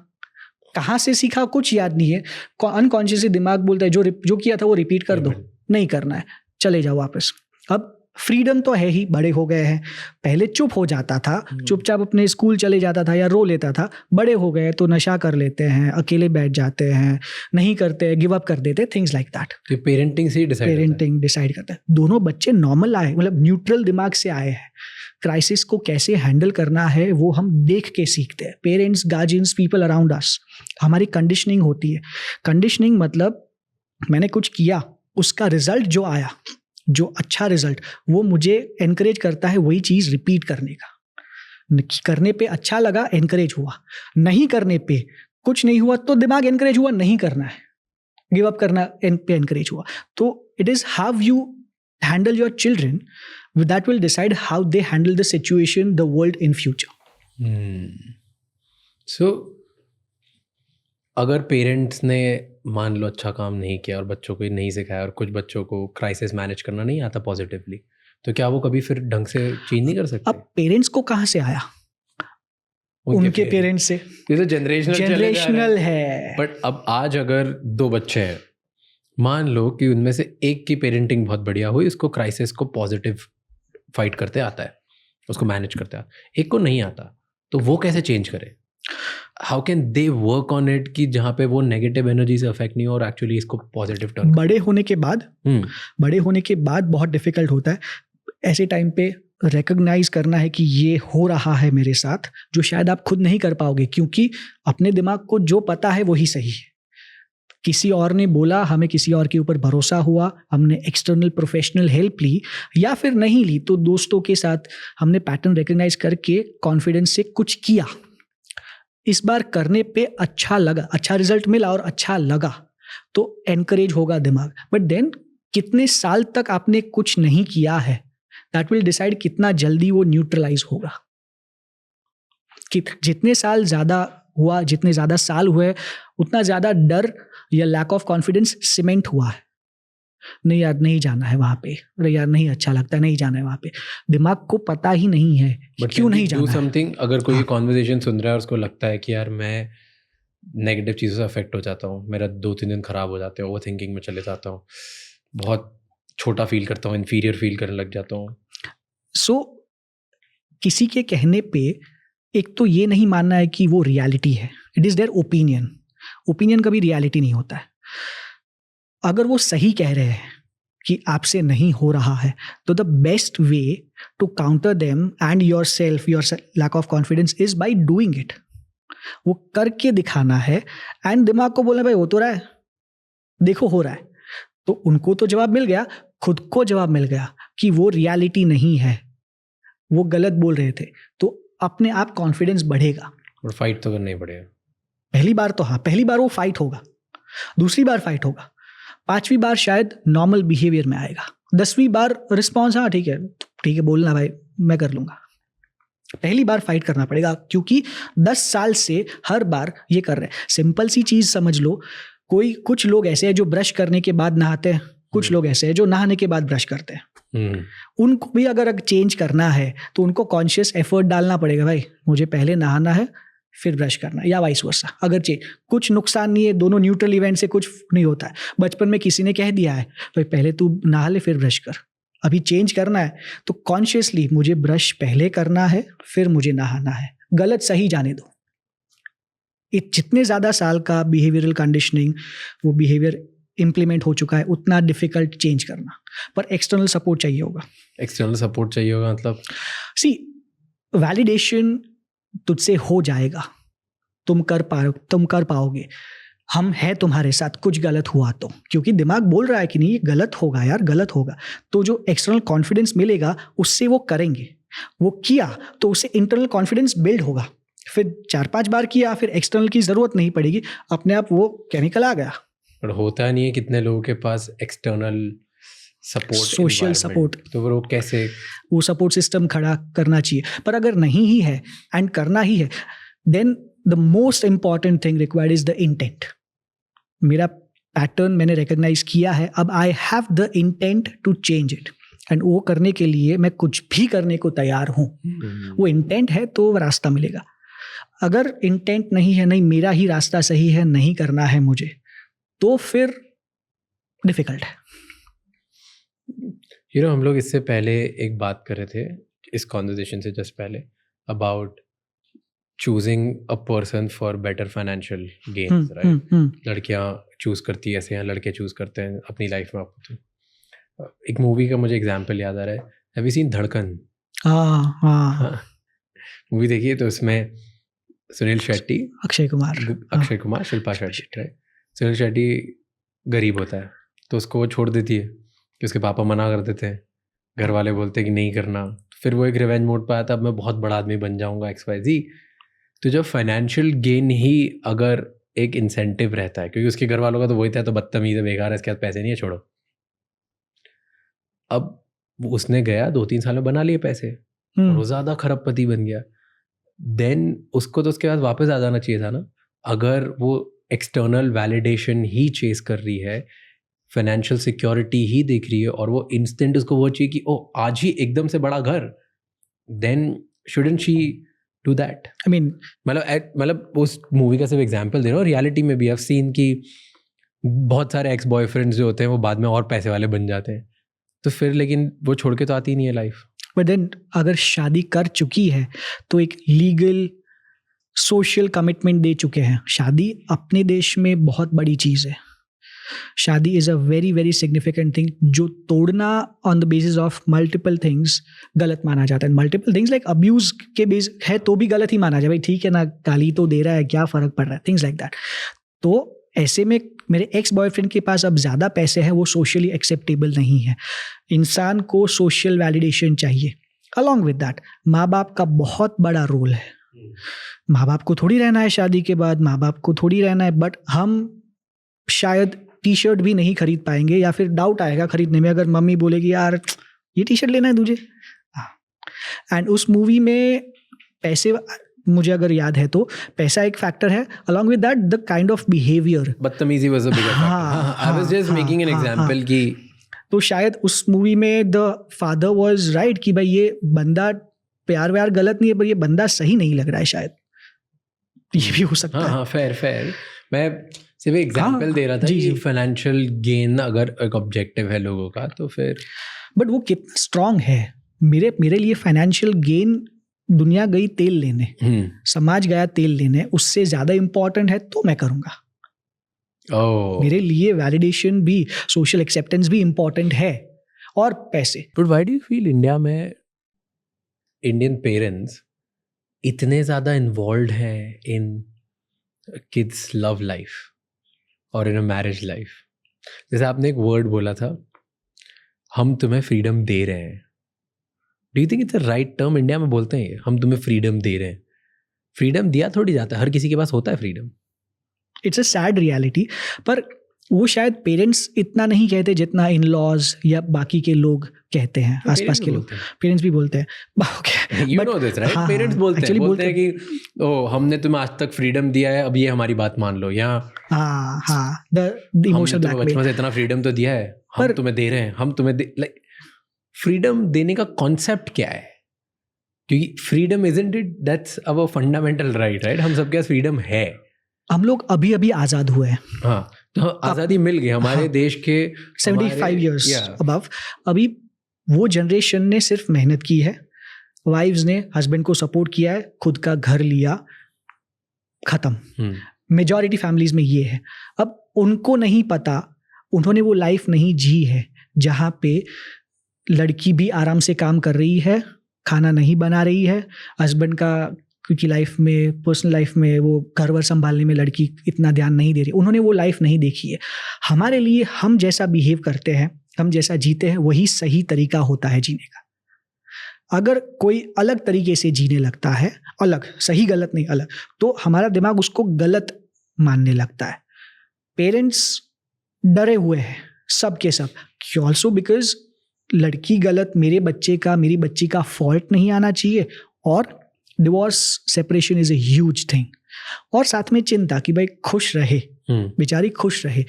कहाँ से सीखा, कुछ याद नहीं है। अनकॉन्शियसली दिमाग बोलता है जो किया था वो रिपीट कर दो, नहीं करना है, चले जाओ वापस। अब फ्रीडम तो है ही, बड़े हो गए हैं, पहले चुप हो जाता था, चुपचाप अपने स्कूल चले जाता था या रो लेता था, बड़े हो गए तो नशा कर लेते हैं, अकेले बैठ जाते हैं, नहीं करते, गिव अप कर देते, थिंग्स लाइक दैट। पेरेंटिंग से पेरेंटिंग डिसाइड करता है। दोनों बच्चे नॉर्मल आए, मतलब न्यूट्रल दिमाग से आए हैं। क्राइसिस को कैसे हैंडल करना है वो हम देख के सीखते हैं। Parents, guardians, people around us, हमारी कंडीशनिंग होती है। कंडीशनिंग मतलब मैंने कुछ किया, उसका रिजल्ट जो आया, जो अच्छा रिजल्ट, वो मुझे एनकरेज करता है वही चीज़ रिपीट करने का। करने पे अच्छा लगा, एनकरेज हुआ, नहीं करने पे कुछ नहीं हुआ तो दिमाग एनकरेज हुआ नहीं करना है, गिव अप करना पे एनकरेज हुआ। तो it is how you handle your children, that will decide how they handle the situation, the world in future. So अगर पेरेंट्स ने मान लो अच्छा काम नहीं किया और बच्चों को नहीं सिखाया, और कुछ बच्चों को क्राइसिस मैनेज करना नहीं आता पॉजिटिवली, तो क्या वो कभी फिर ढंग से चेंज नहीं कर सकते? अब पेरेंट्स को कहाँ से आया? उनके पेरेंट्स से। ये तो जनरेशनल है। बट अब आज अगर 2 बच्चे हैं, मान लो कि उनमें से एक की पेरेंटिंग बहुत बढ़िया हुई, उसको क्राइसिस को पॉजिटिव फाइट करते आता है, उसको मैनेज करते आता, एक को नहीं आता, तो वो कैसे चेंज करे? How can they work on it कि जहाँ पे वो नेगेटिव एनर्जी से अफेक्ट नहीं हो और एक्चुअली इसको पॉजिटिव टर्न? बड़े होने के बाद बहुत डिफिकल्ट होता है। ऐसे टाइम पे रिकॉग्नाइज करना है कि ये हो रहा है मेरे साथ, जो शायद आप खुद नहीं कर पाओगे, क्योंकि अपने दिमाग को जो पता है वही सही है। किसी और ने बोला, हमें किसी और के ऊपर भरोसा हुआ, हमने एक्सटर्नल प्रोफेशनल हेल्प ली, या फिर नहीं ली तो दोस्तों के साथ हमने पैटर्न रिकॉग्नाइज करके कॉन्फिडेंस से कुछ किया। इस बार करने पे अच्छा लगा, अच्छा रिजल्ट मिला और अच्छा लगा, तो एनकरेज होगा दिमाग। बट देन कितने साल तक आपने कुछ नहीं किया है, दैट विल डिसाइड कितना जल्दी वो न्यूट्रलाइज होगा। कि जितने साल ज़्यादा हुआ, जितने ज़्यादा साल हुए, उतना ज़्यादा डर या लैक ऑफ कॉन्फिडेंस सीमेंट हुआ है। नहीं यार, नहीं जाना है वहाँ पे, अरे यार नहीं अच्छा लगता, नहीं जाना है वहाँ पे। दिमाग को पता ही नहीं है कि क्यों नहीं जाना समथिंग। अगर कोई कॉन्वर्सेशन सुन रहा है और उसको लगता है कि यार मैं नेगेटिव चीज़ों से अफेक्ट हो जाता हूँ, मेरा 2-3 दिन खराब हो जाते हैं, ओवर थिंकिंग में चले जाता हूँ, बहुत छोटा फील करता हूँ, इन्फीरियर फील करने लग जाता हूँ। सो किसी के कहने पे एक तो ये नहीं मानना है कि वो रियलिटी है, it is their opinion. Opinion कभी रियलिटी नहीं होता है। अगर वो सही कह रहे हैं कि आपसे नहीं हो रहा है, तो the best way to counter them and yourself, your lack of confidence, is by doing it. वो करके दिखाना है एंड दिमाग को बोलना, भाई हो तो रहा है, देखो हो रहा है। तो उनको तो जवाब मिल गया, खुद को जवाब मिल गया कि वो रियलिटी नहीं है, वो गलत बोल रहे थे। तो अपने आप कॉन्फिडेंस बढ़ेगा। और फाइट तो करना ही पड़ेगा। पहली बार तो हाँ, पहली बार वो फाइट होगा, दूसरी बार फाइट होगा, 5वीं बार शायद नॉर्मल बिहेवियर में आएगा, 10वीं बार रिस्पॉन्स, हाँ ठीक है बोलना भाई मैं कर लूँगा। पहली बार फाइट करना पड़ेगा, क्योंकि 10 साल से हर बार ये कर रहे हैं। सिंपल सी चीज़ समझ लो, कुछ लोग ऐसे हैं जो ब्रश करने के बाद नहाते हैं, कुछ लोग ऐसे हैं जो नहाने के बाद ब्रश करते हैं। उनको भी अगर चेंज करना है तो उनको कॉन्शियस एफर्ट डालना पड़ेगा, भाई मुझे पहले नहाना है फिर ब्रश करना, या वाइस वर्सा। अगर कुछ नुकसान नहीं है, दोनों न्यूट्रल इवेंट से कुछ नहीं होता है। बचपन में किसी ने कह दिया है भाई पहले तू नहा ले फिर ब्रश कर, अभी चेंज करना है तो कॉन्शियसली मुझे ब्रश पहले करना है फिर मुझे नहाना है। गलत सही जाने दो। ये जितने ज़्यादा साल का बिहेवियरल कंडीशनिंग, वो बिहेवियर इम्प्लीमेंट हो चुका है, उतना डिफिकल्ट चेंज करना। पर एक्सटर्नल सपोर्ट चाहिए होगा। एक्सटर्नल सपोर्ट चाहिए होगा मतलब सी, वैलिडेशन तुझसे हो जाएगा, तुम कर पाओगे, हम हैं तुम्हारे साथ, कुछ गलत हुआ तो, क्योंकि दिमाग बोल रहा है कि नहीं ये गलत होगा यार, गलत होगा। तो जो एक्सटर्नल कॉन्फिडेंस मिलेगा उससे वो करेंगे। वो किया तो उससे इंटरनल कॉन्फिडेंस बिल्ड होगा, फिर 4-5 बार किया, फिर एक्सटर्नल की ज़रूरत नहीं पड़ेगी, अपने आप वो केमिकल आ गया। पर होता नहीं है कितने लोगों के पास एक्सटर्नल सपोर्ट, सोशल सपोर्ट, तो वो कैसे वो सपोर्ट सिस्टम खड़ा करना चाहिए। पर अगर नहीं ही है एंड करना ही है, then the most important thing required is the intent. मेरा पैटर्न मैंने रिकॉग्नाइज किया है, अब I have the intent to change it, and वो करने के लिए मैं कुछ भी करने को तैयार हूँ। वो इंटेंट है तो रास्ता मिलेगा। अगर इंटेंट नहीं है, नहीं मेरा ही रास्ता सही है, नहीं करना है मुझे, तो फिर डिफिकल्ट है। हम लोग इससे पहले एक बात कर रहे थे इस कॉन्वर्सेशन से जस्ट पहले about choosing a person for better financial gains, right? लड़कियां चूज करती है ऐसे या लड़के चूज करते हैं अपनी लाइफ में आपको। तो एक मूवी का मुझे एग्जांपल याद आ रहा है, हैव यू सीन धड़कन? हाँ, मूवी देखिए तो उसमें सुनील शेट्टी, अक्षय कुमार, शिल्पा शेट्टी, राइट? सुनील शेट्टी गरीब होता है तो उसको वो छोड़ देती है कि उसके पापा मना कर देते हैं, घर वाले बोलते हैं कि नहीं करना, फिर वो एक रिवेंज मोड पर आता है, अब मैं बहुत बड़ा आदमी बन जाऊंगा XYZ। तो जब फाइनेंशियल गेन ही अगर एक इंसेंटिव रहता है, क्योंकि उसके घर वालों का तो वही था तो बदतमीज है, बेकार है, इसके पास पैसे नहीं है, छोड़ो। अब उसने गया 2-3 साल में बना लिए पैसे और वो ज़्यादा खरबपति बन गया। देन उसको तो उसके बाद वापस आ जाना चाहिए था ना। अगर वो एक्सटर्नल वैलिडेशन ही चेस कर रही है, फाइनेंशियल सिक्योरिटी ही देख रही है और वो इंस्टेंट उसको वो चाहिए कि ओ आज ही एकदम से बड़ा घर, then shouldn't she do that? I mean मतलब उस मूवी का सिर्फ एग्जांपल दे रहा हूँ, रियलिटी में भी आई हैव सीन कि बहुत सारे एक्स बॉयफ्रेंड्स जो होते हैं वो बाद में और पैसे वाले बन जाते हैं, तो फिर लेकिन वो छोड़ के तो आती नहीं है लाइफ। बट देन अगर शादी कर चुकी है तो एक लीगल सोशल कमिटमेंट दे चुके हैं। शादी अपने देश में बहुत बड़ी चीज़ है। शादी is a very very significant thing, जो तोड़ना on the basis of multiple things गलत माना जाता है। मल्टीपल थिंग्स लाइक अब्यूज़ के बेस है तो भी गलत ही माना जाए, भाई ठीक है ना, गाली तो दे रहा है, क्या फ़र्क पड़ रहा है, थिंग्स लाइक दैट। तो ऐसे में मेरे एक्स बॉयफ्रेंड के पास अब ज़्यादा पैसे हैं, वो सोशली एक्सेप्टेबल नहीं है। इंसान को सोशल वैलिडेशन चाहिए। अलॉन्ग विद दैट माँ बाप का बहुत बड़ा रोल है। माँ बाप को थोड़ी रहना है शादी के बाद, माँ बाप को थोड़ी रहना है, बट हम शायद टी-शर्ट भी नहीं खरीद पाएंगे या फिर डाउट आएगा खरीदने में अगर मम्मी बोलेगी यार ये टी-शर्ट लेना है तुझे। एंड उस मूवी में पैसे, मुझे अगर याद है तो पैसा एक फैक्टर है, along with that the kind of behaviour, बदतमीजी was a bigger factor. I was just making an example कि तो शायद उस मूवी में द फादर वाज राइट कि भाई ये बंदा प्यार व्यार गलत नहीं है, पर ये बंदा सही नहीं लग रहा है, शायद ये भी हो सकता है। हाँ, फेयर। मैं सिर्फ एग्जांपल दे रहा था कि फाइनेंशियल गेन अगर एक ऑब्जेक्टिव है लोगों का तो फिर, बट वो कितना स्ट्रांग है। मेरे लिए फाइनेंशियल गेन, दुनिया गई तेल लेने, समाज गया तेल लेने, उससे ज्यादा इंपॉर्टेंट है तो मैं करूंगा। मेरे लिए वैलिडेशन भी, सोशल एक्सेप्टेंस भी इंपॉर्टेंट है और पैसे। But why do you feel India में इंडियन पेरेंट्स इतने ज़्यादा इन्वॉल्व हैं इन किड्स लव लाइफ और इन अ मैरिज लाइफ? जैसे आपने एक वर्ड बोला था, हम तुम्हें फ्रीडम दे रहे हैं। Do you think it's a right term? India में बोलते हैं हम तुम्हें फ्रीडम दे रहे हैं। फ्रीडम दिया थोड़ी जाता है, हर किसी के पास होता है freedom. It's a sad reality, पर वो शायद पेरेंट्स इतना नहीं कहते जितना इन लॉज या बाकी के लोग कहते हैं, आसपास के लोग। पेरेंट्स भी बोलते हैं, you know this, right? Parents बोलते हैं कि ओ हमने तुम्हें आज तक फ्रीडम दिया है, अब ये हमारी बात मान लो। यहाँ द इमोशनल ब्लैकमेल, बचपन से इतना फ्रीडम तो दिया है, हम तुम्हें दे रहे हैं, हम तुम्हें लाइक फ्रीडम देने का कॉन्सेप्ट क्या है? क्योंकि freedom isn't it that's our fundamental right, हम सबके पास फ्रीडम है। हम लोग अभी अभी आज़ाद हुए हैं। हाँ, तो आज़ादी मिल गई हमारे देश के 75 ईयर्स अबव। अभी वो जनरेशन ने सिर्फ मेहनत की है, वाइफ्स ने हस्बैंड को सपोर्ट किया है, खुद का घर लिया, खत्म। मेजॉरिटी फैमिलीज में ये है। अब उनको नहीं पता, उन्होंने वो लाइफ नहीं जी है जहाँ पे लड़की भी आराम से काम कर रही है, खाना नहीं बना रही है, हस्बैंड का क्योंकि लाइफ में, पर्सनल लाइफ में वो घर वर संभालने में लड़की इतना ध्यान नहीं दे रही। उन्होंने वो लाइफ नहीं देखी है। हमारे लिए हम जैसा बिहेव करते हैं, हम जैसा जीते हैं, वही सही तरीका होता है जीने का। अगर कोई अलग तरीके से जीने लगता है, अलग, सही गलत नहीं अलग, तो हमारा दिमाग उसको गलत मानने लगता है। पेरेंट्स डरे हुए हैं सब के सब, ऑल्सो बिकॉज लड़की गलत, मेरे बच्चे का, मेरी बच्ची का फॉल्ट नहीं आना चाहिए, और divorce separation is a huge thing. और साथ में चिंता कि भाई खुश रहे, बेचारी खुश रहे,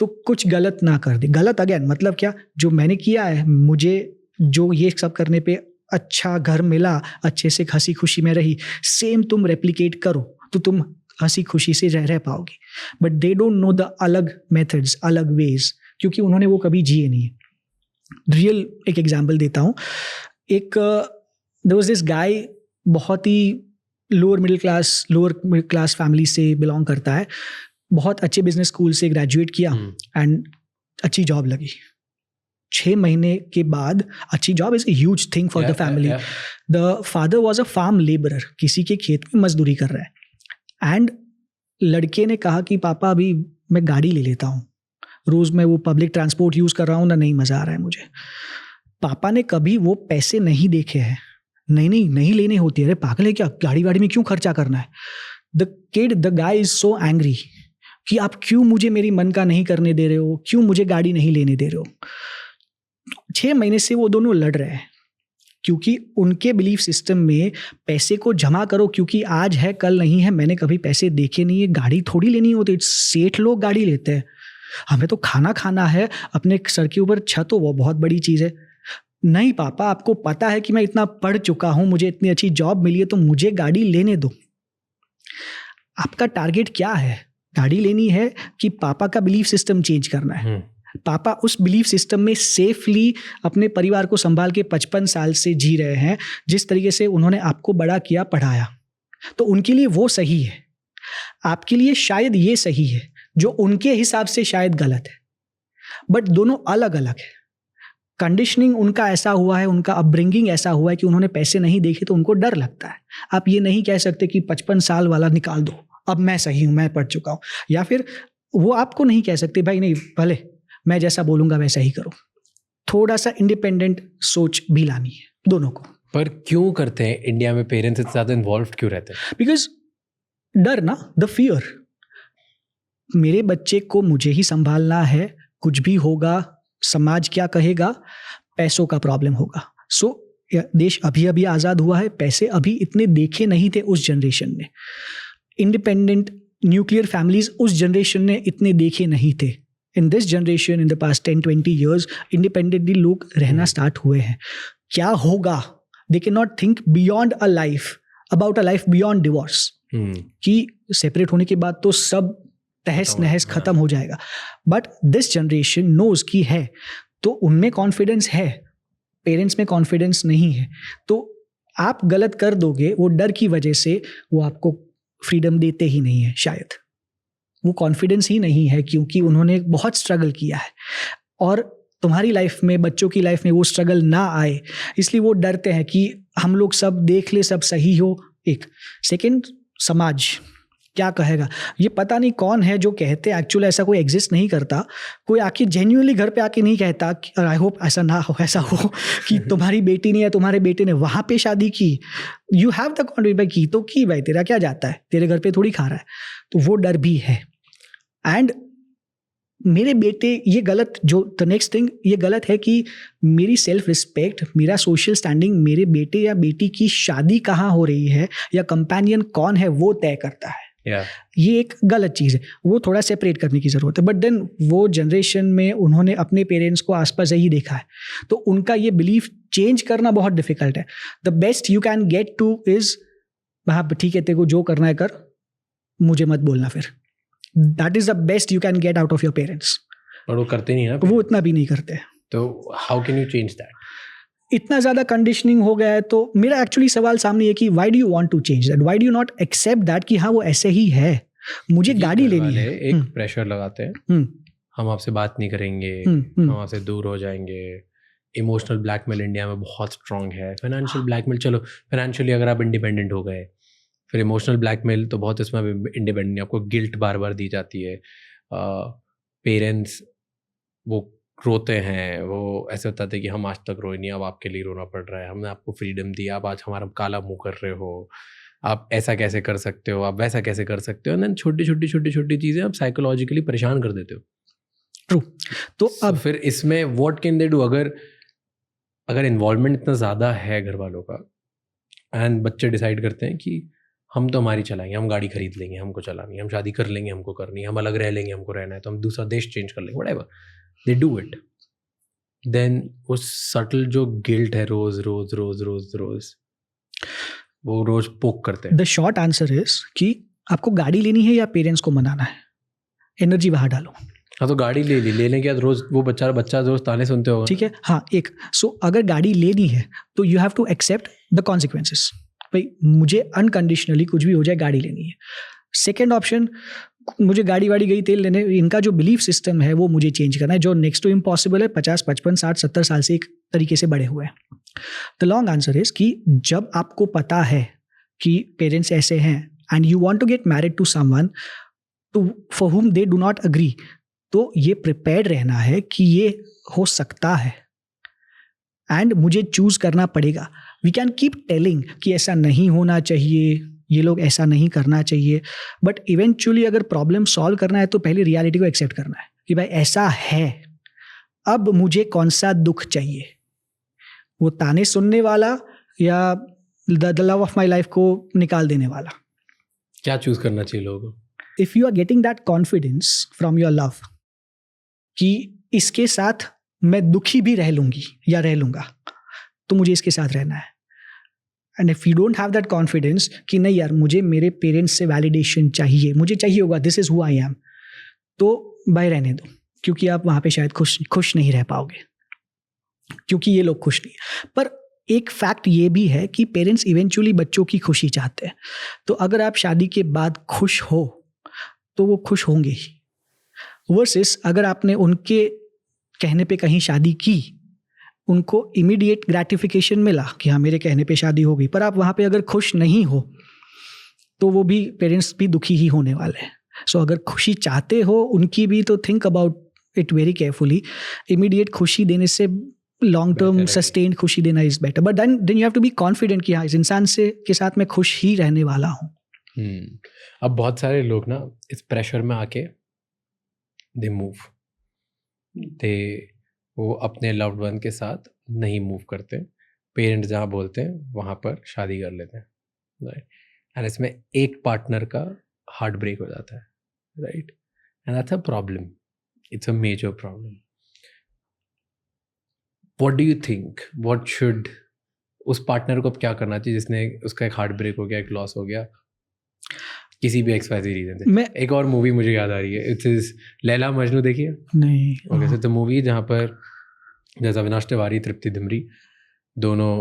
तो कुछ गलत ना कर दे। गलत अगेन मतलब क्या, जो मैंने किया है, मुझे जो ये सब करने पे अच्छा घर मिला, अच्छे से हंसी खुशी में रही, सेम तुम रेप्लिकेट करो तो तुम हंसी खुशी से रह पाओगे। But they don't know the अलग मेथड्स, अलग वेज, क्योंकि उन्होंने वो कभी जिए नहीं है। रियल एक एग्जांपल देता हूँ. एक देयर वाज दिस गाय, बहुत ही लोअर मिडिल क्लास फैमिली से बिलोंग करता है. बहुत अच्छे बिजनेस स्कूल से ग्रेजुएट किया एंड अच्छी जॉब लगी. 6 महीने के बाद, अच्छी job is a huge thing for the family. The father was a farm labourer, किसी के खेत में मजदूरी कर रहा है. एंड लड़के ने कहा कि पापा अभी मैं गाड़ी ले लेता हूँ, रोज मैं वो पब्लिक ट्रांसपोर्ट यूज कर रहा हूँ ना, नहीं मजा आ रहा है मुझे. पापा ने कभी वो पैसे नहीं देखे हैं. नहीं लेने होती है, अरे पागल है क्या, गाड़ी वाड़ी में क्यों खर्चा करना है. The guy is so angry कि आप क्यों मुझे मेरी मन का नहीं करने दे रहे हो, क्यों मुझे गाड़ी नहीं लेने दे रहे हो. 6 महीने से वो दोनों लड़ रहे हैं क्योंकि उनके बिलीफ सिस्टम में पैसे को जमा करो, क्योंकि आज है कल नहीं है. मैंने कभी पैसे देखे नहीं है. गाड़ी थोड़ी लेनी होती, सेठ लोग गाड़ी लेते हैं. हमें तो खाना है, अपने सर के ऊपर छत हो, वो बहुत बड़ी चीज़ है. नहीं पापा, आपको पता है कि मैं इतना पढ़ चुका हूँ, मुझे इतनी अच्छी जॉब मिली है, तो मुझे गाड़ी लेने दो. आपका टारगेट क्या है? गाड़ी लेनी है कि पापा का बिलीफ सिस्टम चेंज करना है? पापा उस बिलीफ सिस्टम में सेफली अपने परिवार को संभाल के 55 साल से जी रहे हैं, जिस तरीके से उन्होंने आपको बड़ा किया, पढ़ाया. तो उनके लिए वो सही है. आपके लिए शायद ये सही है, जो उनके हिसाब से शायद गलत है. बट दोनों अलग अलग है. कंडीशनिंग उनका ऐसा हुआ है, उनका अपब्रिंगिंग ऐसा हुआ है कि उन्होंने पैसे नहीं देखे तो उनको डर लगता है. आप ये नहीं कह सकते कि 55 साल वाला निकाल दो, अब मैं सही हूँ, मैं पढ़ चुका हूँ. या फिर वो आपको नहीं कह सकते भाई नहीं, भले मैं जैसा बोलूँगा वैसा ही करो. थोड़ा सा इंडिपेंडेंट सोच भी लानी है दोनों को. पर क्यों करते हैं इंडिया में पेरेंट्स इतना ज़्यादा इन्वॉल्व क्यों रहते हैं? बिकॉज डर ना, द फियर. मेरे बच्चे को मुझे ही संभालना है, कुछ भी होगा, समाज क्या कहेगा, पैसों का प्रॉब्लम होगा. सो देश अभी अभी आज़ाद हुआ है, पैसे अभी इतने देखे नहीं थे उस जनरेशन ने. इंडिपेंडेंट न्यूक्लियर फैमिलीज उस जनरेशन ने इतने देखे नहीं थे. In this generation, in the past 10-20 years, independently लोग रहना स्टार्ट हुए हैं. क्या होगा? They can not think beyond a life, about a life beyond divorce, कि सेपरेट होने के बाद तो सब तहस नहस खत्म हो जाएगा. बट दिस जनरेशन नोज की है, तो उनमें कॉन्फिडेंस है, पेरेंट्स में कॉन्फिडेंस नहीं है. तो आप गलत कर दोगे, वो डर की वजह से वो आपको फ्रीडम देते ही नहीं है. शायद वो कॉन्फिडेंस ही नहीं है, क्योंकि उन्होंने बहुत स्ट्रगल किया है और तुम्हारी लाइफ में, बच्चों की लाइफ में वो स्ट्रगल ना आए, इसलिए वो डरते हैं कि हम लोग सब देख ले, सब सही हो. एक सेकंड, समाज क्या कहेगा. ये पता नहीं कौन है जो कहते हैं, एक्चुअली ऐसा कोई एग्जिस्ट नहीं करता. कोई आके जेन्युइनली घर पे आके नहीं कहता, आई होप ऐसा ना हो, ऐसा हो कि तुम्हारी बेटी ने या तुम्हारे बेटे ने वहाँ पे शादी की. यू हैव द कॉन्फिडेंस, भाई की तो की, भाई तेरा क्या जाता है, तेरे घर पे थोड़ी खा रहा है. तो वो डर भी है. एंड मेरे बेटे, ये गलत, जो द नेक्स्ट थिंग ये गलत है कि मेरी सेल्फ रिस्पेक्ट, मेरा सोशल स्टैंडिंग, मेरे बेटे या बेटी की शादी कहाँ हो रही है या कंपेनियन कौन है वो तय करता है. ये एक गलत चीज़ है. वो थोड़ा सेपरेट करने की ज़रूरत है. बट देन वो जनरेशन में उन्होंने अपने पेरेंट्स को आसपास यही देखा है, तो उनका ये बिलीफ चेंज करना बहुत डिफिकल्ट है. The best you can gate two is, हाँ ठीक है, तेरे को जो करना है कर, मुझे मत बोलना फिर. That is the best you can gate out of your parents. और वो करते नहीं ना, वो इतना भी नहीं करते. तो how can you change that? इतना ज़्यादा कंडीशनिंग हो गया है. तो मेरा एक्चुअली सवाल सामने है कि why do you want to change that, why do you not accept that कि हाँ वो ऐसे ही है, मुझे गाड़ी लेनी है. एक प्रेशर लगाते हैं, हम आपसे बात नहीं करेंगे, हम आपसे दूर हो जाएंगे. इमोशनल ब्लैकमेल इंडिया में बहुत स्ट्रांग है. फाइनेंशियल ब्लैकमेल, चलो फाइनेंशियली अगर आप इंडिपेंडेंट हो गए, फिर इमोशनल ब्लैकमेल तो बहुत, इसमें इंडिपेंडेंट, आपको गिल्ट बार बार दी जाती है. पेरेंट्स वो रोते हैं, वो ऐसे बताते हैं कि हम आज तक रोए नहीं, अब आपके लिए रोना पड़ रहा है, हमने आपको फ्रीडम दी, आप आज हमारा काला मुंह कर रहे हो, आप ऐसा कैसे कर सकते हो, आप वैसा कैसे कर सकते हो. एंड छोटी छोटी चीज़ें आप साइकोलॉजिकली परेशान कर देते हो. ट्रू. तो अब फिर इसमें व्हाट कैन दे डू? अगर इन्वॉल्वमेंट इतना ज़्यादा है घर वालों का, एंड बच्चे डिसाइड करते हैं कि हम तो हमारी चलाएंगे, हम गाड़ी खरीद लेंगे, हमको चलानी है, हम शादी कर लेंगे, हमको करनी है, हम अलग रह लेंगे, हमको रहना है, तो हम दूसरा देश चेंज कर लेंगे, whatever they do it. Then वो सटल जो गिल्ट है, रोज वो रोज पोक करते हैं. द शॉर्ट आंसर इज कि आपको गाड़ी लेनी है या पेरेंट्स को मनाना है, एनर्जी बाहर डालो. हाँ, तो गाड़ी ले ली, लेने के बाद रोज वो बच्चा रोज ताने सुनते होगा। ठीक है, हाँ एक सो अगर गाड़ी लेनी है तो you have to accept the consequences. भाई मुझे अनकंडीशनली कुछ भी हो जाए गाड़ी लेनी है। सेकेंड ऑप्शन, मुझे गाड़ी वाड़ी गई तेल लेने, इनका जो बिलीफ सिस्टम है वो मुझे चेंज करना है, जो नेक्स्ट टू इम्पॉसिबल है। 50, 55, 60, 70 साल से एक तरीके से बड़े हुए हैं। द लॉन्ग आंसर इज कि जब आपको पता है कि पेरेंट्स ऐसे हैं and you want to get married to someone for whom they do not agree, तो ये प्रिपेयर्ड रहना है कि ये हो सकता है एंड मुझे चूज करना पड़ेगा। वी कैन कीप टेलिंग कि ऐसा नहीं होना चाहिए, ये लोग ऐसा नहीं करना चाहिए, बट इवेंचुअली अगर प्रॉब्लम सॉल्व करना है तो पहले रियलिटी को एक्सेप्ट करना है कि भाई ऐसा है, अब मुझे कौन सा दुख चाहिए, वो ताने सुनने वाला या the love of my life को निकाल देने वाला। क्या चूज करना चाहिए लोगों को? If you are getting that confidence from your love कि इसके साथ मैं दुखी भी रह लूंगी या रह लूंगा, तो मुझे इसके साथ रहना है। And if you don't have that confidence कि नहीं यार मुझे मेरे पेरेंट्स से वैलिडेशन चाहिए, मुझे चाहिए होगा, this is who I am, तो भाई रहने दो, क्योंकि आप वहाँ पे शायद खुश नहीं रह पाओगे, क्योंकि ये लोग खुश नहीं। पर एक फैक्ट ये भी है कि पेरेंट्स इवेंचुअली बच्चों की खुशी चाहते हैं। तो अगर आप शादी के बाद खुश हो तो वो खुश होंगे ही, वर्सेस अगर आपने उनके कहने पे कहीं शादी की, उनको इमीडिएट ग्रेटिफिकेशन मिला कि हाँ मेरे कहने पे शादी हो गई, पर आप वहाँ पे अगर खुश नहीं हो तो वो भी पेरेंट्स भी दुखी ही होने वाले हैं। सो अगर खुशी चाहते हो उनकी भी, तो think about it very carefully. Immediate खुशी देने से लॉन्ग टर्म सस्टेन्ड खुशी देना is better, but then you have to be confident कि हाँ इस इंसान से के साथ मैं खुश ही रहने वाला हूँ। अब बहुत सारे लोग ना इस प्रेशर में आके दे मूव, वो अपने लव्ड वन के साथ नहीं मूव करते, पेरेंट्स जहाँ बोलते हैं वहाँ पर शादी कर लेते हैं, राइट। एंड इसमें एक पार्टनर का हार्ट ब्रेक हो जाता है, right, and that's a problem, it's a major problem. What do you think, what should उस पार्टनर को क्या करना चाहिए जिसने, उसका एक हार्ट ब्रेक हो गया, एक लॉस हो गया किसी भी XYZ रीजन से? एक और मूवी मुझे याद आ रही है, इट्स इज लैला मजनू, देखिए? नहीं। ओके, सो द मूवी जहाँ पर जैसे अविनाश तिवारी, तृप्ति दिमरी, दोनों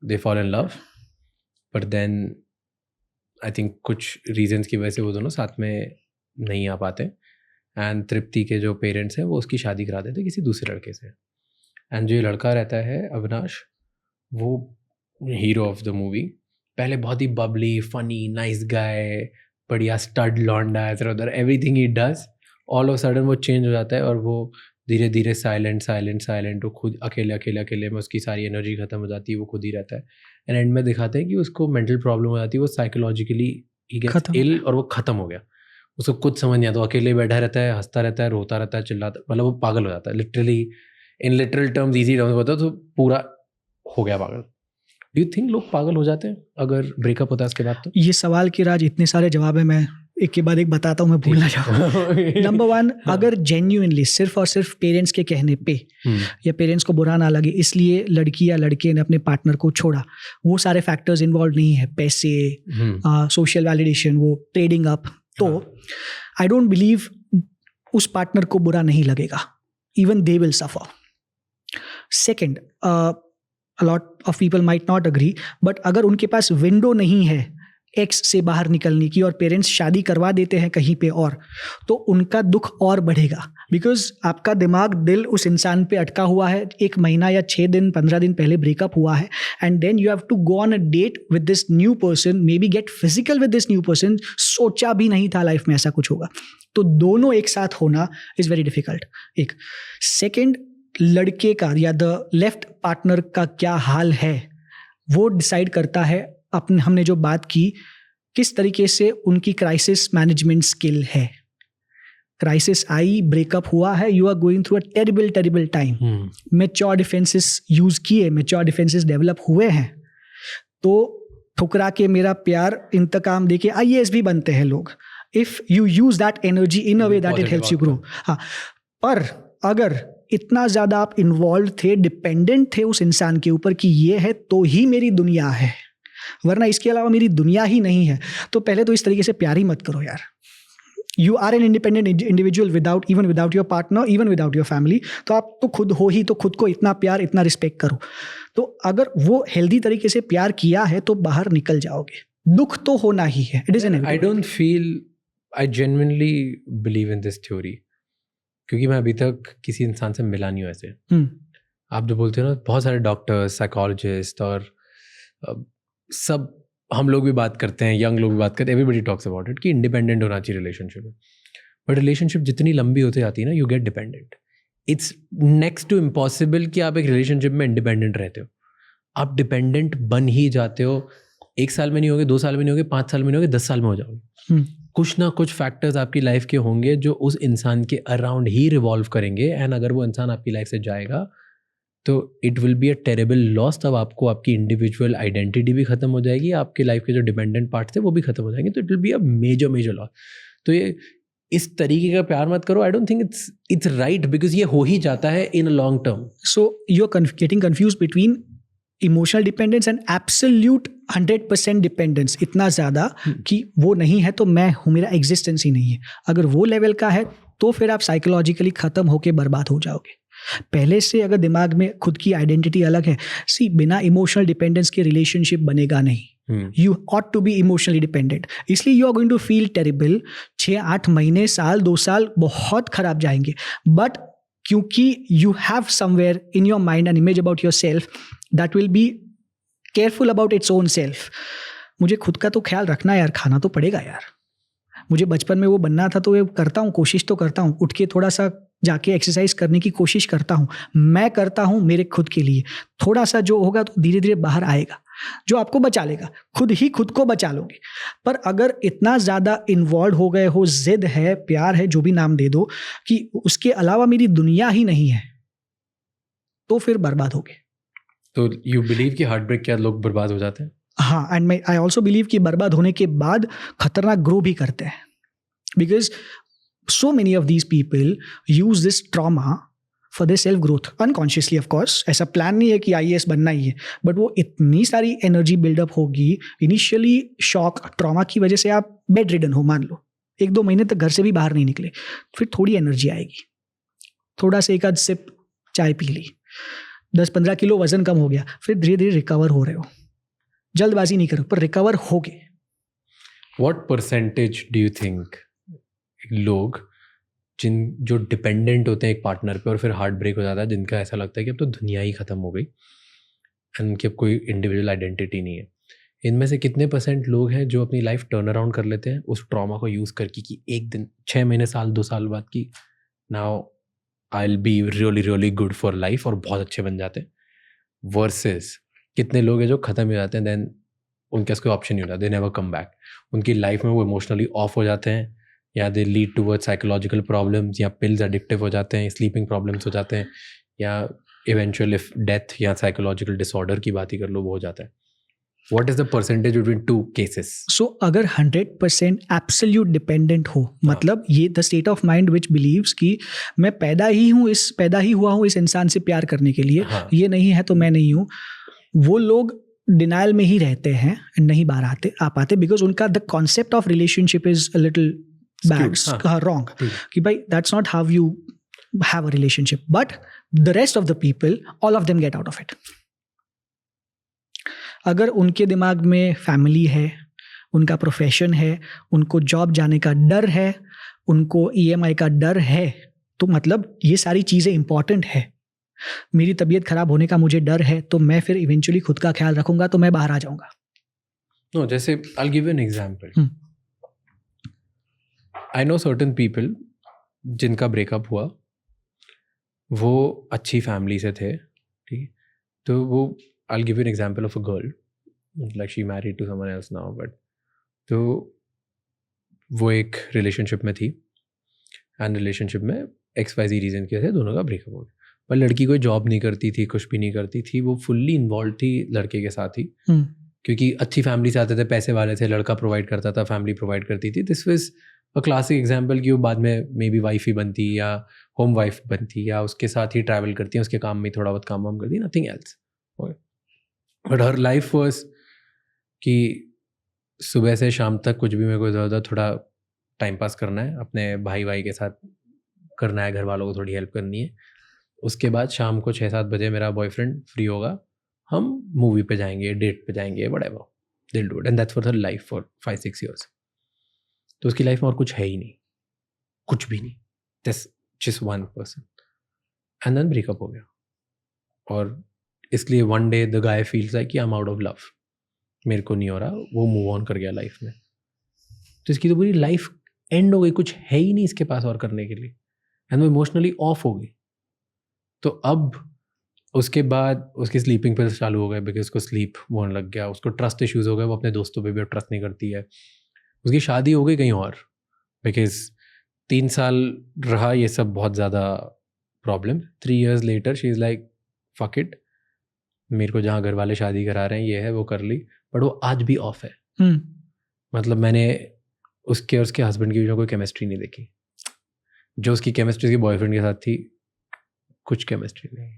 they fall in love, but then I think कुछ रीजंस की वजह से वो दोनों साथ में नहीं आ पाते, एंड तृप्ति के जो पेरेंट्स हैं वो उसकी शादी करा देते किसी दूसरे लड़के से। एंड जो ये लड़का रहता है अविनाश, वो हीरो ऑफ द मूवी, पहले बहुत ही बबली, फनी, नाइस गाय, बढ़िया स्टड लॉन्डा, इधर उधर everything he does, all of sudden वो चेंज हो जाता है और वो धीरे धीरे साइलेंट, वो खुद अकेले में उसकी सारी एनर्जी खत्म हो जाती है, वो खुद ही रहता है। एंड एंड में दिखाते हैं कि उसको मेंटल प्रॉब्लम हो जाती है, वो साइकोलॉजिकली ही गेट्स इल और वो खत्म हो गया, उसको कुछ समझ नहीं आता, वो अकेले बैठा रहता है, हंसता रहता है, रोता रहता है, चिल्लाता, मतलब वो पागल हो जाता है, literally in literal terms, easy terms बताओ तो पूरा हो गया पागल। डू यू थिंक लोग पागल हो जाते हैं अगर ब्रेकअप होता है उसके बाद? तो ये सवाल के राज इतने सारे जवाब है, मैं एक के बाद एक बताता हूँ, मैं भूल ना जाऊँ। नंबर 1, अगर जेन्युइनली सिर्फ और सिर्फ पेरेंट्स के कहने पे या पेरेंट्स को बुरा ना लगे इसलिए लड़की या लड़के ने अपने पार्टनर को छोड़ा, वो सारे फैक्टर्स इन्वॉल्व नहीं है, पैसे, सोशल वैलिडेशन, वो ट्रेडिंग अप, तो आई डोंट बिलीव उस पार्टनर को बुरा नहीं लगेगा, even they will suffer. Second, a lot of people might not agree, but अगर उनके पास विंडो नहीं है एक्स से बाहर निकलने की और पेरेंट्स शादी करवा देते हैं कहीं पे और, तो उनका दुख और बढ़ेगा, बिकॉज आपका दिमाग, दिल उस इंसान पे अटका हुआ है, 1 महीना या 6 दिन 15 दिन पहले ब्रेकअप हुआ है, and then you have to go on a date with this new person, maybe get physical with this new person, सोचा भी नहीं था लाइफ में ऐसा कुछ होगा, तो दोनों एक साथ होना इज़ वेरी डिफिकल्ट। एक सेकेंड, लड़के का या द लेफ्ट पार्टनर का क्या हाल है वो डिसाइड करता है अपने, हमने जो बात की, किस तरीके से उनकी क्राइसिस मैनेजमेंट स्किल है। क्राइसिस आई, ब्रेकअप हुआ है, you are going through a terrible time, mature defences use किए, मैच्योर डिफेंसेस डेवलप हुए हैं, तो ठुकरा के मेरा प्यार इंतकाम देके IAS भी बनते हैं लोग, if you use that energy in a way that it helps you grow. हाँ, पर अगर इतना ज़्यादा आप इन्वॉल्व थे, डिपेंडेंट थे उस इंसान के ऊपर कि ये है तो ही मेरी दुनिया है, वरना इसके अलावा मेरी दुनिया ही नहीं है, तो पहले तो इस तरीके से प्यार ही मत करो यार। You are an independent individual without your partner, even without your family, तो आप तो खुद हो ही, तो खुद को इतना प्यार, इतना रिस्पेक्ट करो। तो अगर वो हेल्दी तरीके से प्यार किया है तो बाहर निकल जाओगे। दुख तो होना ही है, it is I don't feel, I genuinely believe in this theory, क्योंकि मैं अभी तक किसी इंसान से मिला नहीं हूँ ऐसे। आप जो बोलते हो ना, बहुत सारे डॉक्टर्स, साइकोलॉजिस्ट और सब हम लोग भी बात करते हैं, यंग लोग भी बात करते हैं, एवरीबडी टॉक्स अबाउट इट कि इंडिपेंडेंट होना चाहिए रिलेशनशिप में। बट रिलेशनशिप जितनी लंबी होती जाती है ना, you get dependent. It's next to impossible कि आप एक रिलेशनशिप में इंडिपेंडेंट रहते हो। आप डिपेंडेंट बन ही जाते हो। 1 साल में नहीं होगे, 2 साल में नहीं होगे, 5 साल में नहीं होगे, 10 साल में हो जाओगे। कुछ ना कुछ फैक्टर्स आपकी लाइफ के होंगे जो उस इंसान के अराउंड ही रिवॉल्व करेंगे, एंड अगर वो इंसान आपकी लाइफ से जाएगा तो it will be a terrible loss. तब आपको आपकी इंडिविजुअल आइडेंटिटी भी खत्म हो जाएगी, आपके लाइफ के जो डिपेंडेंट पार्ट्स थे वो भी खत्म हो जाएंगे, तो it will be a major loss. तो ये इस तरीके का प्यार मत करो। I don't think it's right, because ये हो ही जाता है in long term. So you are getting confuse between emotional dependence and absolute 100% dependence, इतना ज़्यादा कि वो नहीं है तो मैं हूँ, मेरा एग्जिस्टेंस ही नहीं है। अगर वो लेवल का है तो फिर आप साइकोलॉजिकली ख़त्म होके बर्बाद हो जाओगे। पहले से अगर दिमाग में खुद की आइडेंटिटी अलग है, बिना इमोशनल डिपेंडेंस के रिलेशनशिप बनेगा नहीं। You ought to be emotionally dependent, इसलिए you are going to feel terrible. 6-8 महीने, साल, 2 साल बहुत खराब जाएंगे, बट क्योंकि you have somewhere in your mind an image about your self that will be careful about its own self. मुझे खुद का तो ख्याल रखना है यार, खाना तो पड़ेगा यार। मुझे बचपन में वो बनना था तो ये करता हूँ, कोशिश तो करता हूँ, उठ के थोड़ा सा जाके एक्सरसाइज करने की कोशिश करता हूँ। मैं करता हूँ मेरे खुद के लिए। थोड़ा सा जो होगा तो धीरे धीरे बाहर आएगा, जो आपको बचा लेगा। खुद ही खुद को बचा लोगे। पर अगर इतना ज़्यादा इन्वॉल्व हो गए हो, जिद है, प्यार है, जो भी नाम दे दो, कि उसके अलावा मेरी दुनिया ही नहीं है, तो फिर बर्बाद होगे। तो यू बिलीव कि हार्ट ब्रेक क्या लोग बर्बाद हो जाते हैं? हाँ, एंड आई ऑल्सो बिलीव कि बर्बाद होने के बाद खतरनाक ग्रो भी करते हैं, because so many of these people use this trauma for their self growth unconsciously, of course। ऐसा प्लान नहीं है कि IAS बनना ही है, बट वो इतनी सारी एनर्जी बिल्डअप होगी इनिशियली, शॉक ट्रॉमा की वजह से आप बेड रिडन हो, मान लो 1-2 महीने तक घर से भी बाहर नहीं निकले, फिर थोड़ी एनर्जी आएगी, थोड़ा सा एक आध सिप चाय पी ली, 10-15 किलो वजन कम हो गया, फिर धीरे धीरे रिकवर हो रहे हो। जल्दबाजी नहीं करो, पर रिकवर होगे। What percentage do you think लोग जो डिपेंडेंट होते हैं एक पार्टनर पे और फिर हार्ट ब्रेक हो जाता है, जिनका ऐसा लगता है कि अब तो दुनिया ही ख़त्म हो गई एंड उनकी अब कोई इंडिविजुअल आइडेंटिटी नहीं है, इनमें से कितने % लोग हैं जो अपनी लाइफ टर्न अराउंड कर लेते हैं उस ट्रॉमा को यूज़ करके कि एक दिन, 6 महीने, साल, 2 साल बाद की now I will be really really good for life, और बहुत अच्छे बन जाते हैं, वर्सेस कितने लोग हैं जो ख़त्म हो जाते हैं, देन उनके पास कोई ऑप्शन नहीं होता, दे नेवर कम बैक। उनकी लाइफ में वो इमोशनली ऑफ हो जाते हैं, या they lead toward psychological problems, या पिल्स एडिक्टिव हो जाते हैं, स्लीपिंग प्रॉब्लम्स हो जाते हैं, या इवेंचुअल इफ डेथ या साइकोलॉजिकल डिसऑर्डर की बात ही कर लो, वो हो जाता है। What is the percentage between 2 cases? So अगर 100% एब्सोल्यूट डिपेंडेंट हो, मतलब ये the state of mind which beliefs कि मैं पैदा ही हुआ हूँ इस इंसान से प्यार करने के लिए, ये नहीं है तो मैं नहीं हूँ, वो लोग डिनाइल में ही रहते हैं, नहीं बाहर आ पाते, बिकॉज उनका the concept of relationship is a little wrong, कि भाई that's not how you have a relationship, but the rest of the people, all of them get out of it। अगर उनके दिमाग में फैमिली है, उनका प्रोफेशन है, उनको जॉब जाने का डर है, उनको EMI का डर है, तो मतलब ये सारी चीज़ें इंपॉर्टेंट है। मेरी तबीयत खराब होने का मुझे डर है, तो मैं फिर इवेंचुअली खुद का ख्याल रखूंगा, तो मैं बाहर आ जाऊंगा। No, जैसे I'll give you an example। I know certain people जिनका ब्रेकअप हुआ, वो अच्छी फैमिली से थे, ठीक, तो वो I'll give you an example of a girl, like she married to someone else now, but तो वो एक रिलेशनशिप में थी, एंड रिलेशनशिप में XYZ रीज़न की वजह से दोनों का ब्रेकअप हो गया। पर लड़की कोई जॉब नहीं करती थी, कुछ भी नहीं करती थी, वो फुल्ली इन्वॉल्व थी लड़के के साथ ही, क्योंकि अच्छी फैमिली से आते थे, पैसे वाले थे, लड़का प्रोवाइड करता था, फैमिली प्रोवाइड करती थी। This was a classic example कि वो बाद में मे बी वाइफ ही बनती, या होम वाइफ बनती, या उसके साथ ही ट्रैवल करती है, उसके काम में थोड़ा बहुत काम वाम करती, nothing else. But her life was कि सुबह से शाम तक कुछ भी मेरे को ज़्यादा थोड़ा टाइम पास करना है, अपने भाई के साथ करना है, घर वालों को थोड़ी हेल्प करनी है। उसके बाद शाम को 6-7 बजे मेरा बॉयफ्रेंड फ्री होगा, हम मूवी पे जाएंगे, डेट पे जाएंगे, व्हाटएवर दिल do it, and that's for the life for 5-6 years। तो उसकी लाइफ में और कुछ है ही नहीं, कुछ भी नहीं, this just one person, and then breakup हो गया। और इसलिए one day the guy feels like कि I am out of love, मेरे को नहीं हो रहा, वो मूव ऑन कर गया लाइफ में। तो इसकी तो पूरी लाइफ एंड हो गई, कुछ है ही नहीं इसके पास और करने के लिए, एंड वो इमोशनली ऑफ हो गई। तो अब उसके बाद उसकी स्लीपिंग पिल्स चालू हो गए, बिकॉज उसको स्लीप होने लग गया, उसको ट्रस्ट इश्यूज हो गए, वो अपने दोस्तों पे भी अब ट्रस्ट नहीं करती है। उसकी शादी हो गई कहीं और, बिकॉज 3 साल रहा ये सब बहुत ज़्यादा problem. 3 years later she is like fuck it, मेरे को जहाँ घर वाले शादी करा रहे हैं ये है वो कर ली, बट वो आज भी ऑफ है। मतलब मैंने उसके और उसके हस्बैंड के बीच में कोई केमिस्ट्री नहीं देखी, जो उसकी केमिस्ट्री उसके बॉयफ्रेंड के साथ थी, कुछ केमिस्ट्री नहीं,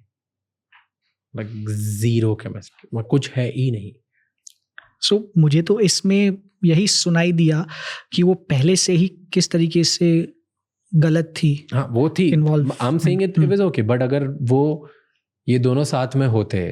लाइक ज़ीरो केमिस्ट्री, कुछ है ही नहीं। सो मुझे तो इसमें यही सुनाई दिया कि वो पहले से ही किस तरीके से गलत थी। हाँ वो थी, involved। I am saying it was okay, but अगर वो ये दोनों साथ में होते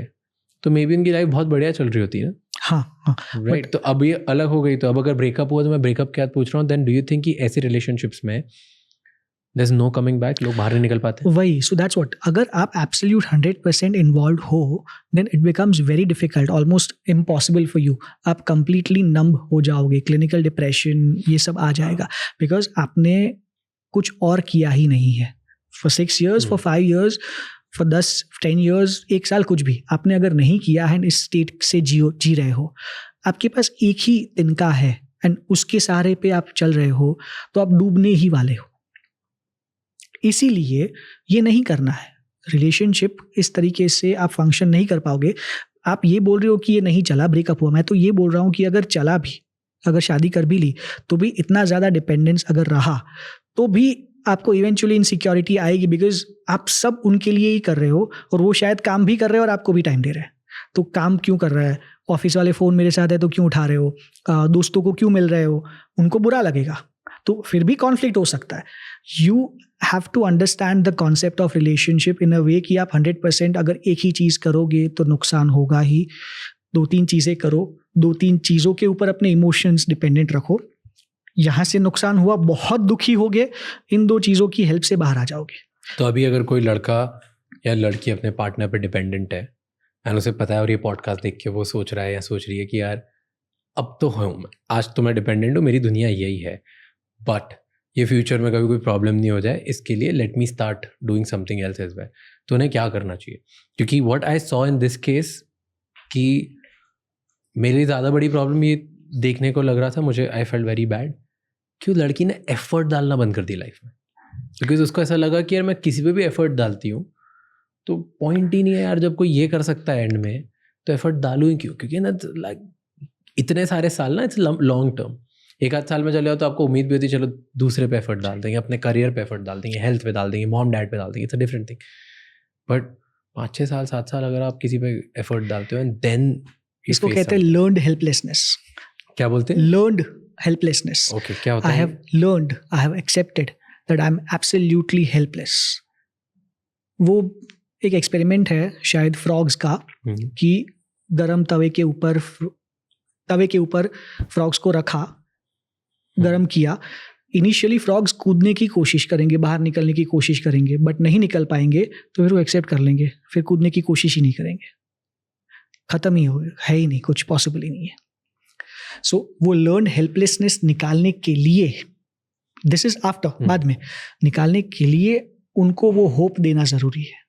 तो मे बी उनकी लाइफ बहुत बढ़िया चल रही होती ना। हाँ राइट। तो अब ये अलग हो गई, तो अब अगर ब्रेकअप हुआ तो मैं ब्रेकअप के बाद पूछ रहा हूँ, देन डू यू थिंक कि ऐसी रिलेशनशिप्स में there is no coming back, लोग बाहर नहीं निकल पाते? वही, सो दैट्स व्हाट, अगर आप एब्सोल्यूट 100% इन्वॉल्व हो then it becomes very difficult, almost impossible for you. आप कंप्लीटली नंब हो जाओगे, क्लिनिकल डिप्रेशन ये सब आ जाएगा, बिकॉज आपने कुछ और किया ही नहीं है for 6 years, for 5 years, for 10-10 years, 1 साल कुछ भी आपने अगर नहीं किया है, इस स्टेट से जी रहे हो, आपके पास एक ही तिनका है एंड उसके सहारे पे आप चल रहे हो, तो आप डूबने ही वाले हो। इसीलिए ये नहीं करना है। रिलेशनशिप इस तरीके से आप फंक्शन नहीं कर पाओगे। आप ये बोल रहे हो कि ये नहीं चला, ब्रेकअप हुआ, मैं तो ये बोल रहा हूँ कि अगर चला भी, अगर शादी कर भी ली, तो भी इतना ज़्यादा डिपेंडेंस अगर रहा तो भी आपको इवेंचुअली इनसिक्योरिटी आएगी, बिकॉज आप सब उनके लिए ही कर रहे हो और वो शायद काम भी कर रहे हो और आपको भी टाइम दे रहे हैं। तो काम क्यों कर रहा है, ऑफिस वाले फ़ोन मेरे साथ है तो क्यों उठा रहे हो, दोस्तों को क्यों मिल रहे हो, उनको बुरा लगेगा, तो फिर भी कॉन्फ्लिक्ट हो सकता है। You have to understand the concept of relationship in a way कि आप 100% अगर एक ही चीज़ करोगे तो नुकसान होगा ही। 2-3 चीज़ें करो, 2-3 चीज़ों के ऊपर अपने इमोशंस डिपेंडेंट रखो। यहाँ से नुकसान हुआ, बहुत दुखी होगे, इन 2 चीज़ों की हेल्प से बाहर आ जाओगे। तो अभी अगर कोई लड़का या लड़की अपने पार्टनर पे डिपेंडेंट है एंड उसे पता है और ये पॉडकास्ट देख के वो सोच रहा है या सोच रही है कि यार अब तो हूँ मैं, आज तो मैं डिपेंडेंट हूँ, मेरी दुनिया यही है, बट ये फ्यूचर में कभी कोई प्रॉब्लम नहीं हो जाए, इसके लिए let me start doing something else as well, तो उन्हें क्या करना चाहिए? क्योंकि what I saw in this case कि मेरे लिए ज़्यादा बड़ी प्रॉब्लम ये देखने को लग रहा था, मुझे आई फेल्ट वेरी बैड कि उस लड़की ने एफर्ट डालना बंद कर दी लाइफ में, बिकॉज उसको ऐसा लगा कि यार मैं किसी पे भी एफर्ट डालती हूँ तो पॉइंट ही नहीं है यार, जब कोई ये कर सकता है एंड में तो एफर्ट डालूँ ही क्यों? क्योंकि ना लाइक इतने सारे साल ना, इट्स लॉन्ग टर्म। 1-8 साल में चले हो तो आपको उम्मीद भी होती है चलो दूसरे पे एफर्ट डाल देंगे, अपने करियर पे एफर्ट डाल देंगे, हेल्थ पे डाल देंगे, मॉम डैड पे डाल देंगे, it's a different thing. But 5-6 साल 7 साल अगर आप किसी पे एफर्ट डालते हो एंड देन इसको कहते हैं लर्नड हेल्पलेसनेस। क्या बोलते हैं? Learned helplessness. ओके, क्या होता है? I have learned, I have accepted that I am absolutely helpless. वो एक एक्सपेरिमेंट है शायद फ्रॉग्स का, कि गरम तवे के ऊपर फ्रॉग्स को रखा, गरम किया। इनिशियली फ्रॉग्स कूदने की कोशिश करेंगे, बाहर निकलने की कोशिश करेंगे, बट नहीं निकल पाएंगे तो फिर वो एक्सेप्ट कर लेंगे, फिर कूदने की कोशिश ही नहीं करेंगे, ख़त्म ही हो, है ही नहीं, कुछ पॉसिबल ही नहीं है। सो वो लर्न हेल्पलेसनेस निकालने के लिए, दिस इज आफ्टर, बाद में निकालने के लिए उनको वो होप देना ज़रूरी है।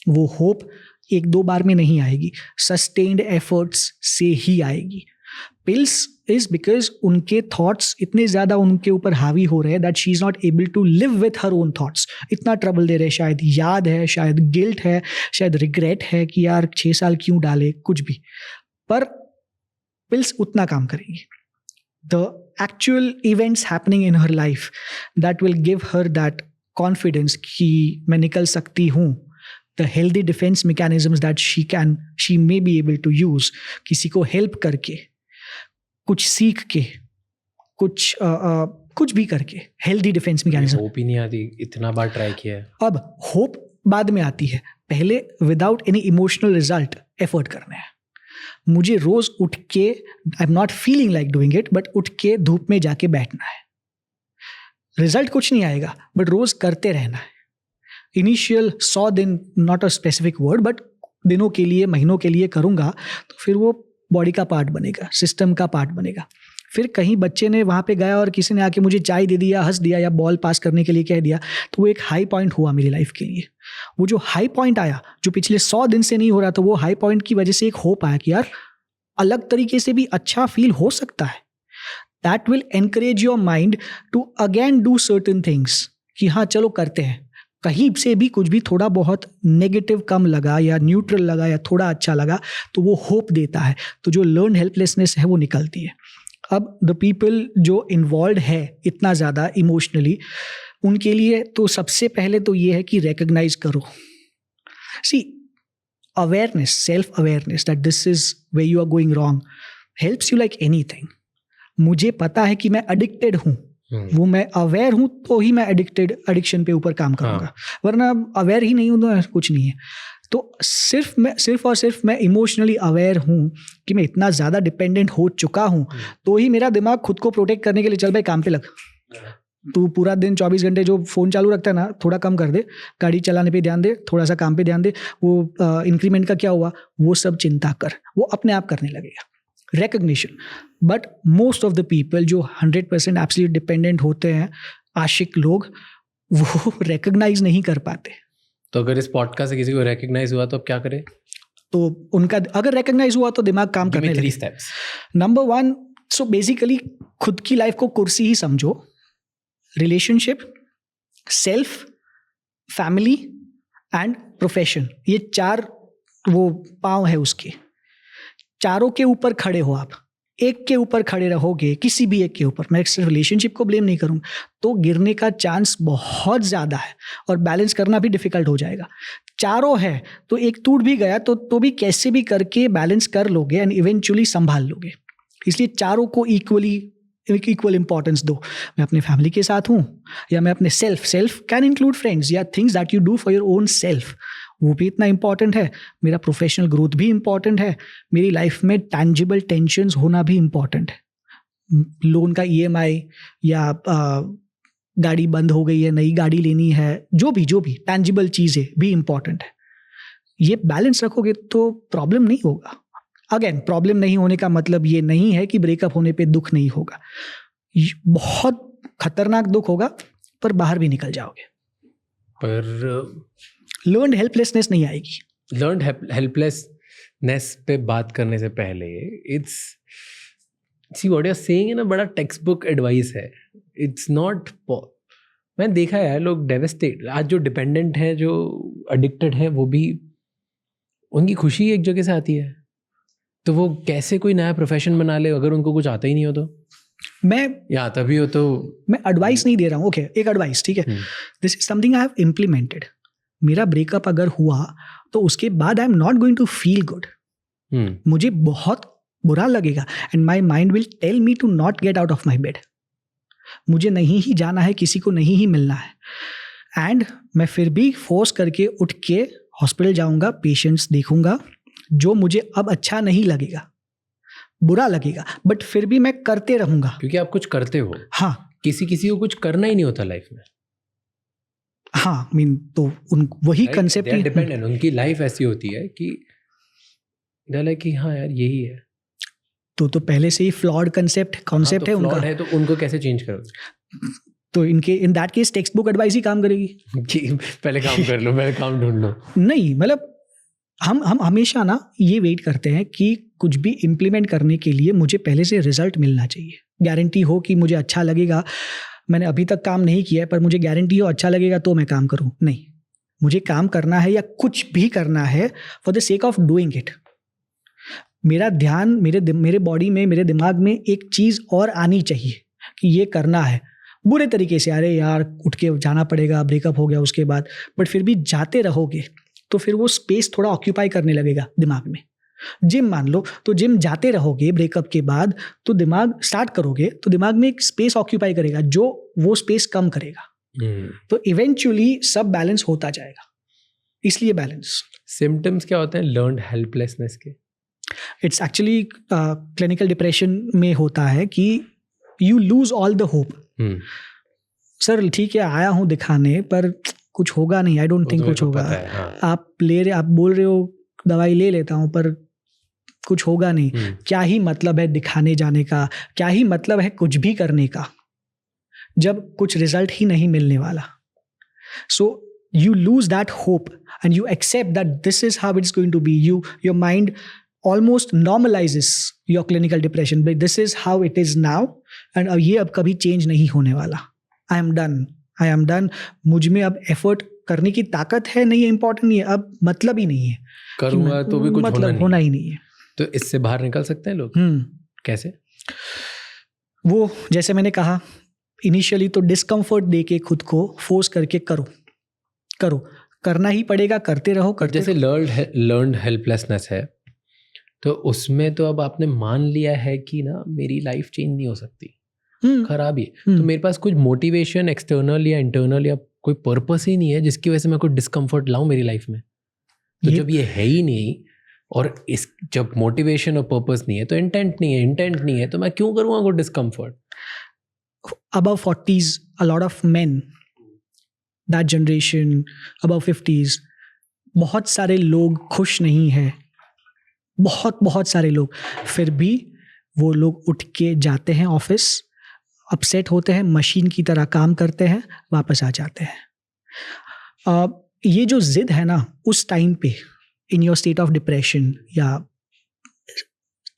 वो होप 1-2 बार में नहीं आएगी, सस्टेन्ड एफर्ट्स से ही आएगी। पिल्स इज बिकॉज उनके थॉट्स इतने ज़्यादा उनके ऊपर हावी हो रहे हैं that she is not able to live with her own thoughts. इतना ट्रबल दे रहे हैं, शायद याद है, शायद गिल्ट है, शायद रिग्रेट है कि यार 6 साल क्यों डाले, कुछ भी, पर पिल्स उतना काम करेंगी। The actual events happening in her life that will give her that confidence कि मैं निकल सकती हूँ। The healthy defence mechanisms that she may be able to use, किसी को हेल्प करके, कुछ सीख के, कुछ कुछ भी करके, हेल्दी डिफेंस मैकेनिज्म। होप ही नहीं आती, इतना बार ट्राई किया है। अब होप बाद में आती है, पहले without any emotional result effort करना है। मुझे रोज उठ के, आई am not feeling like doing it, but उठ के धूप में जाके बैठना है। रिजल्ट कुछ नहीं आएगा, बट रोज करते रहना है। इनिशियल 100 दिन, not a specific word, but दिनों के लिए, महीनों के लिए करूँगा तो फिर वो बॉडी का पार्ट बनेगा, सिस्टम का पार्ट बनेगा। फिर कहीं बच्चे ने वहाँ पे गया और किसी ने आके मुझे चाय दे दिया, हंस दिया या बॉल पास करने के लिए कह दिया, तो वो एक हाई पॉइंट हुआ मेरी लाइफ के लिए। वो जो हाई पॉइंट आया, जो पिछले 100 दिन से नहीं हो रहा था, वो हाई पॉइंट की वजह से एक होप आया कि यार अलग तरीके से भी अच्छा फील हो सकता है। That will encourage your mind to again do certain things, कि हाँ चलो करते हैं। कहीं से भी कुछ भी थोड़ा बहुत नेगेटिव कम लगा या न्यूट्रल लगा या थोड़ा अच्छा लगा तो वो होप देता है, तो जो लर्न हेल्पलेसनेस है वो निकलती है। अब द पीपल जो इन्वॉल्व है इतना ज़्यादा इमोशनली, उनके लिए तो सबसे पहले तो ये है कि रिकग्नाइज करो। See awareness, self awareness that this is way you are going wrong helps you like anything. मुझे पता है कि मैं एडिक्टेड हूँ, वो मैं अवेयर हूँ तो ही मैं एडिक्शन पे ऊपर काम करूँगा, वरना अवेयर ही नहीं हूँ तो कुछ नहीं है। तो सिर्फ और सिर्फ मैं इमोशनली अवेयर हूँ कि मैं इतना ज़्यादा डिपेंडेंट हो चुका हूँ, तो ही मेरा दिमाग खुद को प्रोटेक्ट करने के लिए, चल भाई काम पे लग, तू पूरा दिन 24 घंटे जो फ़ोन चालू रखता है ना, थोड़ा कम कर दे, गाड़ी चलाने पे ध्यान दे, थोड़ा सा काम पे ध्यान दे, वो इंक्रीमेंट का क्या हुआ वो सब चिंता कर, वो अपने आप करने लगेगा। Recognition. But most of the people जो 100% एब्सोल्यूट डिपेंडेंट होते हैं, आशिक लोग, वो रिकग्नाइज नहीं कर पाते। तो अगर इस पॉडकास्ट से किसी को रिकग्नाइज हुआ तो अब क्या करें? तो उनका अगर रिकग्नाइज हुआ तो दिमाग काम करने लगे। 3 steps. नंबर 1, सो बेसिकली खुद की लाइफ को कुर्सी ही समझो। Relationship, self, family and profession, ये 4 वो पाँव है उसके। चारों के ऊपर खड़े हो आप, एक के ऊपर खड़े रहोगे, किसी भी एक के ऊपर, मैं सिर्फ रिलेशनशिप को ब्लेम नहीं करूँगा, तो गिरने का चांस बहुत ज़्यादा है और बैलेंस करना भी डिफिकल्ट हो जाएगा। चारों है तो एक टूट भी गया तो भी कैसे भी करके बैलेंस कर लोगे एंड इवेंचुअली संभाल लोगे। इसलिए चारों को इक्वल इंपॉर्टेंस दो। मैं अपने फैमिली के साथ हूँ या मैं अपने सेल्फ कैन इंक्लूड फ्रेंड्स या things that you do for your own self, वो भी इतना इंपॉर्टेंट है। मेरा प्रोफेशनल ग्रोथ भी इंपॉर्टेंट है। मेरी लाइफ में टैंजिबल टेंशन्स होना भी इंपॉर्टेंट है। लोन का EMI या गाड़ी बंद हो गई है, नई गाड़ी लेनी है, जो भी टैंजिबल चीज़ें भी इंपॉर्टेंट है। ये बैलेंस रखोगे तो प्रॉब्लम नहीं होगा। अगेन, प्रॉब्लम नहीं होने का मतलब ये नहीं है कि ब्रेकअप होने पे दुख नहीं होगा। बहुत खतरनाक दुख होगा, पर बाहर भी निकल जाओगे। पर लर्न्ड हेल्पलेसनेस नहीं आएगी। लर्न्ड हेल्पलेसनेस पे बात करने से पहले it's see what you are saying है ना, बड़ा टेक्स्ट बुक एडवाइस है। इट्स नॉट, मैंने देखा है लोग डेवस्टेट, आज जो डिपेंडेंट है, जो एडिक्टेड है, वो भी उनकी खुशी एक जगह से आती है, तो वो कैसे कोई नया प्रोफेशन बना ले अगर उनको कुछ आता ही नहीं हो तो? मैं या आता भी हो तो मैं एडवाइस नहीं दे रहा हूँ। ओके, एक एडवाइस, ठीक है, this is something I have implemented. मेरा ब्रेकअप अगर हुआ तो उसके बाद I am not going to feel good. मुझे बहुत बुरा लगेगा and my mind will tell me to not get out of my bed. मुझे नहीं ही जाना है, किसी को नहीं ही मिलना है, एंड मैं फिर भी फोर्स करके उठ के हॉस्पिटल जाऊंगा, पेशेंट्स देखूंगा। जो मुझे अब अच्छा नहीं लगेगा, बुरा लगेगा, बट फिर भी मैं करते रहूंगा, क्योंकि आप कुछ करते हो। हाँ, किसी को कुछ करना ही नहीं होता लाइफ में। हाँ, मीन तो वही कंसेप्ट ही डिपेंडेंट, उनकी लाइफ ऐसी होती है कि डाला कि हाँ यार यही है, तो पहले से ही फ्लॉड कंसेप्ट है उनका है, तो उनको कैसे चेंज करोगे? तो in that case text book advice ही काम करेगी कि पहले काम कर लो, पहले काम ढूंढ लो। नहीं, मतलब हम हमेशा ना ये वेट करते हैं कि कुछ भी इम्प्लीमेंट करने के लिए मुझे पहले से रिजल्ट मिलना चाहिए, गारंटी हो कि मुझे अच्छा लगेगा। मैंने अभी तक काम नहीं किया है पर मुझे गारंटी हो अच्छा लगेगा तो मैं काम करूं। नहीं, मुझे काम करना है या कुछ भी करना है for the sake of doing it. मेरा ध्यान मेरे बॉडी में, मेरे दिमाग में एक चीज़ और आनी चाहिए कि ये करना है। बुरे तरीके से, अरे यार उठ के जाना पड़ेगा, ब्रेकअप हो गया उसके बाद, बट फिर भी जाते रहोगे तो फिर वो स्पेस थोड़ा ऑक्यूपाई करने लगेगा दिमाग में। जिम मान लो, तो जिम जाते रहोगे ब्रेकअप के बाद, तो दिमाग स्टार्ट करोगे तो दिमाग में एक स्पेस ऑक्यूपाई करेगा जो वो स्पेस कम करेगा, तो इवेंचुअली सब बैलेंस होता जाएगा, इसलिए बैलेंस। सिम्टम्स क्या होते हैं लर्न्ड हेल्पलेसनेस के? इट्स एक्चुअली क्लिनिकल डिप्रेशन में होता है कि you lose all the hope. Sir ठीक है, आया हूँ दिखाने पर कुछ होगा नहीं, आई डोंट थिंक कुछ होगा। हाँ। आप बोल रहे हो दवाई ले लेता हूँ पर कुछ होगा नहीं। क्या ही मतलब है दिखाने जाने का, क्या ही मतलब है कुछ भी करने का जब कुछ रिजल्ट ही नहीं मिलने वाला। सो you lose that hope and you accept that this is how it's going to be. Your mind almost normalizes your clinical depression, but this is how it is now and ये अब कभी change नहीं होने वाला। I am done। मुझ में अब effort करने की ताकत है नहीं है, important नहीं है, अब मतलब ही नहीं है, करूँगा तो भी कुछ मतलब होना ही नहीं है। तो इससे बाहर निकल सकते हैं लोग? कैसे? वो जैसे मैंने कहा इनिशियली, तो डिस्कम्फर्ट दे के खुद को फोर्स करके करो, करना ही पड़ेगा, करते रहो। जैसे लर्न्ड हेल्पलेसनेस है, तो उसमें तो अब आपने मान लिया है कि ना मेरी लाइफ चेंज नहीं हो सकती, खराब ही, तो मेरे पास कुछ मोटिवेशन एक्सटर्नल या इंटरनल या कोई पर्पस ही नहीं है जिसकी वजह से मैं कोई डिस्कम्फर्ट लाऊं मेरी लाइफ में। तो जब ये है ही नहीं और जब मोटिवेशन और पर्पस नहीं है तो इंटेंट नहीं है तो मैं क्यों करूँगा कोई discomfort? Above 40s, a lot of men, that generation, above 50s, बहुत सारे लोग खुश नहीं हैं, बहुत सारे लोग, फिर भी वो लोग उठ के जाते हैं ऑफिस, अपसेट होते हैं, मशीन की तरह काम करते हैं, वापस आ जाते हैं। ये जो जिद है ना उस टाइम पे in your state of depression या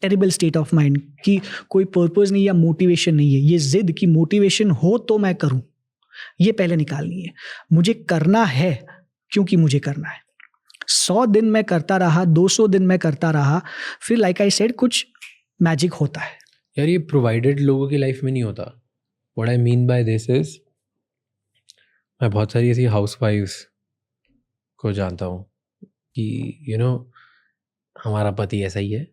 टेरिबल स्टेट ऑफ माइंड कि कोई पर्पस नहीं या मोटिवेशन नहीं है, ये जिद कि मोटिवेशन हो तो मैं करूं, ये पहले निकालनी है। मुझे करना है क्योंकि मुझे करना है। 100 दिन मैं करता रहा, 200 दिन मैं करता रहा, फिर लाइक आई सेड कुछ मैजिक होता है। यार ये प्रोवाइडेड लोगों की लाइफ में नहीं होता। What I mean by this is, मैं बहुत सारी ऐसी हाउसवाइफ्स को जानता हूँ कि हमारा पति ऐसा ही है,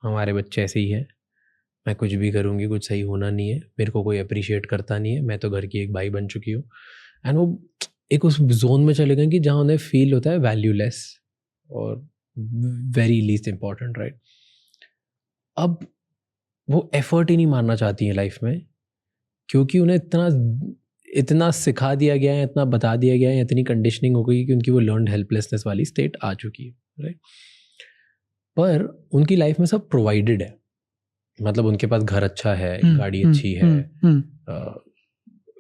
हमारे बच्चे ऐसे ही हैं, मैं कुछ भी करूँगी कुछ सही होना नहीं है, मेरे को कोई अप्रिशिएट करता नहीं है, मैं तो घर की एक बाई बन चुकी हूँ। एंड वो एक उस जोन में चले गए कि जहाँ उन्हें फील होता है वैल्यूलेस और वेरी लीस्ट इम्पॉर्टेंट, राइट? अब वो एफर्ट ही नहीं मारना चाहती हैं लाइफ में, क्योंकि उन्हें इतना सिखा दिया गया है, इतना बता दिया गया है, इतनी कंडीशनिंग हो गई कि उनकी वो लर्न्ड हेल्पलेसनेस वाली स्टेट आ चुकी है, राइट? पर उनकी लाइफ में सब प्रोवाइडेड है, मतलब उनके पास घर अच्छा है, गाड़ी अच्छी है,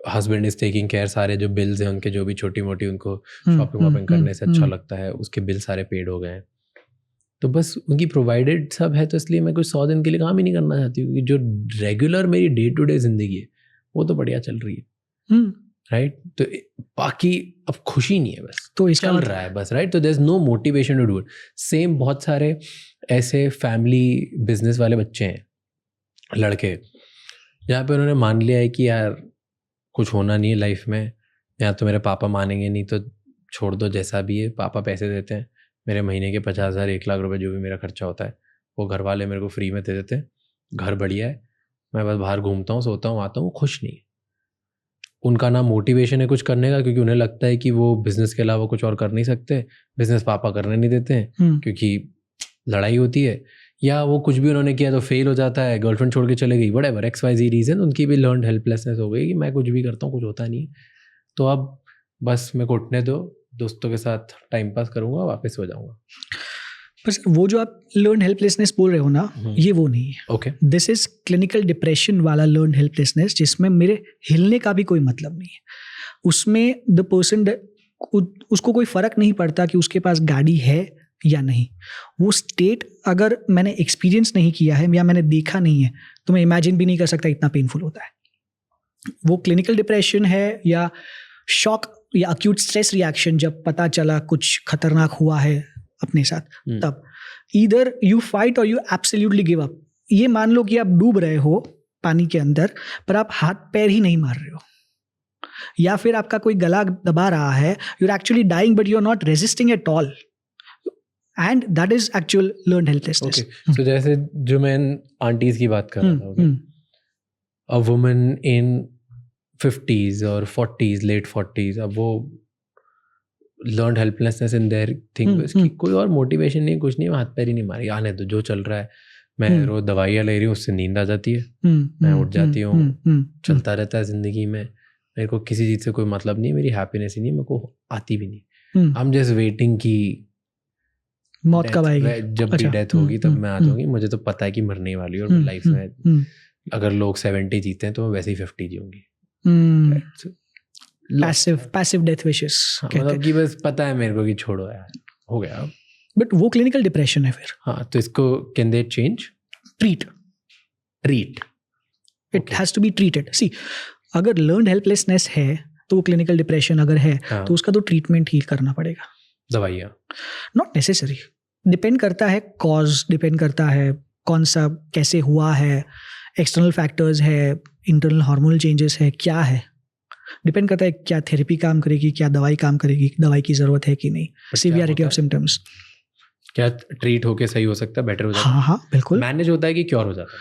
हस्बैंड इज टेकिंग केयर, सारे जो बिल्स हैं उनके, जो भी छोटी मोटी उनको शॉपिंग वॉपिंग करने से अच्छा लगता है, उसके बिल सारे पेड हो गए हैं, तो बस उनकी प्रोवाइडेड सब है। तो इसलिए मैं कुछ 100 दिन के लिए काम ही नहीं करना चाहती हूँ, क्योंकि जो रेगुलर मेरी डे टू डे जिंदगी है वो तो बढ़िया चल रही है, राइट? तो बाकी अब खुशी नहीं है, बस तो इसका चल रहा है बस, राइट? तो there is no motivation to do it. Same बहुत सारे ऐसे फैमिली बिजनेस वाले बच्चे हैं, लड़के, जहाँ पे उन्होंने मान लिया है कि यार कुछ होना नहीं है लाइफ में, या तो मेरे पापा मानेंगे नहीं तो छोड़ दो, जैसा भी है पापा पैसे देते हैं, मेरे महीने के 50,000 1 लाख रुपए जो भी मेरा खर्चा होता है वो घर वाले मेरे को फ्री में दे देते हैं, घर बढ़िया है, मैं बस बाहर घूमता हूँ, सोता हूँ, आता हूँ, खुश नहीं है। उनका ना मोटिवेशन है कुछ करने का, क्योंकि उन्हें लगता है कि वो बिजनेस के अलावा कुछ और कर नहीं सकते, बिजनेस पापा करने नहीं देते हैं क्योंकि लड़ाई होती है, या वो कुछ भी उन्होंने किया तो फेल हो जाता है, गर्लफ्रेंड छोड़ के चले गई, व्हाटएवर XYZ रीजन, उनकी भी लर्न्ड हेल्पलेसनेस हो गई कि मैं कुछ भी करता हूँ कुछ होता नहीं है, तो अब बस मेरे को उठने दो, दोस्तों के साथ टाइम पास करूँगा, वापस हो जाऊँगा। बस वो जो आप लर्न हेल्पलेसनेस बोल रहे हो ना, ये वो नहीं है। Okay, this is clinical depression वाला लर्न हेल्पलेसनेस, जिसमें मेरे हिलने का भी कोई मतलब नहीं है। उसमें द पर्सन, उसको कोई फर्क नहीं पड़ता कि उसके पास गाड़ी है या नहीं। वो स्टेट अगर मैंने एक्सपीरियंस नहीं किया है या मैंने देखा नहीं है तो मैं इमेजिन भी नहीं कर सकता इतना पेनफुल होता है। वो क्लिनिकल डिप्रेशन है या शॉक या अक्यूट स्ट्रेस रिएक्शन, जब पता चला कुछ खतरनाक हुआ है अपने साथ, तब ईदर यू फाइट और यू एब्सोल्युटली गिव अप। ये मान लो कि आप डूब रहे हो पानी के अंदर पर आप हाथ पैर ही नहीं मार रहे हो, या फिर आपका कोई गला दबा रहा है, you are actually dying but you are not resisting at all, and that is actual learned helplessness. Okay, so जैसे जो मैं आंटीज की बात कर रहा था, okay? A woman in 50s और 40s, late 40s, अब वो learned helplessness in their thing, इसकी कोई और मोटिवेशन नहीं, कुछ नहीं, हाथ पैर ही नहीं मारी, आने तो जो चल रहा है, मैं रोज दवाइयाँ ले रही हूँ, उससे नींद आ जाती है, मैं उठ जाती हूँ, चलता रहता है जिंदगी में, मेरे को किसी चीज़ से कोई मतलब नहीं, मेरी हैप्पीनेस ही नहीं, मेरे को आती भी नहीं, I'm just waiting कि मौत कब आएगी, जब भी डेथ होगी तब मैं आ जाऊंगी, मुझे तो पता है कि मरने वाली, और लाइफ में अगर लोग 70 जीते हैं तो मैं वैसे ही 50 जीऊंगी. पैसिव डेथ विशेस, मतलब कि बस पता है मेरे को कि छोड़ो यार, हो गया. बट वो क्लिनिकल डिप्रेशन है फिर. हाँ, तो इसको can they change? Treat it has to be treated. See, अगर लर्नड हेल्पलेसनेस है तो वो क्लिनिकल डिप्रेशन अगर है, तो उसका तो ट्रीटमेंट ही करना पड़ेगा. दवाइयाँ नॉट नेसेसरी, डिपेंड करता है कॉज, डिपेंड करता है कौन सा कैसे हुआ है, एक्सटर्नल फैक्टर्स है, इंटरनल हार्मोनल चेंजेस है, क्या है, डिपेंड करता है क्या थेरेपी काम करेगी, क्या दवाई काम करेगी, दवाई की जरूरत है कि नहीं, सीवियरिटी ऑफ सिम्टम्स. क्या ट्रीट होके सही हो सकता है, बेटर हो जाता है? हाँ बिल्कुल. मैनेज होता है कि क्योर हो जाता है?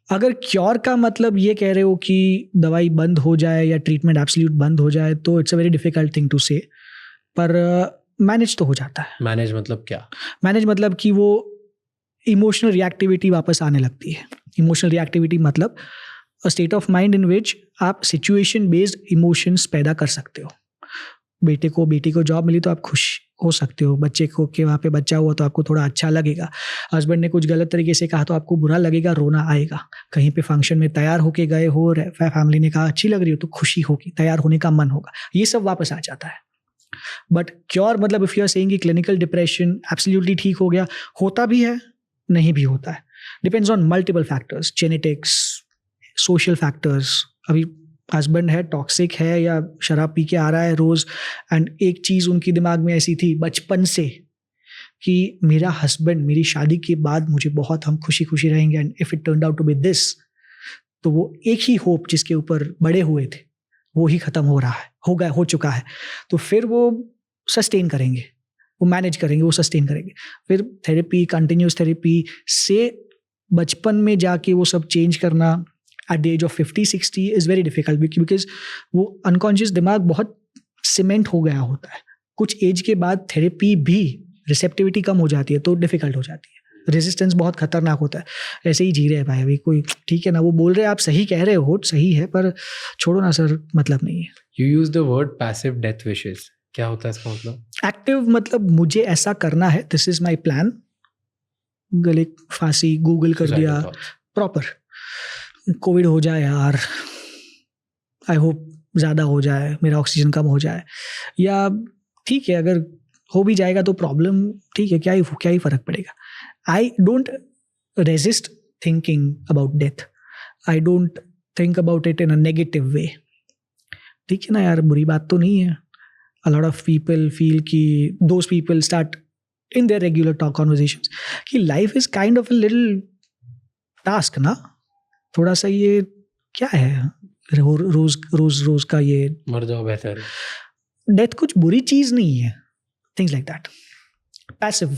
अगर क्योर का मतलब ये कह रहे हो कि दवाई बंद हो जाए या ट्रीटमेंट एब्सोल्यूट बंद हो जाए, तो it's a very difficult thing to say, पर मैनेज तो हो जाता है. मैनेज मतलब क्या? मैनेज मतलब कि वो इमोशनल रिएक्टिविटी वापस आने लगती है. इमोशनल रिएक्टिविटी मतलब a state of mind in which आप सिचुएशन बेस्ड इमोशंस पैदा कर सकते हो. बेटी को जॉब मिली तो आप खुश हो सकते हो, बच्चे को के वहाँ पे बच्चा हुआ तो आपको थोड़ा अच्छा लगेगा, हस्बैंड ने कुछ गलत तरीके से कहा तो आपको बुरा लगेगा, रोना आएगा. कहीं पे फंक्शन में तैयार होके गए हो, फैमिली ने कहा अच्छी लग रही हो तो खुशी होगी, तैयार होने का मन होगा, ये सब वापस आ जाता है. बट क्योर मतलब इफ यू आर सेइंग कि क्लिनिकल डिप्रेशन एब्सोल्युटली ठीक हो गया, होता भी है, नहीं भी होता है, depends on multiple factors, genetics, social factors. अभी हस्बैंड है, टॉक्सिक है या शराब पी के आ रहा है रोज, एंड एक चीज़ उनकी दिमाग में ऐसी थी बचपन से कि मेरा हस्बैंड मेरी शादी के बाद मुझे बहुत हम खुशी खुशी रहेंगे, and if it turned out to be this, तो वो एक ही होप जिसके ऊपर बड़े हुए थे वो ही खत्म हो रहा है, हो चुका है. तो फिर वो सस्टेन करेंगे, वो मैनेज करेंगे, वो सस्टेन करेंगे. फिर थेरेपी, कंटिन्यूस थेरेपी से बचपन में जाके वो सब चेंज करना at the age of 50-60 is very difficult because वो unconscious दिमाग बहुत सीमेंट हो गया होता है. कुछ एज के बाद थेरेपी भी रिसेप्टिविटी कम हो जाती है तो डिफिकल्ट हो जाती है, रेजिस्टेंस बहुत खतरनाक होता है. ऐसे ही जी रहे हैं भाई, अभी कोई ठीक है ना, वो बोल रहे हैं आप सही कह रहे हो, सही है, पर छोड़ो ना सर, मतलब नहीं है. You use the word passive death wishes, क्या होता है इसका मतलब? एक्टिव मतलब मुझे ऐसा करना है, दिस इज माई प्लान, गले फांसी गूगल कर दिया, प्रॉपर कोविड हो जाए यार, आई होप ज़्यादा हो जाए, मेरा ऑक्सीजन कम हो जाए, या ठीक है अगर हो भी जाएगा तो प्रॉब्लम, ठीक है, क्या ही फ़र्क पड़ेगा. I don't resist thinking about death, I don't think about it in a negative way. ठीक है ना यार, बुरी बात तो नहीं है. A lot of people feel कि those people start in their regular talk conversations कि life is kind of a little task ना, थोड़ा सा ये क्या है, रोज का ये मर जाओ बेहतर. डेथ कुछ बुरी चीज नहीं है, things like that, passive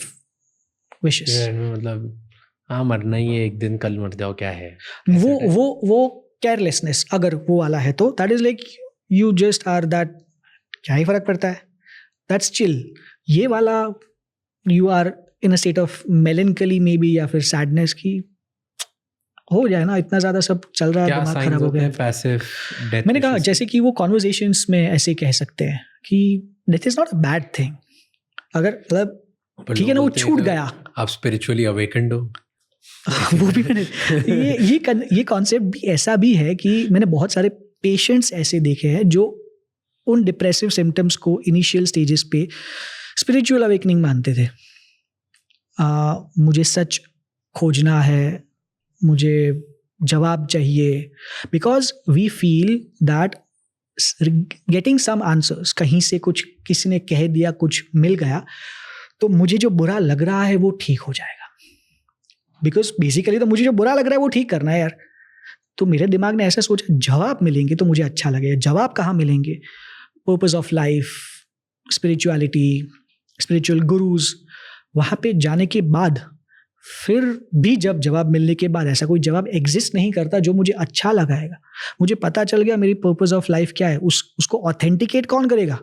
wishes. मतलब हाँ, मरना ही है, एक दिन कल मर जाओ, क्या है वो केयरलेसनेस अगर वो वाला है तो that is like you just are that, क्या ही फर्क पड़ता है, दैट्स चिल. ये वाला you are in a state of melancholy maybe, या फिर सैडनेस की हो जाए ना, इतना ज्यादा सब चल रहा है, दिमाग खराब हो गया. पैसिव डेथ, मैंने कहा जैसे कि वो कॉन्वर्जेशंस में ऐसे कह सकते हैं कि death is not a bad thing, अगर मतलब ठीक है ना, वो छूट गया, आप स्पिरिचुअली अवेकन्ड हो. वो भी मैंने ये कॉन्सेप्ट भी ऐसा भी है कि मैंने बहुत सारे पेशेंट्स ऐसे देखे हैं जो उन डिप्रेसिव सिम्टम्स को इनिशियल स्टेजेस पे स्पिरिचुअल अवेकनिंग मानते थे. मुझे सच खोजना है, मुझे जवाब चाहिए, because we feel that getting some answers, कहीं से कुछ किसी ने कह दिया, कुछ मिल गया, तो मुझे जो बुरा लग रहा है वो ठीक हो जाएगा. बिकॉज बेसिकली तो मुझे जो बुरा लग रहा है वो ठीक करना है यार. तो मेरे दिमाग ने ऐसा सोचा, जवाब मिलेंगे तो मुझे अच्छा लगेगा. जवाब कहाँ मिलेंगे? Purpose of life, spirituality, spiritual gurus, वहाँ पे जाने के बाद फिर भी जब जवाब मिलने के बाद ऐसा कोई जवाब एग्जिस्ट नहीं करता जो मुझे अच्छा लगाएगा, मुझे पता चल गया मेरी पर्पस ऑफ लाइफ क्या है, उसको ऑथेंटिकेट कौन करेगा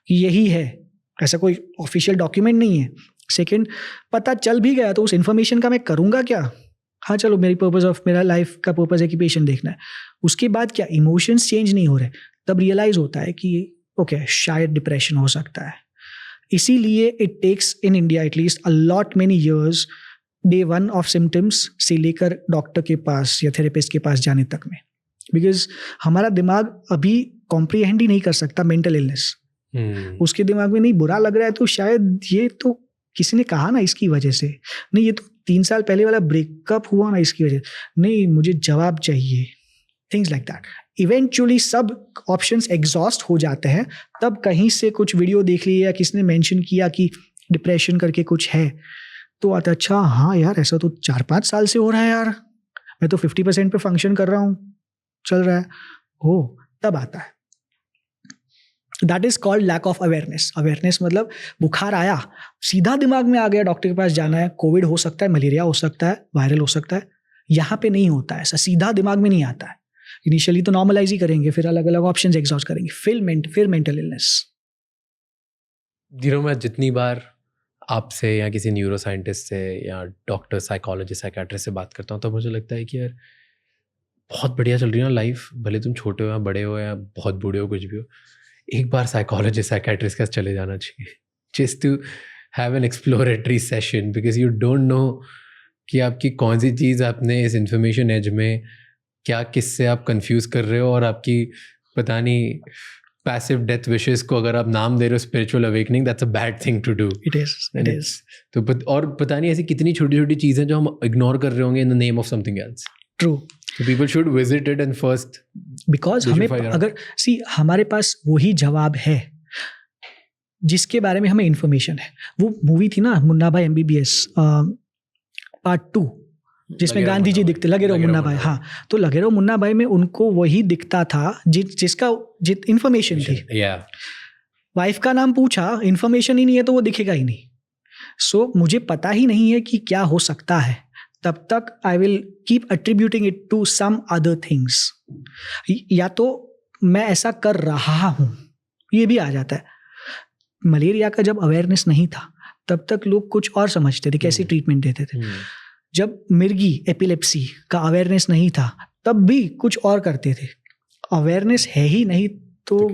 कि यही है, ऐसा कोई ऑफिशियल डॉक्यूमेंट नहीं है। सेकंड, पता चल भी गया तो उस इन्फॉर्मेशन का मैं करूँगा क्या? हाँ चलो, मेरी पर्पस ऑफ मेरा लाइफ का पर्पस है कि पेशेंट देखना है, उसके बाद क्या इमोशंस चेंज नहीं हो रहे, तब रियलाइज होता है कि ओके शायद डिप्रेशन हो सकता है। इसीलिए it takes in India at least a lot many years day 1 of symptoms से लेकर डॉक्टर के पास या थेरेपिस्ट के पास जाने तक में, बिकॉज हमारा दिमाग अभी कॉम्प्रिहेंड ही नहीं कर सकता मेंटल इलनेस। उसके दिमाग में नहीं बुरा लग रहा है तो शायद ये तो किसी ने कहा ना इसकी वजह से, नहीं ये तो 3 साल पहले वाला ब्रेकअप हुआ ना इसकी वजह, नहीं मुझे जवाब चाहिए, थिंग्स लाइक दैट। इवेंचुअली सब ऑप्शंस एग्जॉस्ट हो जाते हैं, तब कहीं से कुछ वीडियो देख लिया या किसी ने मेंशन किया कि डिप्रेशन करके कुछ है, तो आता अच्छा हाँ यार ऐसा तो 4-5 साल से हो रहा है यार, मैं तो 50% पे फंक्शन कर रहा हूँ, चल रहा है, हो तब आता है। That is called lack of awareness. Awareness मतलब बुखार आया सीधा दिमाग में आ गया डॉक्टर के पास जाना है, कोविड हो सकता है, मलेरिया हो सकता है, वायरल हो सकता है, यहाँ पे नहीं होता है ऐसा, सीधा दिमाग में नहीं आता है। इनिशियली तो नॉर्मलाइज ही करेंगे, फिर अलग अलग ऑप्शंस एग्जॉस्ट करेंगे, फिर मेंटल इलनेस। मैं जितनी बार आपसे या किसी न्यूरो साइंटिस्ट से या डॉक्टर, साइकोलॉजिस्ट, साइकेट्रिस्ट से बात करता हूँ तो मुझे लगता है कि यार बहुत बढ़िया चल रही है ना लाइफ, भले तुम छोटे हो या बड़े हो या बहुत बूढ़े हो, कुछ भी हो, एक बार साइकोलॉजिस्ट, साइकेट्रिस्ट के साथ चले जाना चाहिए, just to have an exploratory session, because you don't know कि आपकी कौन सी चीज़ आपने इस इंफॉर्मेशन एज में क्या, किससे आप कंफ्यूज कर रहे हो, और आपकी पता नहीं पैसिव डेथ विशेस को अगर आप नाम दे रहे हो spiritual awakening, that's a bad thing to do. It is तो और पता नहीं ऐसी कितनी छोटी छोटी चीज़ें जो हम इग्नोर कर रहे होंगे in the name of something else. True. So people should visit it and first, because हमें अगर हमारे पास वही जवाब है जिसके बारे में हमें इंफॉर्मेशन है। वो मूवी थी ना मुन्ना भाई MBBS पार्ट 2, जिसमें गांधी जी दिखते, लगे रहो मुन्ना भाई, हाँ, तो लगे रहो मुन्ना भाई में उनको वही दिखता था जिसका इंफॉर्मेशन थी। वाइफ का नाम पूछा, इंफॉर्मेशन ही नहीं है तो वो दिखेगा ही नहीं। सो मुझे पता ही नहीं है कि क्या हो सकता है, तब तक I will keep attributing it to some other things. या तो मैं ऐसा कर रहा हूँ, ये भी आ जाता है। मलेरिया का जब अवेयरनेस नहीं था तब तक लोग कुछ और समझते थे, कैसे ट्रीटमेंट देते थे। जब मिर्गी, एपिलेप्सी का अवेयरनेस नहीं था तब भी कुछ और करते थे। अवेयरनेस है ही नहीं तो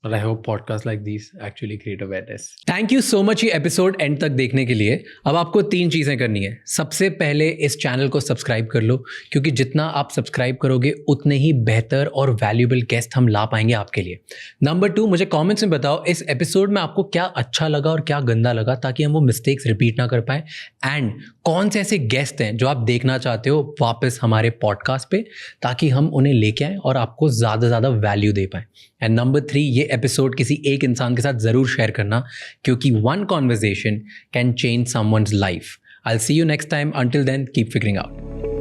Well, I hope podcasts like these actually create awareness. Thank you so much ये एपिसोड एंड तक देखने के लिए। अब आपको 3 चीज़ें करनी है। सबसे पहले इस चैनल को सब्सक्राइब कर लो, क्योंकि जितना आप सब्सक्राइब करोगे उतने ही बेहतर और वैल्यूएबल गेस्ट हम ला पाएंगे आपके लिए। नंबर 2, मुझे कमेंट्स में बताओ इस एपिसोड में आपको क्या अच्छा लगा और क्या गंदा लगा, ताकि हम वो मिस्टेक्स रिपीट ना कर पाए। एंड कौन से ऐसे गेस्ट हैं जो आप देखना चाहते हो वापस हमारे पॉडकास्ट पे, ताकि हम उन्हें लेके आएँ और आपको ज़्यादा ज़्यादा वैल्यू दे पाएँ। एंड नंबर 3, ये एपिसोड किसी एक इंसान के साथ ज़रूर शेयर करना, क्योंकि one conversation can change someone's life. I'll see you next time. Until then, keep figuring out.